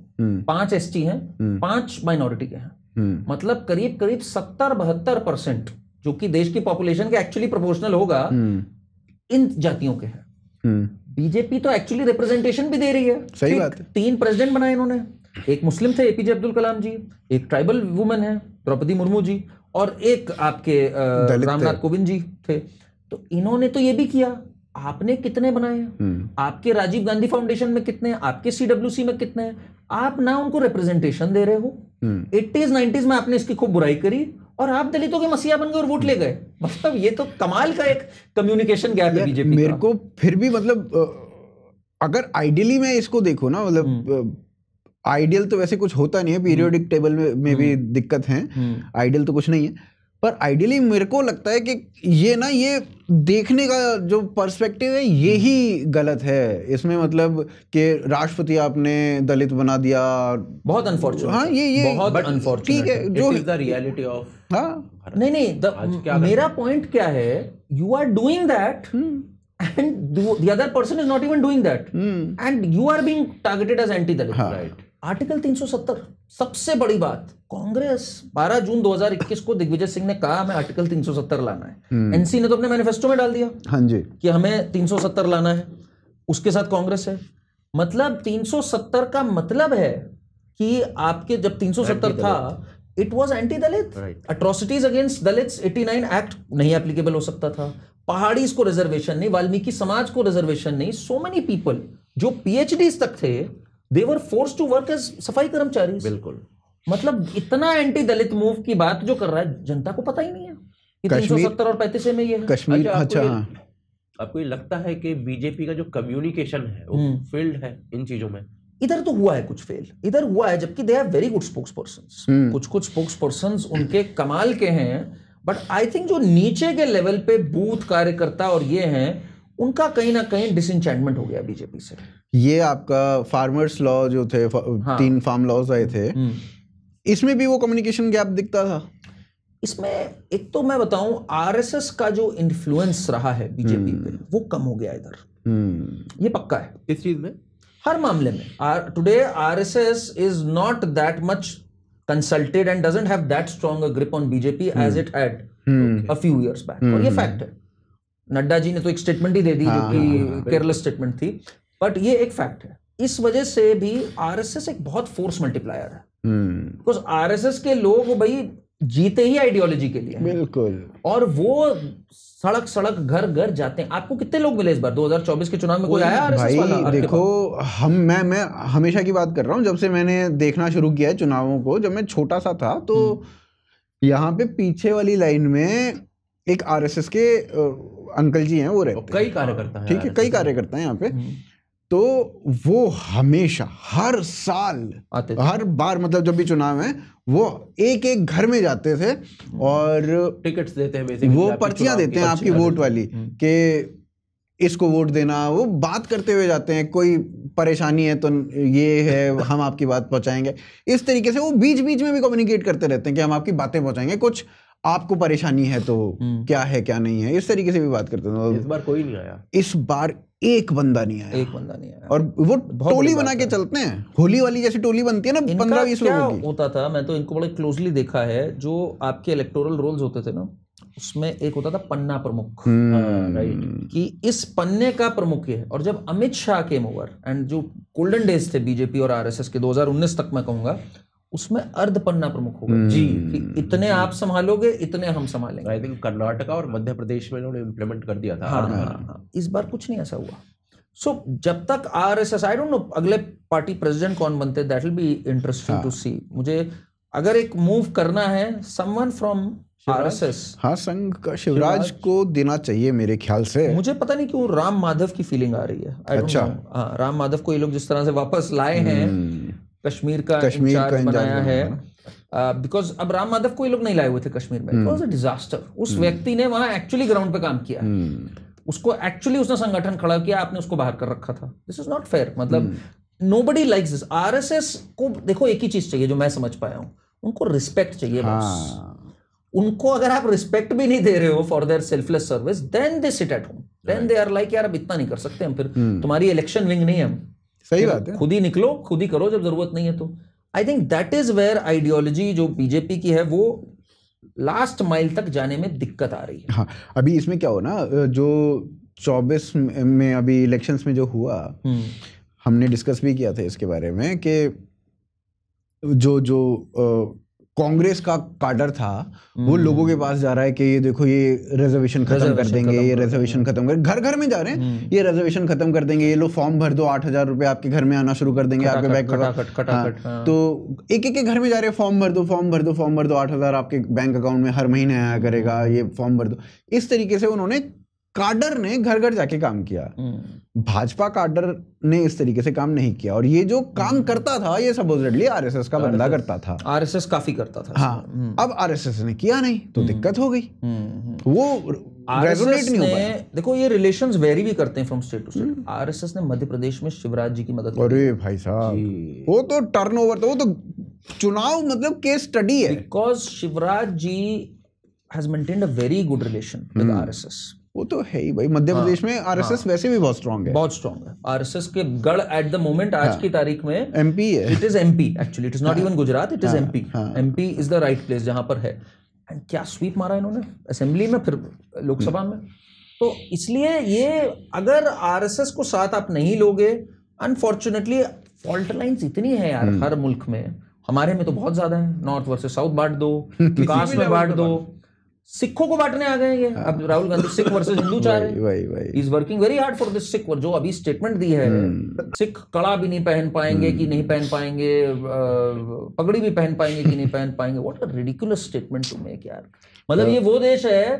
5 एसटी हैं, 5 माइनॉरिटी के हैं। मतलब करीब करीब 70-72% जो कि देश की पॉपुलेशन के एक्चुअली प्रोपोर्शनल होगा, इन जातियों के हैं। बीजेपी तो एक्चुअली रिप्रेजेंटेशन भी दे रही है। सही बात है। 3 प्रेसिडेंट बनाए इन्होंने, एक मुस्लिम थे एपीजे अब्दुल कलाम जी, एक ट्राइबल वुमेन है द्रौपदी मुर्मू जी, और एक आपके रामनाथ कोविंद जी थे। तो इन्होंने तो ये भी किया। आपने कितने बनाए हैं? आपके राजीव गांधी फाउंडेशन में कितने हैं? आपके सीडब्ल्यूसी में कितने हैं? आप ना उनको रिप्रेजेंटेशन दे रहे हो। 80s 90s में आपने इसकी खूब बुराई करी और आप दलितों के मसीहा बन गए और वोट ले गए। मतलब ये तो कमाल का एक कम्युनिकेशन गैप है बीजेपी का। मेरे को फिर भी मतलब अगर आइडियली मैं इसको देखूं ना, मतलब आइडियल तो वैसे कुछ होता नहीं है, पीरियोडिक टेबल में भी दिक्कत है, आइडियल तो कुछ नहीं है। पर आइडियली मेरे को लगता है कि ये देखने का जो पर्सपेक्टिव है यही गलत है इसमें। मतलब कि राष्ट्रपति आपने दलित बना दिया, बहुत अनफॉर्चुनेट। हाँ, ये बहुत अनफॉर्चुनेट, ठीक है, जो it is the reality of. हाँ, नहीं, मेरा पॉइंट क्या है, you are doing that and the other person is not even doing that, and you are being targeted as anti-Dalit, right? Article 370 सबसे बड़ी बात। कांग्रेस 12 जून 2021 को दिग्विजय सिंह ने कहा हमें आर्टिकल 370 लाना है। एनसी ने तो अपने मैनिफेस्टो में डाल दिया, हाँ जी, कि हमें 370 लाना है। उसके साथ कांग्रेस है। मतलब 370 का मतलब है कि आपके जब 370 था, it was anti Dalit. Atrocities against Dalits 89 act नहीं एप्लीकेबल हो सकता था। पहाड़ीज को रिजर्वेशन नहीं, वाल्मीकि समाज को रिजर्वेशन नहीं। सो मेनी पीपल जो पीएचडीज तक थे, they were forced to work as safai karmachari. बिल्कुल। मतलब इतना एंटी दलित मूव की बात जो कर रहा है, जनता को पता ही नहीं है कि 370 और 35 में ये है। कश्मीर, अच्छा, आपको ये लगता है कि बीजेपी का जो कम्युनिकेशन है वो फेल्ड है इन चीजों में? इधर तो हुआ है कुछ फेल, इधर हुआ है, जबकि they are very good spokespersons. कुछ स्पोक्स पर्सन्स उनके कमाल के हैं, बट आई थिंक जो नीचे के लेवल पे बूथ कार्यकर्ता और ये हैं, उनका कहीं ना कहीं डिसएंचेंटमेंट हो गया बीजेपी से। ये आपका फार्मर्स लॉ जो थे, हाँ, 3 फार्म लॉज आए थे, इसमें भी वो कम्युनिकेशन गैप दिखता था। इसमें एक तो मैं बताऊं, आरएसएस का जो इन्फ्लुएंस रहा है बीजेपी पे, वो कम हो गया इधर। ये पक्का है। इस चीज में, हर मामले में। Today RSS is not that much consulted and doesn't have that strong a grip on BJP as it had a few years back. और ये फैक्ट है। नड्डा जी ने तो एक स्टेटमेंट ही दे दी जो कि केयरलेस स्टेटमेंट थी, बट ये एक फैक्ट है। इस वजह से भी आरएसएस एक बहुत फोर्स मल्टीप्लायर है, बिकॉज आरएसएस के लोग भाई जीते ही आइडियोलॉजी के लिए, बिल्कुल, और वो सड़क सड़क घर घर जाते हैं। आपको कितने लोग मिले इस बार 2024 के चुनाव में? कोई आया आरएसएस वाला? देखो, मैं हमेशा की बात कर रहा हूँ, जब से मैंने देखना शुरू किया है चुनावों को, जब मैं छोटा सा था, तो यहाँ पे पीछे वाली लाइन में एक आरएसएस के अंकल जी हैं, वो रहते हैं, कई कार्यकर्ता हैं, ठीक है, कई कार्यकर्ता हैं यहाँ पे। तो वो हमेशा हर साल हर बार, मतलब जब भी चुनाव है, वो एक एक घर में जाते थे और टिकट्स देते हैं, वो पर्चियां देते हैं आपकी वोट वाली, कि इसको वोट देना। वो बात करते हुए जाते हैं, कोई परेशानी है तो ये है, हम आपकी बात पहुंचाएंगे। इस तरीके से वो बीच बीच में भी कम्युनिकेट करते रहते हैं कि हम आपकी बातें पहुंचाएंगे, कुछ आपको परेशानी है तो क्या है क्या नहीं है, इस तरीके से भी बात करते हैं। इस बार कोई नहीं आया, इस बार एक बंदा नहीं आया, और वो टोली बना के चलते हैं, होली वाली जैसी टोली बनती है ना, 15-20 लोगों की। होता था, मैं तो इनको बड़े क्लोजली देखा है, जो आपके इलेक्टोरल रोल्स होते थे ना, उसमें एक होता था पन्ना प्रमुख, राइट, कि इस पन्ने का प्रमुख ये है। और जब Amit Shah came over and जो गोल्डन डेज थे बीजेपी और आरएसएस के 2019 तक मैं कहूंगा, उसमें अर्ध पन्ना प्रमुख हो गए जी, कि इतने आप संभालोगे, इतने हम संभालेंगे। आई थिंक कर्नाटका और मध्य प्रदेश में इन्होंने इम्प्लीमेंट कर दिया था। हाँ, इस बार कुछ नहीं ऐसा हुआ। सो जब तक आरएसएस, आई डोंट नो अगले पार्टी प्रेसिडेंट कौन बनते, that will be interesting to see. मुझे अगर एक मूव करना है, समवन फ्रॉम आरएसएस, हाँ, संघ का शिवराज को देना चाहिए मेरे ख्याल से। मुझे पता नहीं क्यों राम माधव की फीलिंग आ रही है। अच्छा, हाँ, राम माधव को ये लोग जिस तरह से वापस लाए हैं, कश्मीर का इंचार्ज बनाया है, बिकॉज अब राम माधव को ये लोग नहीं लाए हुए थे कश्मीर में, इट वाज अ डिजास्टर। उस व्यक्ति ने वहां एक्चुअली ग्राउंड पे काम किया, उसको एक्चुअली उसने संगठन खड़ा किया, आपने उसको बाहर कर रखा था। This is not fair. मतलब नोबडी लाइक्स दिस। आरएसएस को देखो एक ही चीज चाहिए जो मैं समझ पाया हूं, उनको रिस्पेक्ट चाहिए बस। उनको अगर आप रिस्पेक्ट भी नहीं दे रहे हो for their selfless service, then they sit at home, then they are like यार अब इतना नहीं कर सकते हम, फिर तुम्हारी इलेक्शन विंग नहीं है हम। सही बात है, खुद ही निकलो, खुद ही करो जब जरूरत नहीं है तो। I think that is where ideology जो बीजेपी की है वो लास्ट माइल तक जाने में दिक्कत आ रही है। हाँ, अभी इसमें क्या हो ना, जो 24 में अभी इलेक्शंस में जो हुआ, हमने डिस्कस भी किया था इसके बारे में कि जो कांग्रेस का काडर था वो लोगों के पास जा रहा है कि ये देखो ये रिजर्वेशन खत्म कर देंगे, ये रिजर्वेशन खत्म कर, घर घर में जा रहे हैं, ये रिजर्वेशन खत्म कर देंगे, ये लो फॉर्म भर दो, 8,000 रुपए आपके घर में आना शुरू कर देंगे, आपके बैंक अकाउंट। तो एक एक के घर में जा रहे हैं, फॉर्म भर दो, फॉर्म भर दो, फॉर्म भर दो, 8,000 आपके बैंक अकाउंट में हर महीने आया करेगा, ये फॉर्म भर दो। इस तरीके से उन्होंने, काडर ने घर घर जाके काम किया। भाजपा काडर ने इस तरीके से काम नहीं किया, और ये जो काम करता था ये सपोजिटली आरएसएस का बंदा करता था। आरएसएस काफी करता था। हाँ, अब आरएसएस ने किया नहीं तो दिक्कत हो गई, वो रेजोनेट नहीं हो पाया। देखो ये रिलेशंस वेरी भी करते हैं from state to state. RSS ने मध्य प्रदेश में शिवराज जी की मदद, अरे भाई साहब, वो तो टर्नओवर, तो वो तो चुनाव मतलब केस स्टडी है, because Shivraj ji has maintained a very good relation with RSS. वो तो है ही भाई, मध्य प्रदेश में आरएसएस वैसे भी बहुत स्ट्रांग है, बहुत स्ट्रांग है। आरएसएस के गढ़ एट द मोमेंट आज की तारीख में एमपी है। It is MP actually, it is not even Gujarat, it is MP. MP is the right place जहां पर है। एंड क्या स्वीप मारा इन्होंने असेंबली में, फिर लोकसभा में। तो इसलिए ये अगर आरएसएस को साथ आप नहीं लोगे, अनफॉर्चुनेटली फॉल्ट लाइंस इतनी है यार हर मुल्क में, हमारे में तो बहुत ज्यादा है। नॉर्थ वर्सेस साउथ बांट दो, विकास में बांट दो, सिखों को बांटने आ गए ये। अब राहुल गांधी सिख वर्सेस हिंदू चाह रहे हैं। Is working very hard for this Sikh, जो अभी स्टेटमेंट दी है, सिख कड़ा भी नहीं पहन पाएंगे कि नहीं पहन पाएंगे, पगड़ी भी पहन पाएंगे कि नहीं पहन पाएंगे। What a ridiculous statement to make यार। मतलब ये वो देश है,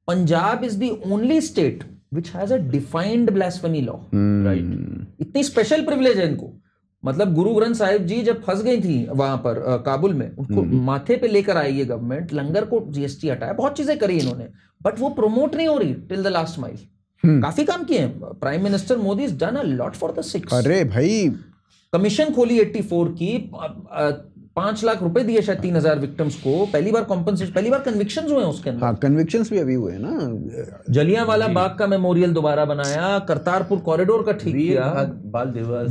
Punjab is the only state which has a defined blasphemy law, right. इतनी स्पेशल प्रिविलेज है इनको। मतलब गुरु ग्रंथ साहिब जी जब फंस गई थी वहां पर काबुल में, उनको माथे पे लेकर आई ये गवर्नमेंट, लंगर को जीएसटी हटाया, बहुत चीजें करी इन्होंने, बट वो प्रमोट नहीं हो रही टिल द लास्ट माइल। काफी काम किए हैं prime minister Modi, is done a lot for the six. अरे भाई, कमीशन खोली 84 की, 5 लाख रुपए दिए शायद 3,000 विक्टिम्स को, पहली बार कॉम्पनसेशन, पहली बार कन्विक्शंस हुए हैं उसके अंदर। हाँ, कन्विक्शंस भी अभी हुए ना। जलियांवाला बाग का मेमोरियल दोबारा बनाया, करतारपुर कॉरिडोर का ठीक किया, बाल दिवस,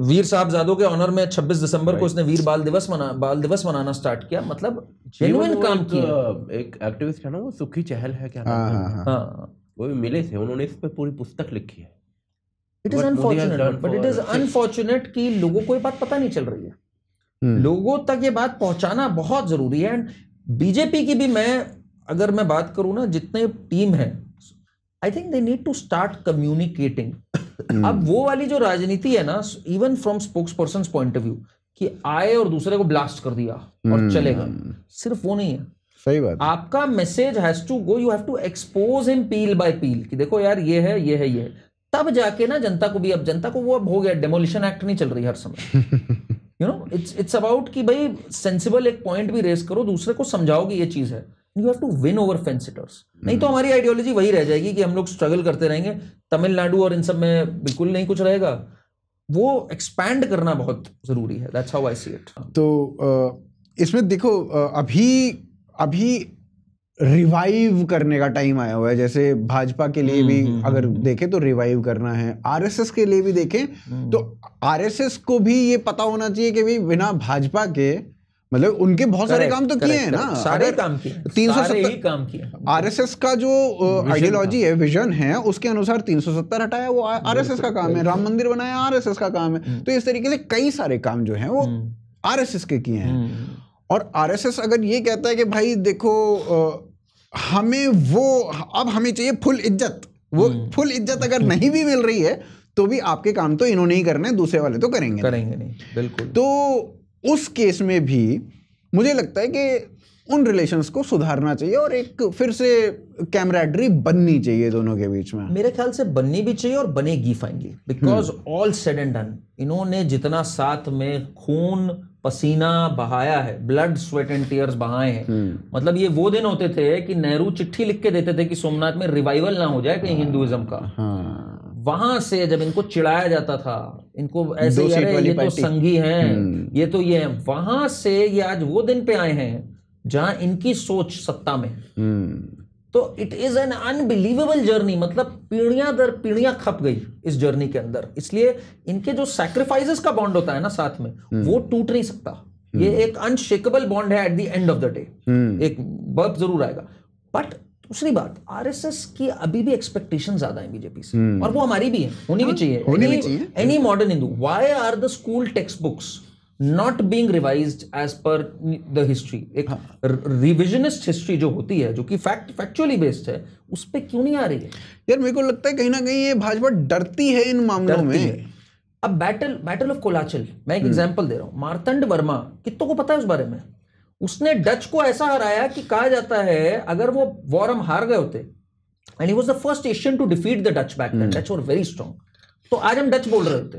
वीर साहबजादों के ऑनर में 26 दिसंबर को इसने वीर बाल दिवस मनाना स्टार्ट किया। मतलब जेन्युइन काम किया। एक एक्टिविस्ट है ना, वो सुखी चहल है, क्या नाम है? हाँ, वो भी मिले थे, उन्होंने इस पे पूरी पुस्तक लिखी है। It is unfortunate, but it is unfortunate कि लोगों को ये बात पता नहीं चल रही है। लोगों तक ये बात पहुंचाना बहुत जरूरी है। एंड बीजेपी की भी अगर मैं बात करूं ना, जितने टीम है, I think they need to start communicating. अब वो वाली जो राजनीति है ना, even from spokesperson point of view, कि आए और दूसरे को ब्लास्ट कर दिया और चले गए, सिर्फ वो नहीं है। सही बात। आपका message has to go, you have to expose him peel by peel, कि देखो यार ये है, ये है, ये है। तब जाके ना जनता को भी, अब जनता को वो अब हो गया, डेमोलिशन एक्ट नहीं चल रही हर समय। यू नो, इट्स अबाउट कि भाई सेंसिबल एक पॉइंट भी रेस करो, दूसरे को समझाओ कि ये चीज है। You have to win over fence sitters. नहीं तो हमारी आइडियोलॉजी वही रह जाएगी कि हम लोग स्ट्रगल करते रहेंगे, तमिलनाडु और इन सब में बिल्कुल नहीं कुछ रहेगा। वो एक्सपैंड करना बहुत जरूरी है। That's how I see it. तो इसमें देखो, अभी रिवाइव करने का टाइम आया हुआ है। जैसे भाजपा के लिए भी अगर देखें तो रिवाइव करना है, आरएसएस के लिए भी देखें तो आरएसएस को भी ये पता होना चाहिए कि भाई बिना भाजपा के मतलब उनके बहुत सारे काम तो किए हैं ना, सारे काम किए, 370 आरएसएस का जो आइडियोलॉजी है, विजन है, उसके अनुसार 370 हटाया, वो आरएसएस का काम है। राम मंदिर बनाया, आरएसएस का काम है। तो इस तरीके से कई सारे काम जो हैं वो आरएसएस के किए हैं। और आरएसएस अगर ये कहता है कि भाई देखो हमें वो अब हमें चाहिए फुल इज्जत, वो फुल इज्जत अगर नहीं भी मिल रही है तो भी आपके काम तो इन्होंने ही करने, दूसरे वाले तो करेंगे नहीं। बिल्कुल। तो उस केस में भी मुझे लगता है कि उन रिलेशंस को सुधारना चाहिए और एक फिर से कैमराडरी बननी चाहिए दोनों के बीच में। मेरे ख्याल से बननी भी चाहिए और बनेगी finally, because all said and done, इन्होंने जितना साथ में खून पसीना बहाया है, ब्लड स्वेट एंड टीयर्स बहाए हैं। मतलब ये वो दिन होते थे कि नेहरू चिट्ठी लिख के देते थे कि सोमनाथ में रिवाइवल ना हो जाए कहीं हिंदुइज्म का। वहां से जब इनको चिढ़ाया जाता था, इनको ऐसे ये तो संघी हैं, ये तो ये हैं, वहां से ये आज वो दिन पे आए हैं जहां इनकी सोच सत्ता में। तो it is an unbelievable journey, मतलब पीढ़ियां दर पीढ़ियां खप गई इस जर्नी के अंदर। इसलिए इनके जो सैक्रिफाइसेस का बॉन्ड होता है ना साथ में, वो टूट नहीं सकता। ये एक अनशेकेबल बॉन्ड है at the end of the day. एक बर्फ जरूर आएगा। बट दूसरी बात, आरएसएस की अभी भी एक्सपेक्टेशन ज्यादा है बीजेपी से, और वो हमारी भी है, होनी भी चाहिए। Any modern Hindu, why are the school text books not being revised as per the history? एक रिविजनिस्ट हिस्ट्री जो होती है, जो कि फैक्चुअली बेस्ड है, उस पे क्यों नहीं आ रही है? यार मेरे को लगता है कहीं ना कहीं ये भाजपा डरती है इन मामलों में। अब बैटल ऑफ कोलाचल, मैं एक एग्जांपल दे रहा हूं। मार्तंड वर्मा, कितनों को पता है उस बारे में? उसने डच को ऐसा हराया कि कहा जाता है अगर वो वॉर हम हार गए होते, and he was the first Asian to defeat the Dutch back then, Dutch were very strong, तो आज हम डच बोल रहे होते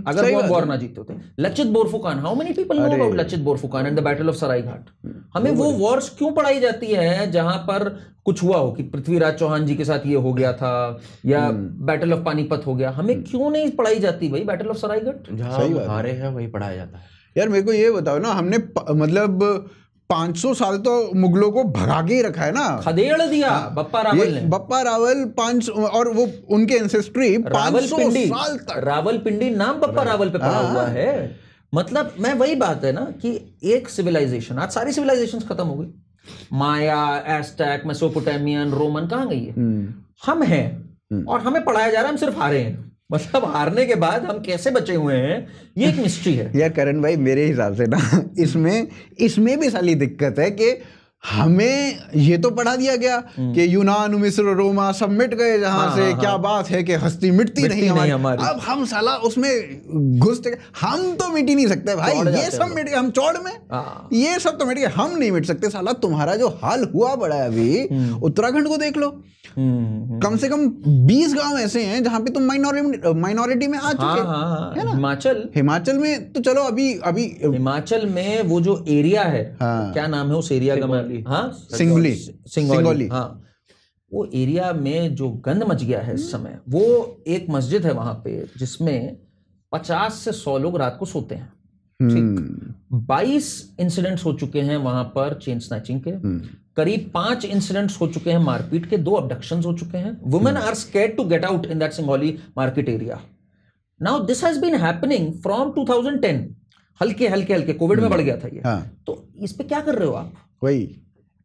अगर वो वॉर ना जीते होते। Lachit Borphukan, how many people know about Lachit Borphukan and the battle of Saraighat? हमें वो वॉर्स क्यों पढ़ाई जाती है जहां पर कुछ हुआ हो कि पृथ्वीराज चौहान जी के साथ ये हो गया था, या बैटल ऑफ पानीपत हो गया? हमें क्यों नहीं पढ़ाई जाती भाई बैटल ऑफ सरायघाट? जहां हम हारे हैं वही पढ़ाया जाता है। यार मेरे को ये बताओ ना, हमने मतलब 500 साल तो मुगलों को भगा के ही रखा है ना, खदेड़ दिया बप्पा रावल ने। बप्पा रावल 500, और वो उनके एंसेस्ट्री 500 साल तक। रावलपिंडी नाम बप्पा रावल पे पड़ा हुआ है। मतलब मैं वही बात है ना कि एक सिविलाइजेशन, आज सारी सिविलाइजेशंस खत्म हो गई, माया, एस्टैक, मेसोपोटामियन, रोमन, कहां गई है? हम हैं और हमें पढ़ाया जा रहा है, हम सिर्फ हारे हैं। मतलब हारने के बाद हम कैसे बचे हुए हैं, ये एक मिस्ट्री है। यार करण भाई, मेरे हिसाब से ना इसमें भी साली दिक्कत है कि हमें ये तो पढ़ा दिया गया कि यूनान, मिस्र, रोमा सब मिट गए जहां से, क्या बात है कि हस्ती मिटती नहीं हमारी। अब हम साला उसमें घुसते, हम तो मिट ही नहीं सकते भाई, ये सब मिट गए, हम चौड़ में, ये सब तो मिट गए, हम नहीं मिट सकते। साला तुम्हारा जो हाल हुआ बड़ा है अभी, उत्तराखंड को देख लो, कम से कम 20 गांव ऐसे हैं जहां पे तुम माइनॉरिटी में आ चुके हैं ना। हिमाचल में तो चलो अभी हिमाचल में वो जो एरिया है, क्या नाम है उस एरिया का? सिंगोली। हाँ, वो एरिया में जो गंद मच गया है इस समय, वो एक मस्जिद है वहां पे जिसमें 50 से 100 लोग रात को सोते हैं। ठीक, 22 इंसिडेंट्स हो चुके हैं वहां पर चेन स्नैचिंग के, करीब 5 इंसिडेंट्स हो चुके हैं मारपीट के, 2 अबडक्शंस हो चुके हैं। Women are scared to get out in that Singoli market area. Now this has been happening from 2010। हल्के कोविड में बढ़ गया था ये। तो इस पे क्या कर रहे हो आप? वही।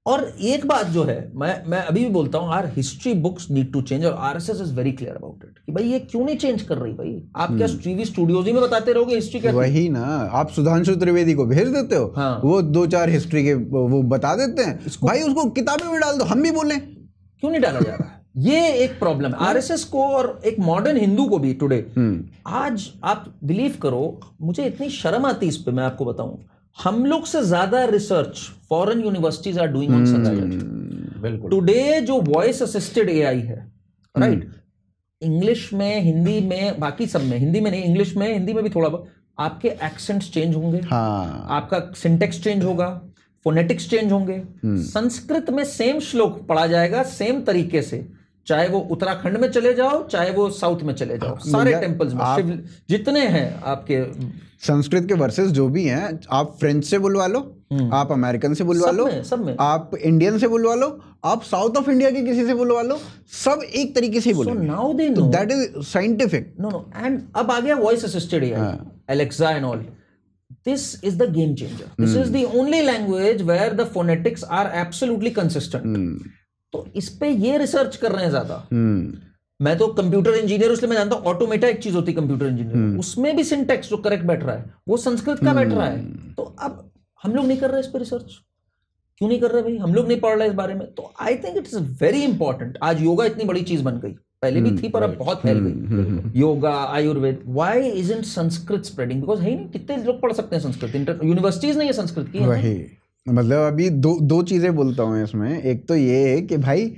और एक बात जो है, मैं अभी भी बोलता हूं, our history books need to change, और RSS is very clear about it कि भाई ये क्यों नहीं चेंज कर रही भाई? आप क्या टीवी स्टूडियोज ही में बताते रहोगे हिस्ट्री क्या? वही ना, आप सुधांशु त्रिवेदी को भेज देते हो, वो 2-4 हिस्ट्री के वो बता देते हैं, भाई उसको किताबें में डाल दो, हम भी बोलें। क्यों नहीं डाला जा रहा है? ये एक प्रॉब्लम है आरएसएस को और एक मॉडर्न हिंदू को भी टुडे। आज आप बिलीव करो, मुझे इतनी शर्म आती इस पे, मैं आपको बताऊं, हम लोग से ज्यादा research foreign universities are doing on Saraighat. बिल्कुल। टुडे जो वॉइस असिस्टेड एआई है, राइट, इंग्लिश में, हिंदी में, बाकी सब में, हिंदी में नहीं, इंग्लिश में, हिंदी में भी थोड़ा बहुत, आपके एक्सेंट्स चेंज होंगे, आपका सिंटेक्स चेंज होगा, फोनेटिक्स चेंज होंगे। संस्कृत में सेम श्लोक पढ़ा जाएगा सेम तरीके से, चाहे वो उत्तराखंड में चले जाओ, चाहे वो साउथ में चले जाओ, सारे टेम्पल्स में शिव जितने हैं आपके। संस्कृत के वर्सेस जो भी हैं, आप फ्रेंच से बुलवा लो, आप अमेरिकन से बुलवा लो, सब में आप इंडियन से बुलवा लो, आप साउथ ऑफ इंडिया के किसी से बुलवा लो, सब एक तरीके से ही बोलेंगे। Now they know that is scientific. No and अब आ गया voice assisted AI, Alexa and all. this is the game changer. This is the only language where the phonetics are absolutely consistent. तो इस पे ये रिसर्च कर रहे हैं ज्यादा. मैं तो कंप्यूटर इंजीनियर, इसलिए मैं जानता हूँ ऑटोमेटा एक चीज होती है कंप्यूटर इंजीनियर, उसमें भी सिंटेक्स जो करेक्ट बैठ रहा है वो संस्कृत का बैठ रहा है. तो अब हम लोग नहीं कर रहे इस पे रिसर्च. क्यों नहीं कर रहे भाई? हम लोग नहीं पढ़ रहे इस बारे में. तो I think it is very important. आज योगा इतनी बड़ी चीज बन गई, पहले भी थी पर अब बहुत फैल गई. Yoga, Ayurveda. Why isn't Sanskrit spreading? Because है ही नहीं. कितने लोग पढ़ सकते हैं संस्कृत? यूनिवर्सिटीज नहीं है संस्कृत की. वही मतलब अभी दो चीजें बोलता हूँ इसमें. एक तो ये है कि भाई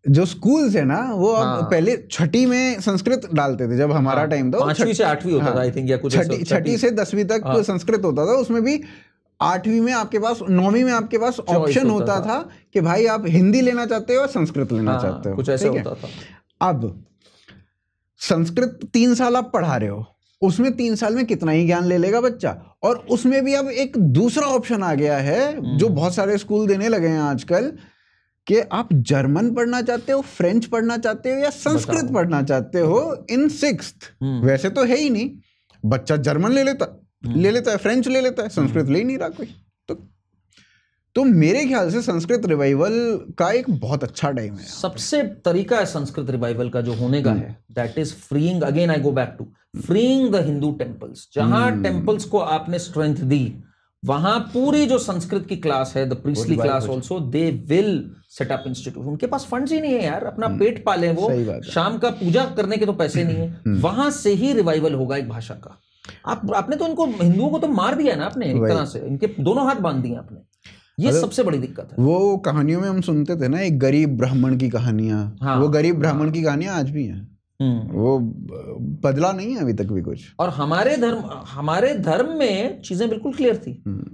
जो स्कूल्स है ना वो अब पहले छठी में संस्कृत डालते थे जब हमारा टाइम था. 5वीं से 8वीं होता था आई थिंक, या कुछ छठी से 10वीं तक संस्कृत होता था. उसमें भी 8वीं में आपके पास, 9वीं में आपके पास ऑप्शन होता था कि भाई आप हिंदी लेना चाहते हो या संस्कृत लेना चाहते हो. कुछ ऐसा होता था. अब संस्कृत 3 साल आप पढ़ा रहे हो, उसमें 3 साल में कितना ही ज्ञान ले लेगा बच्चा. और उसमें भी अब एक दूसरा ऑप्शन आ गया है जो बहुत सारे स्कूल देने लगे हैं आजकल, कि आप जर्मन पढ़ना चाहते हो, फ्रेंच पढ़ना चाहते हो या संस्कृत पढ़ना चाहते हो इन 6th. वैसे तो है ही नहीं. बच्चा जर्मन ले लेता है, फ्रेंच ले लेता है, संस्कृत ले ही नहीं रहा कोई. तो मेरे ख्याल से संस्कृत रिवाइवल का एक बहुत अच्छा टाइम है. सबसे तरीका है संस्कृत रिवाइवल का जो होने का है, that is freeing. Again I go back to freeing the Hindu temples. जहां टेम्पल्स को आपने स्ट्रेंथ दी, वहां पूरी जो संस्कृत की क्लास है, the priestly class also, they will set up institute. उनके पास फंड्स ही नहीं है यार, अपना पेट पाले वो. शाम का पूजा करने के तो पैसे नहीं है. वहां से ही रिवाइवल होगा एक भाषा का. आपने तो इनको हिंदुओं को तो मार दिया ना आपने, एक तरह से इनके दोनों हाथ बांध दिए आपने. ये सबसे बड़ी दिक्कत है. वो कहानियों में हम सुनते थे ना, एक गरीब ब्राह्मण की कहानियां. वो गरीब ब्राह्मण की कहानियां आज भी हैं. वो बदला नहीं है अभी तक भी कुछ. और हमारे धर्म में चीजें बिल्कुल क्लियर थी.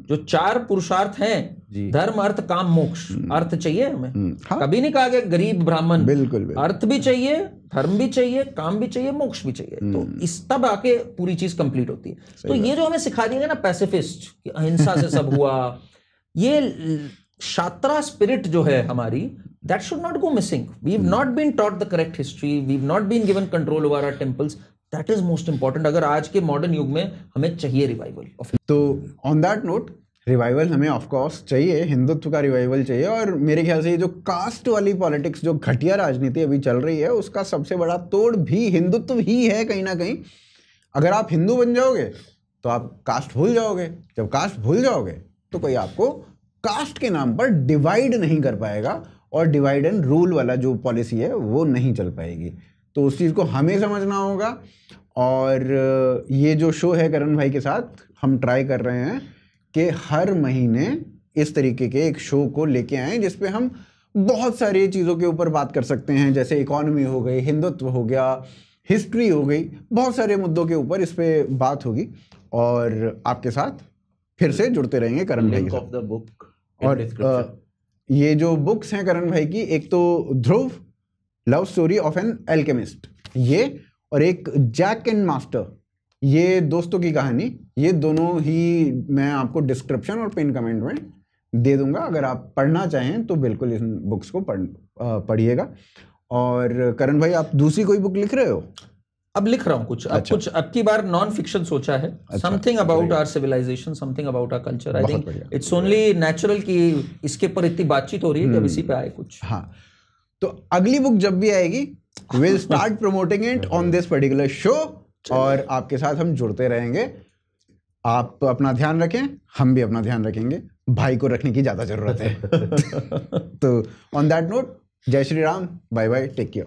जो 4 पुरुषार्थ हैं, धर्म अर्थ काम मोक्ष. अर्थ चाहिए हमें. कभी नहीं कहा गया गरीब ब्राह्मण. बिल्कुल. अर्थ भी चाहिए, धर्म भी चाहिए, काम भी चाहिए, मोक्ष भी चाहिए. तो इस तब आके पूरी चीज कंप्लीट होती है. तो ये जो हमें सिखा दिया ना पैसिफिस्ट, अहिंसा से सब हुआ, ये शात्रा स्पिरिट जो है हमारी, that should not go missing. We've not been taught the correct history. We've not been given control over our temples. That is most important. अगर आज के मॉडर्न युग में हमें चाहिए रिवाइवल. तो ऑन दैट नोट, रिवाइवल हमें ऑफ कोर्स चाहिए, हिंदुत्व का रिवाइवल चाहिए. और मेरे ख्याल से ये जो कास्ट वाली पॉलिटिक्स, जो घटिया राजनीति अभी चल रही है, उसका सबसे बड़ा तोड़ भी हिंदुत्व ही है कहीं ना कहीं. अगर आप हिंदू बन जाओगे तो आप कास्ट भूल जाओगे. जब कास्ट भूल जाओगे तो कोई आपको कास्ट के नाम पर डिवाइड नहीं कर पाएगा, और डिवाइड एंड रूल वाला जो पॉलिसी है वो नहीं चल पाएगी. तो उस चीज़ को हमें समझना होगा. और ये जो शो है करण भाई के साथ, हम ट्राई कर रहे हैं कि हर महीने इस तरीके के एक शो को लेके आए जिसपे हम बहुत सारी चीज़ों के ऊपर बात कर सकते हैं. जैसे इकोनॉमी हो गई, हिंदुत्व हो गया, हिस्ट्री हो गई, बहुत सारे मुद्दों के ऊपर इस पे बात होगी. और आपके साथ फिर से जुड़ते रहेंगे करण भाई के साथ. और ये जो बुक्स हैं करण भाई की, एक तो Dhruv love story of an alchemist, ये, और एक जैक एंड मास्टर, ये दोस्तों की कहानी. ये दोनों ही मैं आपको डिस्क्रिप्शन और पिन कमेंट में दे दूंगा. अगर आप पढ़ना चाहें तो बिल्कुल इन बुक्स को पढ़िएगा. और करण भाई, आप दूसरी कोई बुक लिख रहे हो? अब लिख रहा हूँ कुछ. अब की बार नॉन फिक्शन सोचा है. Something about our civilisation, something about our culture. I think it's only natural कि इसके ऊपर इतनी बातचीत हो रही है कि अब इसी पे आए कुछ. हाँ, तो अगली बुक जब भी आएगी, will start promoting it on this particular show. और आपके साथ हम जुड़ते रहेंगे. आप अपना ध्यान रखें, हम भी अपना ध्यान रखेंगे. भाई को रखने की ज्यादा जरूरत है. तो on that note, Jai Shri Ram, bye bye, take care.